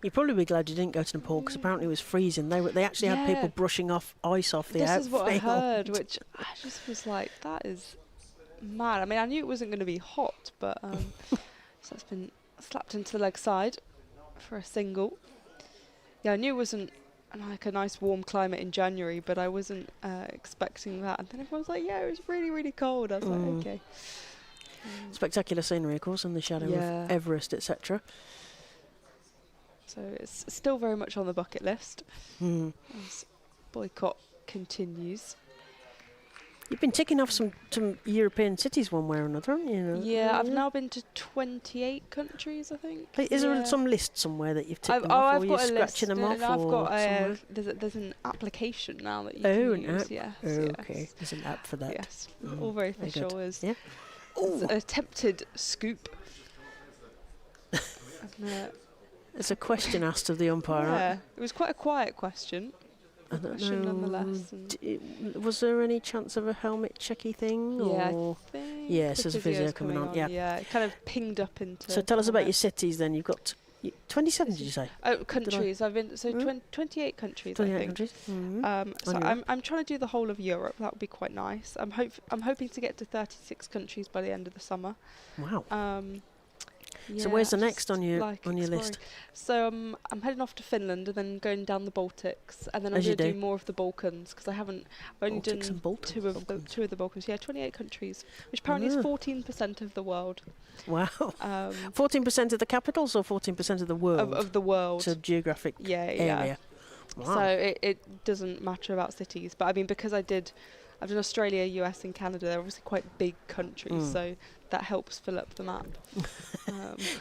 You'd probably be glad you didn't go to Nepal because apparently it was freezing. They actually had people brushing ice off the outfield. This is what I heard, which I just was like, that is mad. I mean, I knew it wasn't going to be hot, but so it's been slapped into the leg side for a single. Yeah, I knew it wasn't like a nice warm climate in January, but I wasn't expecting that. And then everyone was like, yeah, it was really, really cold. I was like, okay. Spectacular scenery, of course, in the shadow of Everest, etc. So it's still very much on the bucket list as Boycott continues. You've been ticking off some European cities one way or another, haven't you? Yeah, I've now been to 28 countries, I think. Is there some list somewhere that you've ticked them off, or you're scratching them off? I've got there's an application now that you can use. App. Yes, okay, yes. there's an app for that. Yes, all very official. Is yeah. an attempted scoop. There's a question asked of the umpire. Yeah, it was quite a quiet question. I don't Question know. nonetheless. Was there any chance of a helmet checky thing? Yeah, or I think yes, the there's a physio coming on. Yeah, it kind of pinged up into. So tell us about your cities then. You've got 27, did you say? Oh, countries. I've been 28 countries. 28 I think. countries. So I'm trying to do the whole of Europe. That would be quite nice. I'm hoping to get to 36 countries by the end of the summer. Wow. Yeah, so where's the next on your list? So I'm heading off to Finland and then going down the Baltics, and then I'm going to do more of the Balkans because I've only done two of the Balkans. Yeah, 28 countries, which apparently is 14% of the world. Wow. 14% of the capitals or 14% of the world? Of the world. So geographic area. Wow. So it doesn't matter about cities, but I mean because I've done Australia, US and Canada, they're obviously quite big countries, so that helps fill up the map.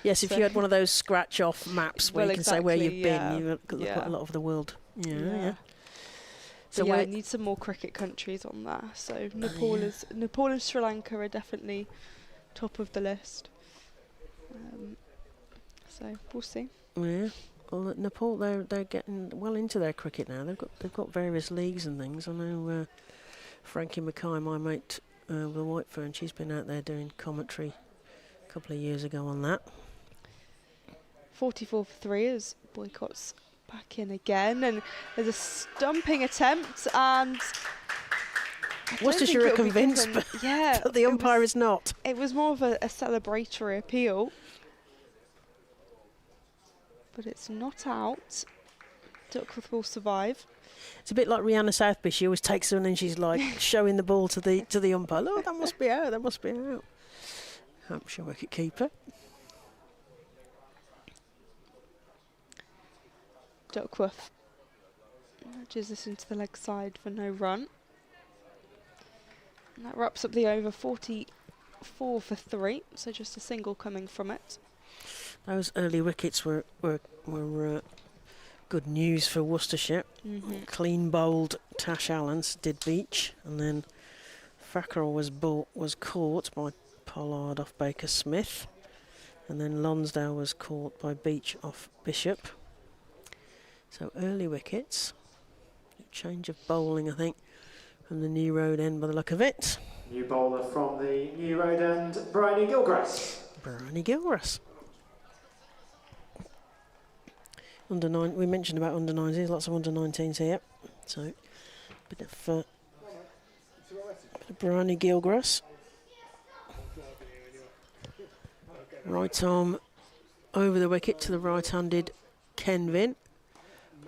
Yes, if you had one of those scratch-off maps where you can say where you've been, you've got quite a lot of the world. Yeah. So I need some more cricket countries on there. So Nepal and Sri Lanka are definitely top of the list. So we'll see. Yeah. Well, at Nepal, they're getting well into their cricket now. They've got various leagues and things. I know Frankie Mackay, my mate with the White Fern, she's been out there doing commentary a couple of years ago on that. 44 for 3 as Boycott's back in again, and there's a stumping attempt, and Worcestershire are convinced, but the umpire is not. It was more of a celebratory appeal, but it's not out. Duckworth will survive. It's a bit like Rihanna Southby. She always takes her and then she's like showing the ball to the umpire. Oh, that must be out. That must be out. Hampshire wicket keeper. Duckworth nudges this into the leg side for no run. And that wraps up the over. 44 for 3. So just a single coming from it. Those early wickets were good news for Worcestershire. Clean bowled Tash Allens did Beach, and then Fackrell was caught by Pollard off Baker Smith, and then Lonsdale was caught by Beach off Bishop. So early wickets, change of bowling I think from the New Road end by the look of it. New bowler from the New Road end, Bryony Gilgrass. Bryony Gilgrass. Under 9, we mentioned about under 9s. There's lots of under 19s here. So, bit of Bryony Gilgrass. Right arm over the wicket to the right-handed Kenvin.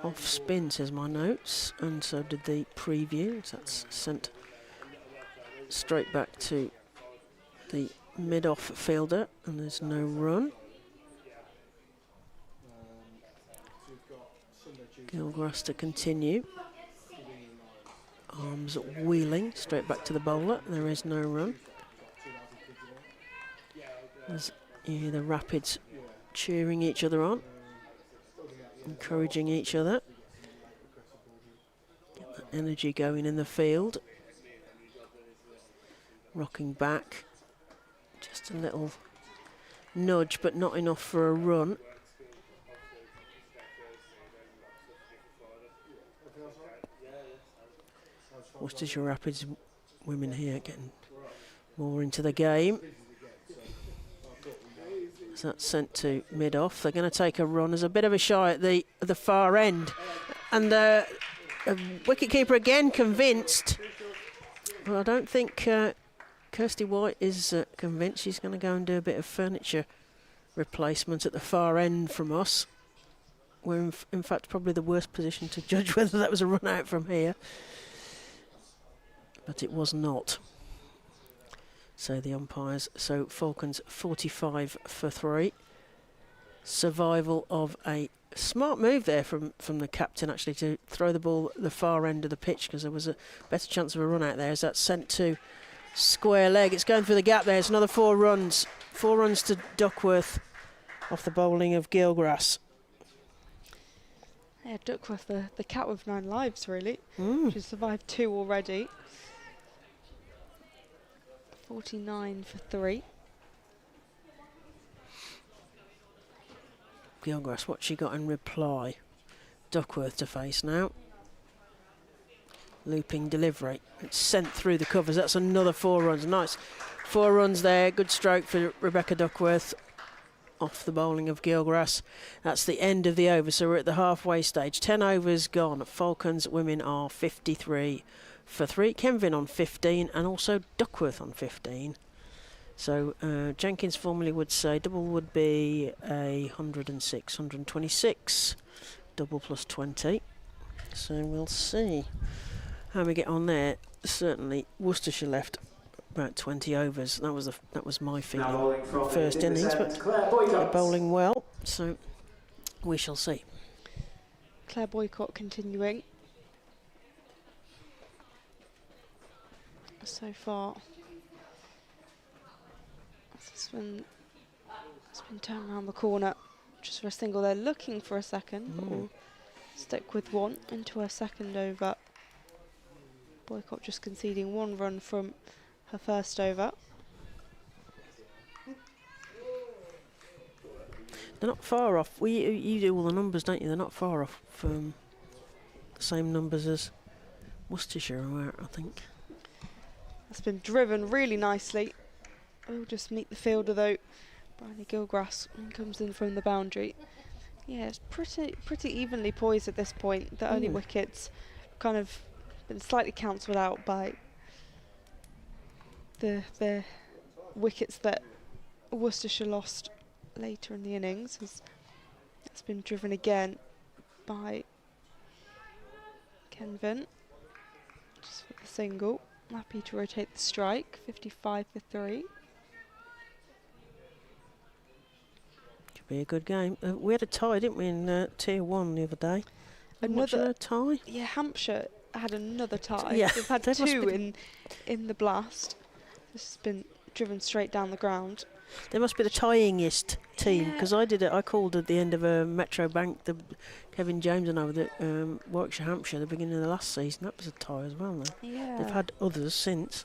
Off spin, says my notes, and so did the preview. So that's sent straight back to the mid-off fielder, and there's no run. Gilgrass to continue. Arms wheeling straight back to the bowler. There is no run. There's the Rapids cheering each other on, encouraging each other. Get that energy going in the field. Rocking back Just a little nudge, but not enough for a run. Worcestershire Rapids women here getting more into the game. So that's sent to mid-off. They're going to take a run. There's a bit of a shy at the far end. And the wicketkeeper again convinced. Well, I don't think Kirsty White is convinced. She's going to go and do a bit of furniture replacement at the far end from us. We're in fact probably the worst position to judge whether that was a run out from here. But it was not. So the umpires, so Falcons 45 for 3. Survival of a smart move there from the captain actually to throw the ball at the far end of the pitch, because there was a better chance of a run out there as that's sent to square leg. It's going through the gap there. It's another 4 runs. 4 runs to Duckworth off the bowling of Gilgrass. Yeah, Duckworth, the cat with 9 lives really. Mm. She's survived 2 already. 49 for 3. Gilgrass, what she got in reply? Duckworth to face now. Looping delivery. It's sent through the covers. That's another 4 runs. Nice 4 runs there. Good stroke for Rebecca Duckworth off the bowling of Gilgrass. That's the end of the over. So we're at the halfway stage. 10 overs gone. Falcons women are 53 for 3. Kenvin on 15 and also Duckworth on 15. So Jenkins formally would say double would be 106, 126. Double plus 20. So we'll see how we get on there. Certainly Worcestershire left about 20 overs. That was my feeling first innings, but they're bowling well. So we shall see. Claire Boycott continuing. So far, it's been turned around the corner just for a single. They're looking for a second, but we'll stick with 1 into her second over. Boycott just conceding 1 run from her first over. They're not far off. You do all the numbers, don't you? They're not far off from the same numbers as Worcestershire, I think. That's been driven really nicely. We'll just meet the fielder though. Bryony Gilgrass comes in from the boundary. Yeah, it's pretty evenly poised at this point. The early wickets kind of been slightly cancelled out by the wickets that Worcestershire lost later in the innings. It's been driven again by Kenvin, just for the single. Happy to rotate the strike. 55 for 3. Could be a good game. We had a tie, didn't we, in Tier 1 the other day? Another tie? Yeah, Hampshire had another tie. Yeah, They've had 2 in the blast. This has been driven straight down the ground. They must be the tyingest team, because I called at the end of a Metro Bank, Kevin James and I were at Warwickshire, Hampshire, at the beginning of the last season. That was a tie as well, though. Yeah. They've had others since.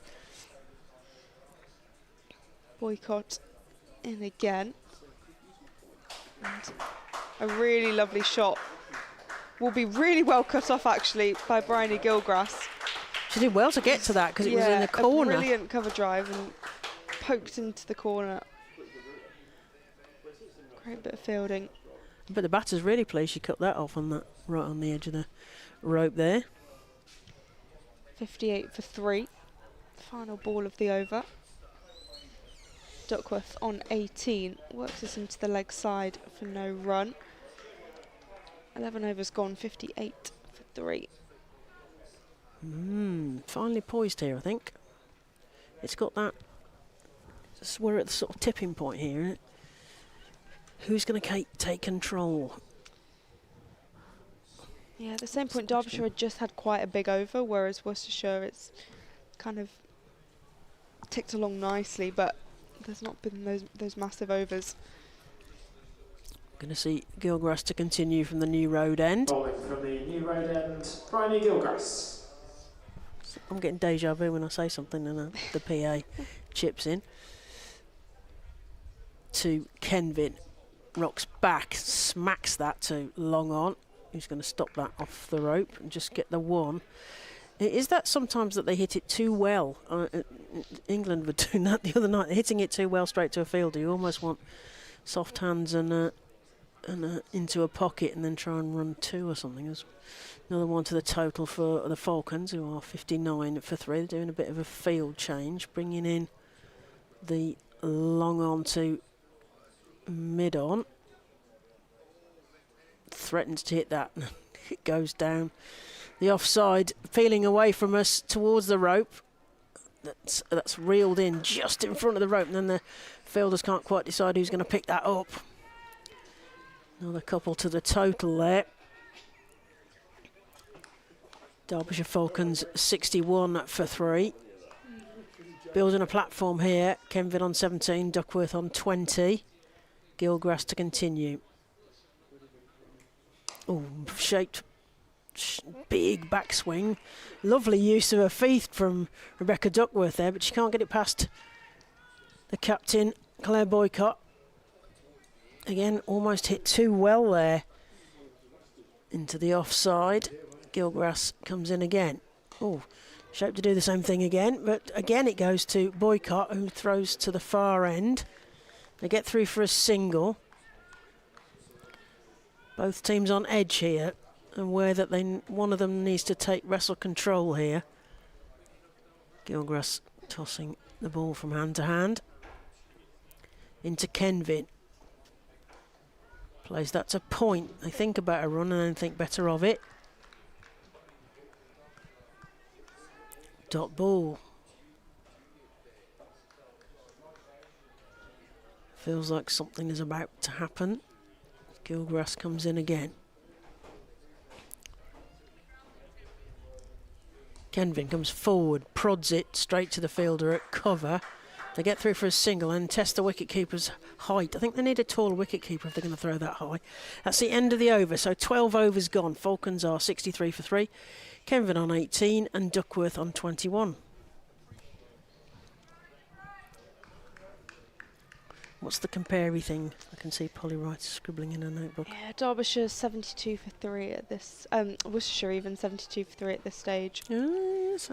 Boycott in again. And a really lovely shot. Will be really well cut off, actually, by Bryony Gilgrass. She did well to get to that, because it was in the corner. A brilliant cover drive and poked into the corner. Great bit of fielding. But the batter's really pleased she cut that off on that, right on the edge of the rope there. 58 for 3. Final ball of the over. Duckworth on 18. Works us into the leg side for no run. 11 overs gone, 58 for 3. Finally poised here, I think. It's got that. We're at the sort of tipping point here, isn't it? Who's going to take control? Yeah, at the same point, Derbyshire had just had quite a big over, whereas Worcestershire, it's kind of ticked along nicely, but there's not been those massive overs. Going to see Gilgrass to continue from the New Road end. Bowling from the New Road end, Bryony Gilgrass. I'm getting deja vu when I say something and the PA chips in. to Kenvin. Rocks back, smacks that to long on. Who's going to stop that off the rope and just get the one. Is that sometimes that they hit it too well? England were doing that the other night. They're hitting it too well straight to a fielder. You almost want soft hands and into a pocket and then try and run two or something. There's another one to the total for the Falcons, who are 59 for 3. They're doing a bit of a field change, bringing in the long on to mid on. Threatens to hit that. It goes down the offside, peeling away from us towards the rope. That's reeled in just in front of the rope, and then the fielders can't quite decide who's going to pick that up. Another couple to the total there. Derbyshire Falcons 61 for 3. Building a platform here. Kenvin on 17, Duckworth on 20. Gilgrass to continue. Oh, shaped big backswing. Lovely use of her feet from Rebecca Duckworth there, but she can't get it past the captain, Claire Boycott. Again, almost hit too well there. Into the offside. Gilgrass comes in again. Oh, shaped to do the same thing again, but again it goes to Boycott, who throws to the far end. They get through for a single. Both teams on edge here, aware that one of them needs to take wrestle control here. Gilgrass tossing the ball from hand to hand. Into Kenvin. Plays that to point. They think about a run and then think better of it. Dot ball. Feels like something is about to happen. Gilgrass comes in again. Kenvin comes forward, prods it straight to the fielder at cover. They get through for a single and test the wicketkeeper's height. I think they need a tall wicketkeeper if they're going to throw that high. That's the end of the over, so 12 overs gone. Falcons are 63 for 3. Kenvin on 18 and Duckworth on 21. What's the comparey thing? I can see Polly Wright scribbling in her notebook. Yeah, Derbyshire 72 for 3 at this. Worcestershire even 72 for 3 at this stage. Yes,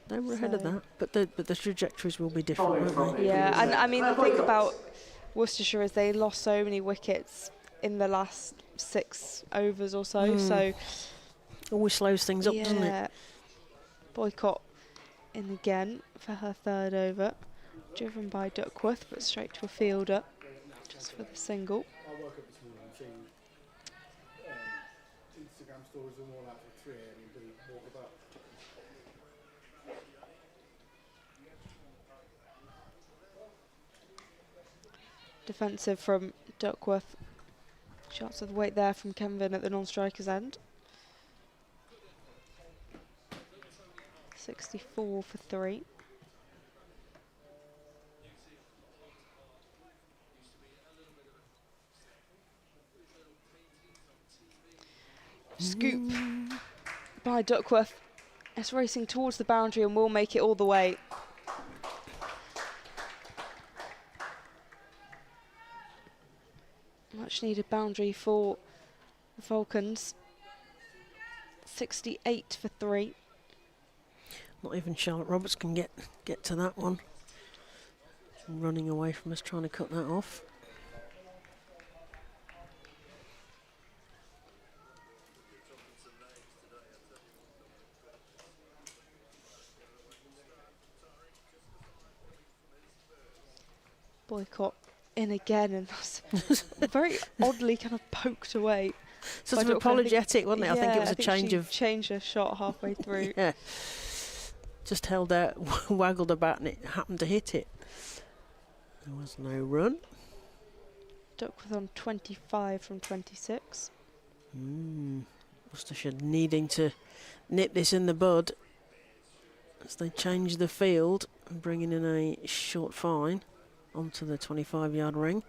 they were ahead of that, but the trajectories will be different, won't they? Yeah, and I mean the thing about Worcestershire is they lost so many wickets in the last 6 overs or so. So always slows things up, doesn't it? Boycott in again for her 3rd over. Driven by Duckworth, but straight to a fielder, just for the single. I woke up this morning and seeing Instagram stories and all that for 3 a.m. and doing walk about. Defensive from Duckworth. Shots of the weight there from Kenvin at the non-striker's end. 64 for 3. Scoop by Duckworth. It's racing towards the boundary and will make it all the way. Much needed boundary for the Falcons. 68 for 3. Not even Charlotte Roberts can get to that one. Running away from us, trying to cut that off. Boycott in again, and that's very oddly kind of poked away. Sort of apologetic, wasn't it? I think it was a change of... changed her shot halfway through. Yeah. Just held out, waggled about, and it happened to hit it. There was no run. Duckworth on 25 from 26. Worcestershire needing to nip this in the bud as they change the field and bringing in a short fine onto the 25-yard ring.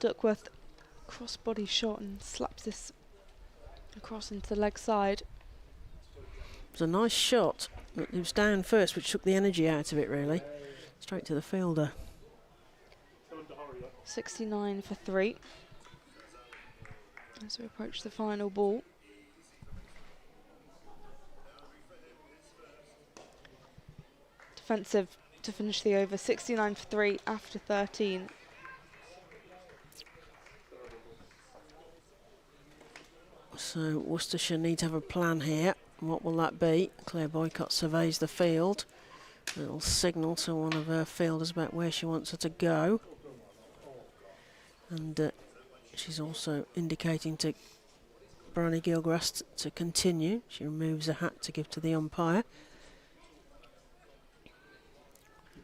Duckworth cross-body shot and slaps this across into the leg side. It was a nice shot. It was down first, which took the energy out of it, really. Straight to the fielder. 69 for 3. As we approach the final ball. Defensive to finish the over. 69 for 3 after 13. So Worcestershire need to have a plan here. What will that be? Claire Boycott surveys the field. A little signal to one of her fielders about where she wants her to go. And she's also indicating to Bryony Gilgrass to continue. She removes a hat to give to the umpire.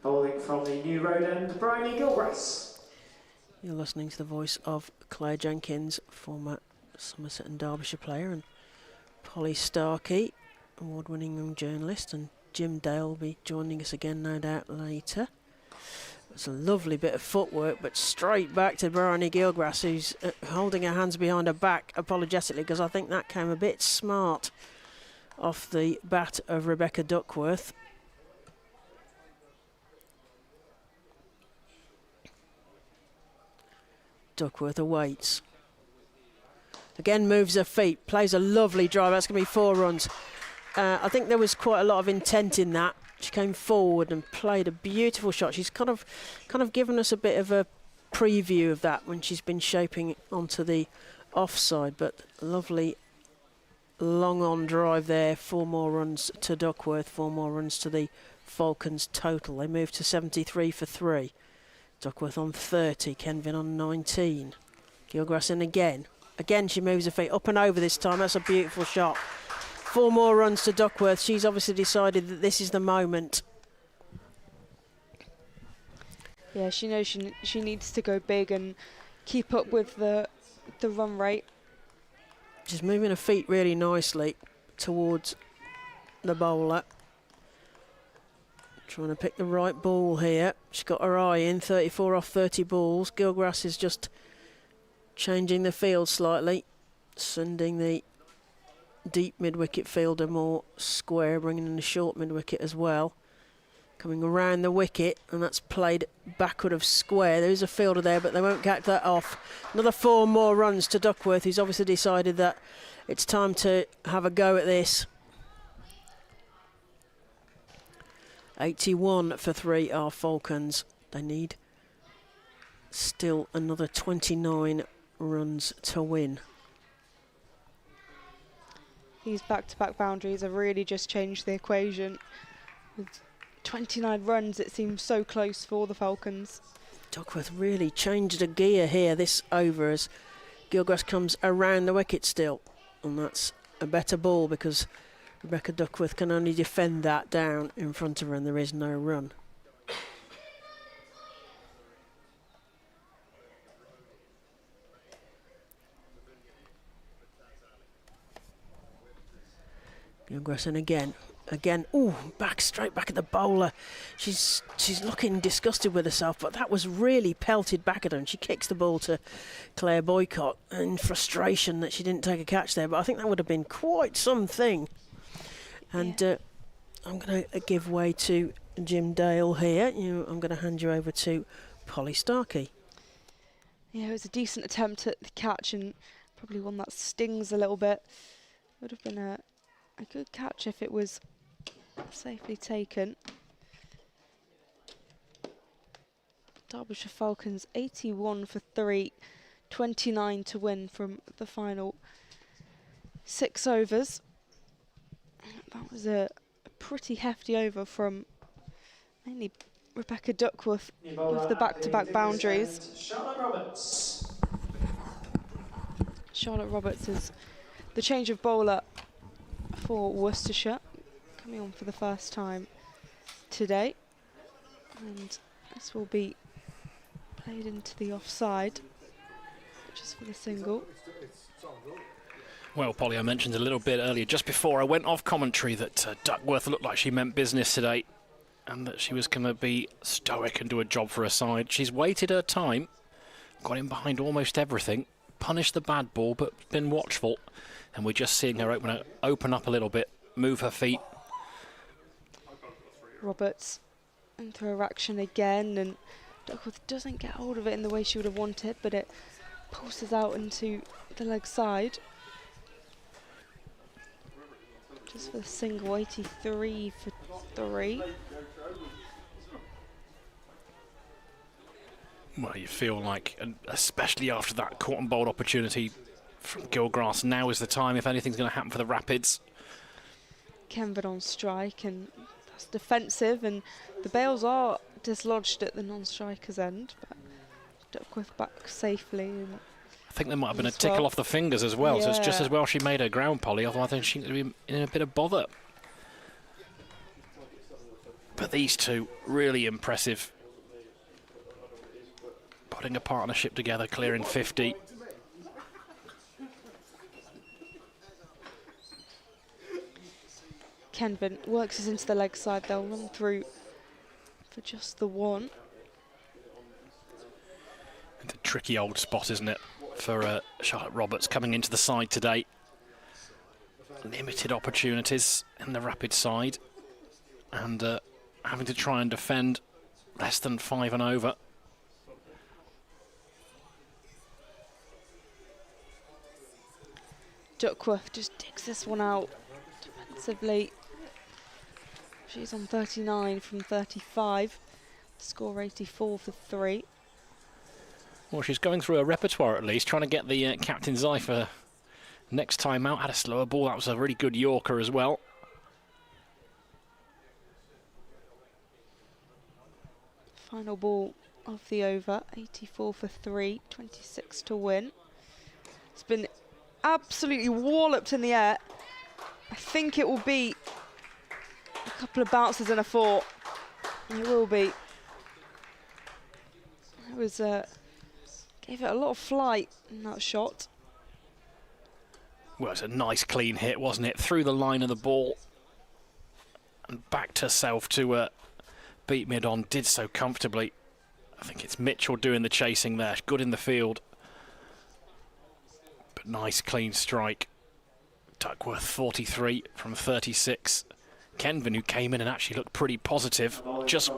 Bowling from the New Road End, Bryony Gilgrass. You're listening to the voice of Claire Jenkins, former Somerset and Derbyshire player, and Polly Starkey, award-winning young journalist, and Jim Dale will be joining us again, no doubt, later. It's a lovely bit of footwork, but straight back to Bryony Gilgrass, who's holding her hands behind her back apologetically, because I think that came a bit smart off the bat of Rebecca Duckworth. Duckworth awaits. Again moves her feet, plays a lovely drive. That's going to be 4 runs. I think there was quite a lot of intent in that. She came forward and played a beautiful shot. She's kind of given us a bit of a preview of that when she's been shaping onto the offside. But lovely long on drive there. 4 more runs to Duckworth, 4 more runs to the Falcons total. They move to 73 for 3. Duckworth on 30, Kenvin on 19. Gilgrass in again. Again, she moves her feet up and over this time. That's a beautiful shot. 4 more runs to Duckworth. She's obviously decided that this is the moment. Yeah, she knows she needs to go big and keep up with the run rate. She's moving her feet really nicely towards the bowler. Trying to pick the right ball here. She's got her eye in, 34 off 30 balls. Gilgrass is just changing the field slightly, sending the deep mid-wicket fielder more square, bringing in the short mid-wicket as well. Coming around the wicket, and that's played backward of square. There is a fielder there, but they won't catch that off. Another 4 more runs to Duckworth, who's obviously decided that it's time to have a go at this. 81 for 3 are Falcons. They need still another 29 runs to win. These back-to-back boundaries have really just changed the equation. With 29 runs, it seems so close for the Falcons. Duckworth really changed a gear here this over as Gilgrass comes around the wicket still, and that's a better ball because Rebecca Duckworth can only defend that down in front of her and there is no run. Gilgrass in again. Ooh, straight back at the bowler. She's looking disgusted with herself, but that was really pelted back at her, and she kicks the ball to Claire Boycott in frustration that she didn't take a catch there, but I think that would have been quite something. And I'm going to give way to Jim Dale here. I'm going to hand you over to Polly Starkey. Yeah, it was a decent attempt at the catch and probably one that stings a little bit. Would have been a good catch if it was safely taken. Derbyshire Falcons 81 for 3, 29 to win from the final 6 overs. That was a pretty hefty over from mainly Rebecca Duckworth with the back-to-back boundaries. Charlotte Roberts is the change of bowler for Worcestershire, coming on for the first time today, and this will be played into the offside, which is for the single. Well, Polly, I mentioned a little bit earlier, just before I went off commentary, that Duckworth looked like she meant business today and that she was going to be stoic and do a job for her side. She's waited her time, got in behind almost everything, punished the bad ball, but been watchful. And we're just seeing her open up a little bit move her feet. Roberts into her action again, and Duckworth doesn't get hold of it in the way she would have wanted, but it pulses out into the leg side. Just for the single, 83 for 3. Well, you feel like, and especially after that caught and bowled opportunity from Gilgrass, now is the time if anything's going to happen for the Rapids. Kenford on strike, and that's defensive, and the bails are dislodged at the non-striker's end, but Duckworth back safely. And I think there might have been a tickle off the fingers as well, so it's just Yeah. as well she made her ground poly, otherwise I think she'd be in a bit of bother. But these two, really impressive. Putting a partnership together, clearing 50. Kenford works us into the leg side. They'll run through for just the one. It's a tricky old spot, isn't it, for Charlotte Roberts coming into the side today. Limited opportunities in the Rapid side, and having to try and defend less than 5 and over. Duckworth just digs this one out defensively. She's on 39 from 35. Score 84 for 3. Well, she's going through her repertoire at least, trying to get the captain's eye for next time out. Had a slower ball, that was a really good Yorker as well. Final ball of the over, 84 for 3, 26 to win. It's been absolutely walloped in the air. I think it will be a couple of bounces and a 4. It will be. It was gave it a lot of flight in that shot. Well, it's a nice clean hit, wasn't it? Through the line of the ball and backed herself to beat mid on, did so comfortably. I think it's Mitchell doing the chasing there, good in the field. But nice clean strike. Duckworth 43 from 36. Kenvin, who came in and actually looked pretty positive, just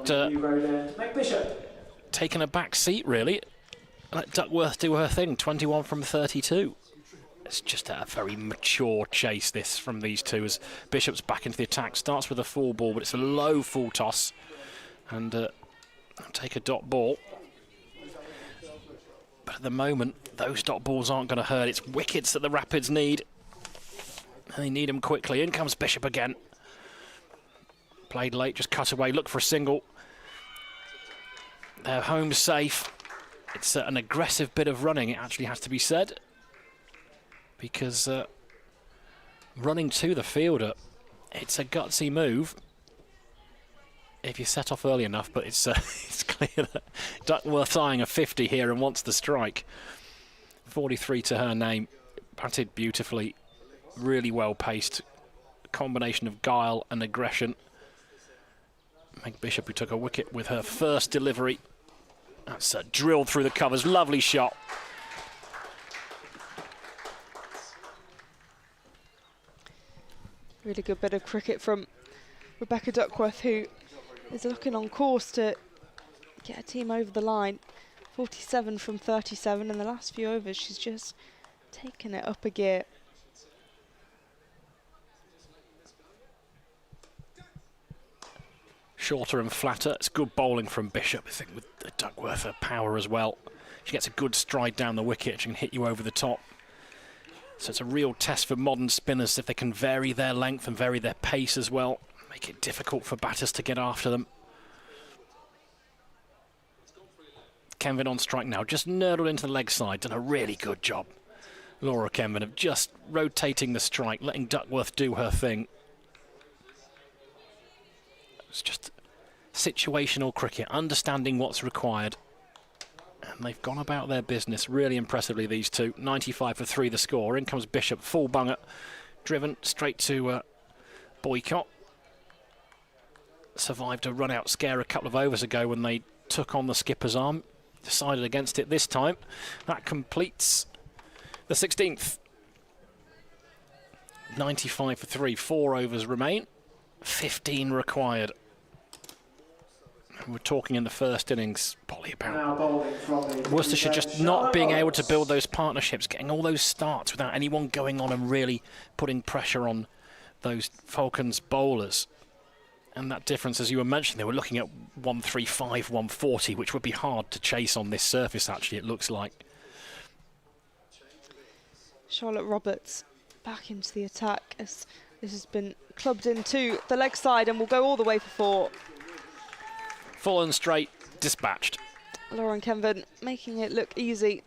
taken a back seat really. Let Duckworth do her thing, 21 from 32. It's just a very mature chase, this, from these two, as Bishop's back into the attack. Starts with a full ball, but it's a low full toss. And take a dot ball. But at the moment, those dot balls aren't going to hurt. It's wickets that the Rapids need. They need them quickly. In comes Bishop again. Played late, just cut away, look for a single. They're home safe. It's an aggressive bit of running, it actually has to be said. Because running to the fielder, it's a gutsy move if you set off early enough, but it's it's clear that Duckworth's eyeing a 50 here and wants the strike. 43 to her name, batted beautifully, really well paced, combination of guile and aggression. Meg Bishop, who took a wicket with her first delivery. That's drilled through the covers, lovely shot. Really good bit of cricket from Rebecca Duckworth, who is looking on course to get her team over the line. 47 from 37 in the last few overs. She's just taken it up a gear. Shorter and flatter. It's good bowling from Bishop, I think, with Duckworth, her power as well. She gets a good stride down the wicket. She can hit you over the top. So it's a real test for modern spinners if they can vary their length and vary their pace as well. Make it difficult for batters to get after them. Kenvin on strike now, just nurdled into the leg side, done a really good job. Laura Kenvin of just rotating the strike, letting Duckworth do her thing. It's just situational cricket, understanding what's required. And they've gone about their business really impressively, these two. 95 for 3 the score. In comes Bishop, full bunger, driven straight to Boycott. Survived a run-out scare a couple of overs ago when they took on the skipper's arm. Decided against it this time. That completes the 16th. 95 for 3, 4 overs remain, 15 required. We're talking in the first innings, Polly, about Worcestershire just not being able to build those partnerships, getting all those starts without anyone going on and really putting pressure on those Falcons bowlers. And that difference, as you were mentioning, they were looking at 135, 140, which would be hard to chase on this surface, actually, it looks like. Charlotte Roberts back into the attack as this has been clubbed into the leg side and will go all the way for 4. Full and straight, dispatched. Lauren Kenvan making it look easy.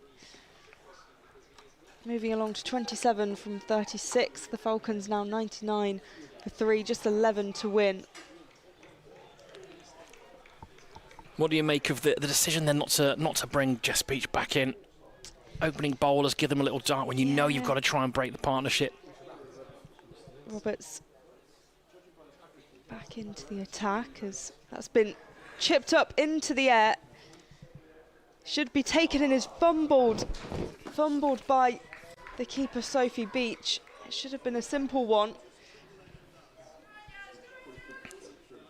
Moving along to 27 from 36. The Falcons now 99 for 3, just 11 to win. What do you make of the decision then not to bring Jess Beach back in? Opening bowlers, give them a little dart when you know you've got to try and break the partnership. Roberts back into the attack as that's been chipped up into the air. Should be taken and is fumbled by the keeper Sophie Beach. It should have been a simple one.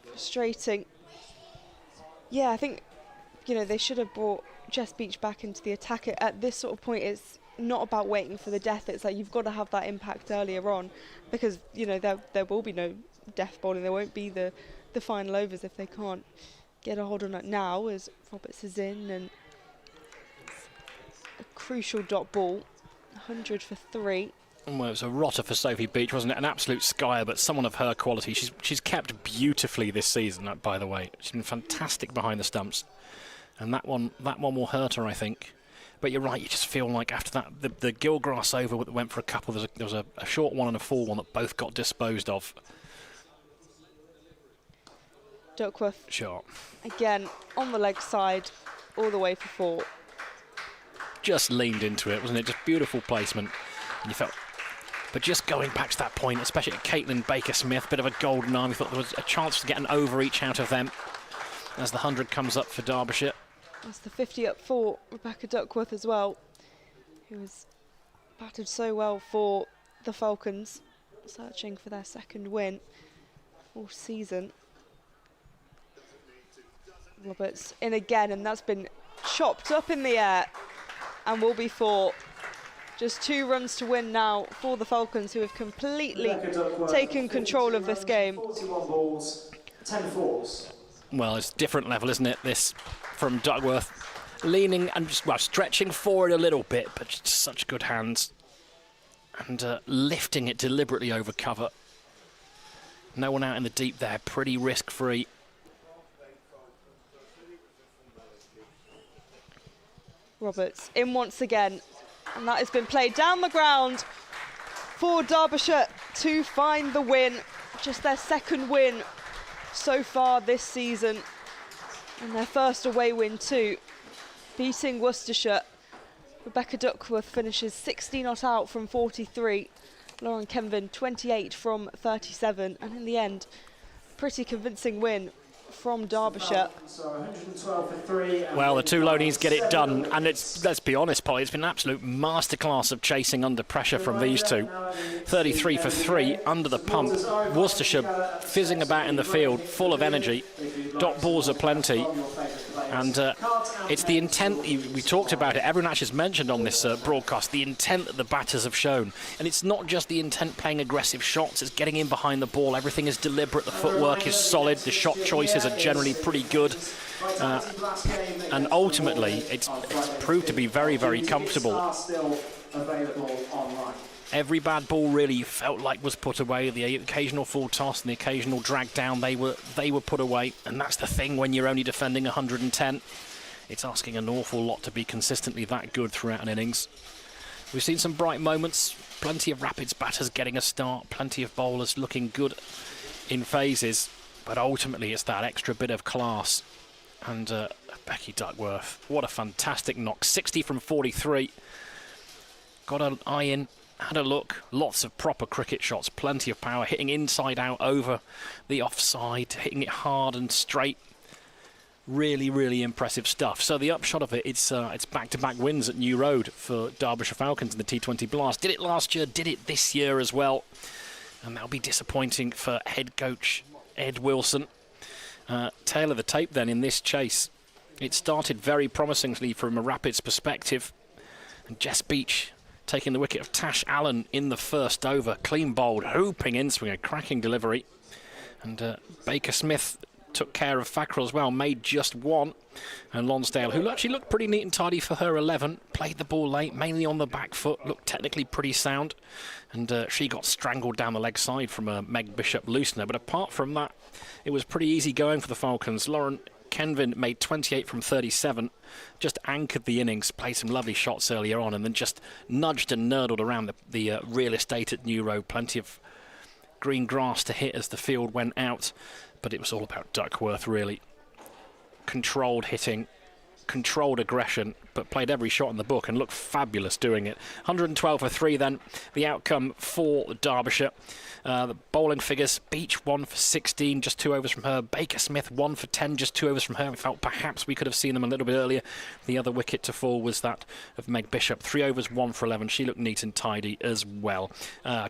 Frustrating. Yeah, I think, you know, they should have brought Jess Beach back into the attack. At this sort of point, it's not about waiting for the death. It's like you've got to have that impact earlier on because, you know, there will be no death bowling. There won't be the final overs if they can't get a hold on it now as Roberts is in, and a crucial dot ball, 100 for 3. Well, it was a rotter for Sophie Beach, wasn't it? An absolute skyer, but someone of her quality. She's kept beautifully this season, by the way. She's been fantastic behind the stumps. And that one will hurt her, I think. But you're right, you just feel like after that, the Gilgrass over that went for a couple, there was a short one and a full one that both got disposed of. Duckworth. Sure. Again, on the leg side, all the way for 4. Just leaned into it, wasn't it? Just beautiful placement. And you felt... But just going back to that point, especially at Caitlin Baker-Smith, bit of a golden arm. You thought there was a chance to get an over each out of them as the 100 comes up for Derbyshire. That's the 50 up for Rebecca Duckworth as well, who has batted so well for the Falcons, searching for their second win all season. Roberts in again, and that's been chopped up in the air and will be 4. Just 2 runs to win now for the Falcons, who have completely taken control of this game. 41 balls, 10 fours. Well, it's a different level, isn't it, this from Duckworth. Leaning and just, well, stretching forward a little bit, but just such good hands. And lifting it deliberately over cover. No one out in the deep there, pretty risk-free. Roberts in once again, and that has been played down the ground for Derbyshire to find the win. Just their second win so far this season, and their first away win too, beating Worcestershire. Rebecca Duckworth finishes 60 not out from 43. Lauren Kenvan 28 from 37, and in the end, pretty convincing win from Derbyshire. So 112 for 3. Well, the two loanies get it done, and let's be honest, Polly, it's been an absolute masterclass of chasing under pressure from these two. 33 for 3 under the pump. Worcestershire fizzing about in the field, full of energy. Dot balls are plenty. And it's the intent, we talked about it, everyone actually has mentioned on this broadcast, the intent that the batters have shown. And it's not just the intent playing aggressive shots, it's getting in behind the ball. Everything is deliberate, the footwork is solid, the shot choices are generally pretty good. And ultimately, it's proved to be very, very comfortable. Every bad ball really felt like was put away. The occasional full toss and the occasional drag down, they were put away. And that's the thing when you're only defending 110. It's asking an awful lot to be consistently that good throughout an innings. We've seen some bright moments, plenty of Rapids batters getting a start, plenty of bowlers looking good in phases. But ultimately, it's that extra bit of class. And Becky Duckworth, what a fantastic knock. 60 from 43. Got an eye in. Had a look, lots of proper cricket shots, plenty of power, hitting inside out over the offside, hitting it hard and straight. Really, really impressive stuff. So the upshot of it, it's back-to-back wins at New Road for Derbyshire Falcons in the T20 Blast. Did it last year, did it this year as well. and that'll be disappointing for head coach Ed Wilson. Tail of the tape then in this chase. It started very promisingly from a Rapids perspective, and Jess Beach taking the wicket of Tash Allen in the first over. Clean bowled, hooping in swing, a cracking delivery. And Baker Smith took care of Fackrell as well, made just one. And Lonsdale, who actually looked pretty neat and tidy for her 11, played the ball late, mainly on the back foot, looked technically pretty sound. And she got strangled down the leg side from a Meg Bishop loosener. But apart from that, it was pretty easy going for the Falcons. Lauren Kenvin made 28 from 37, just anchored the innings, played some lovely shots earlier on, and then just nudged and nurdled around the real estate at New Road. Plenty of green grass to hit as the field went out, but it was all about Duckworth, really. Controlled hitting, controlled aggression, but played every shot in the book and looked fabulous doing it. 112 for 3 then, the outcome for Derbyshire. The bowling figures, Beach 1 for 16, just 2 overs from her. Baker Smith 1 for 10, just 2 overs from her. We felt perhaps we could have seen them a little bit earlier. The other wicket to fall was that of Meg Bishop. 3 overs, 1 for 11. She looked neat and tidy as well.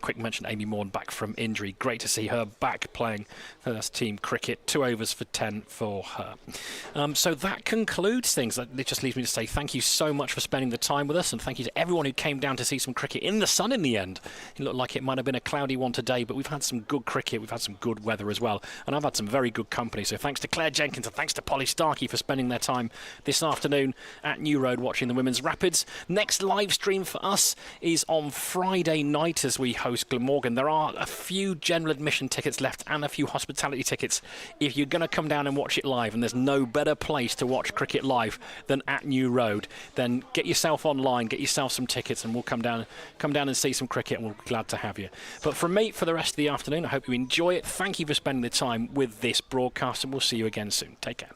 Quick mention, Amy Morn back from injury. Great to see her back playing first team cricket. 2 overs for 10 for her. So that concludes things. It just leaves me to say thank you so much for spending the time with us, and thank you to everyone who came down to see some cricket in the sun in the end. It looked like it might have been a cloudy one today, but we've had some good cricket, we've had some good weather as well, and I've had some very good company. So thanks to Claire Jenkins and thanks to Polly Starkey for spending their time this afternoon at New Road watching the Women's Rapids. Next live stream for us is on Friday night as we host Glamorgan. There are a few general admission tickets left and a few hospitality tickets. If you're going to come down and watch it live, and there's no better place to watch cricket live than at New Road, then get yourself online, get yourself some tickets, and we'll come down and see some cricket, and we'll be glad to have you. But from me, for the rest of the afternoon, I hope you enjoy it. Thank you for spending the time with this broadcast, and we'll see you again soon. Take care.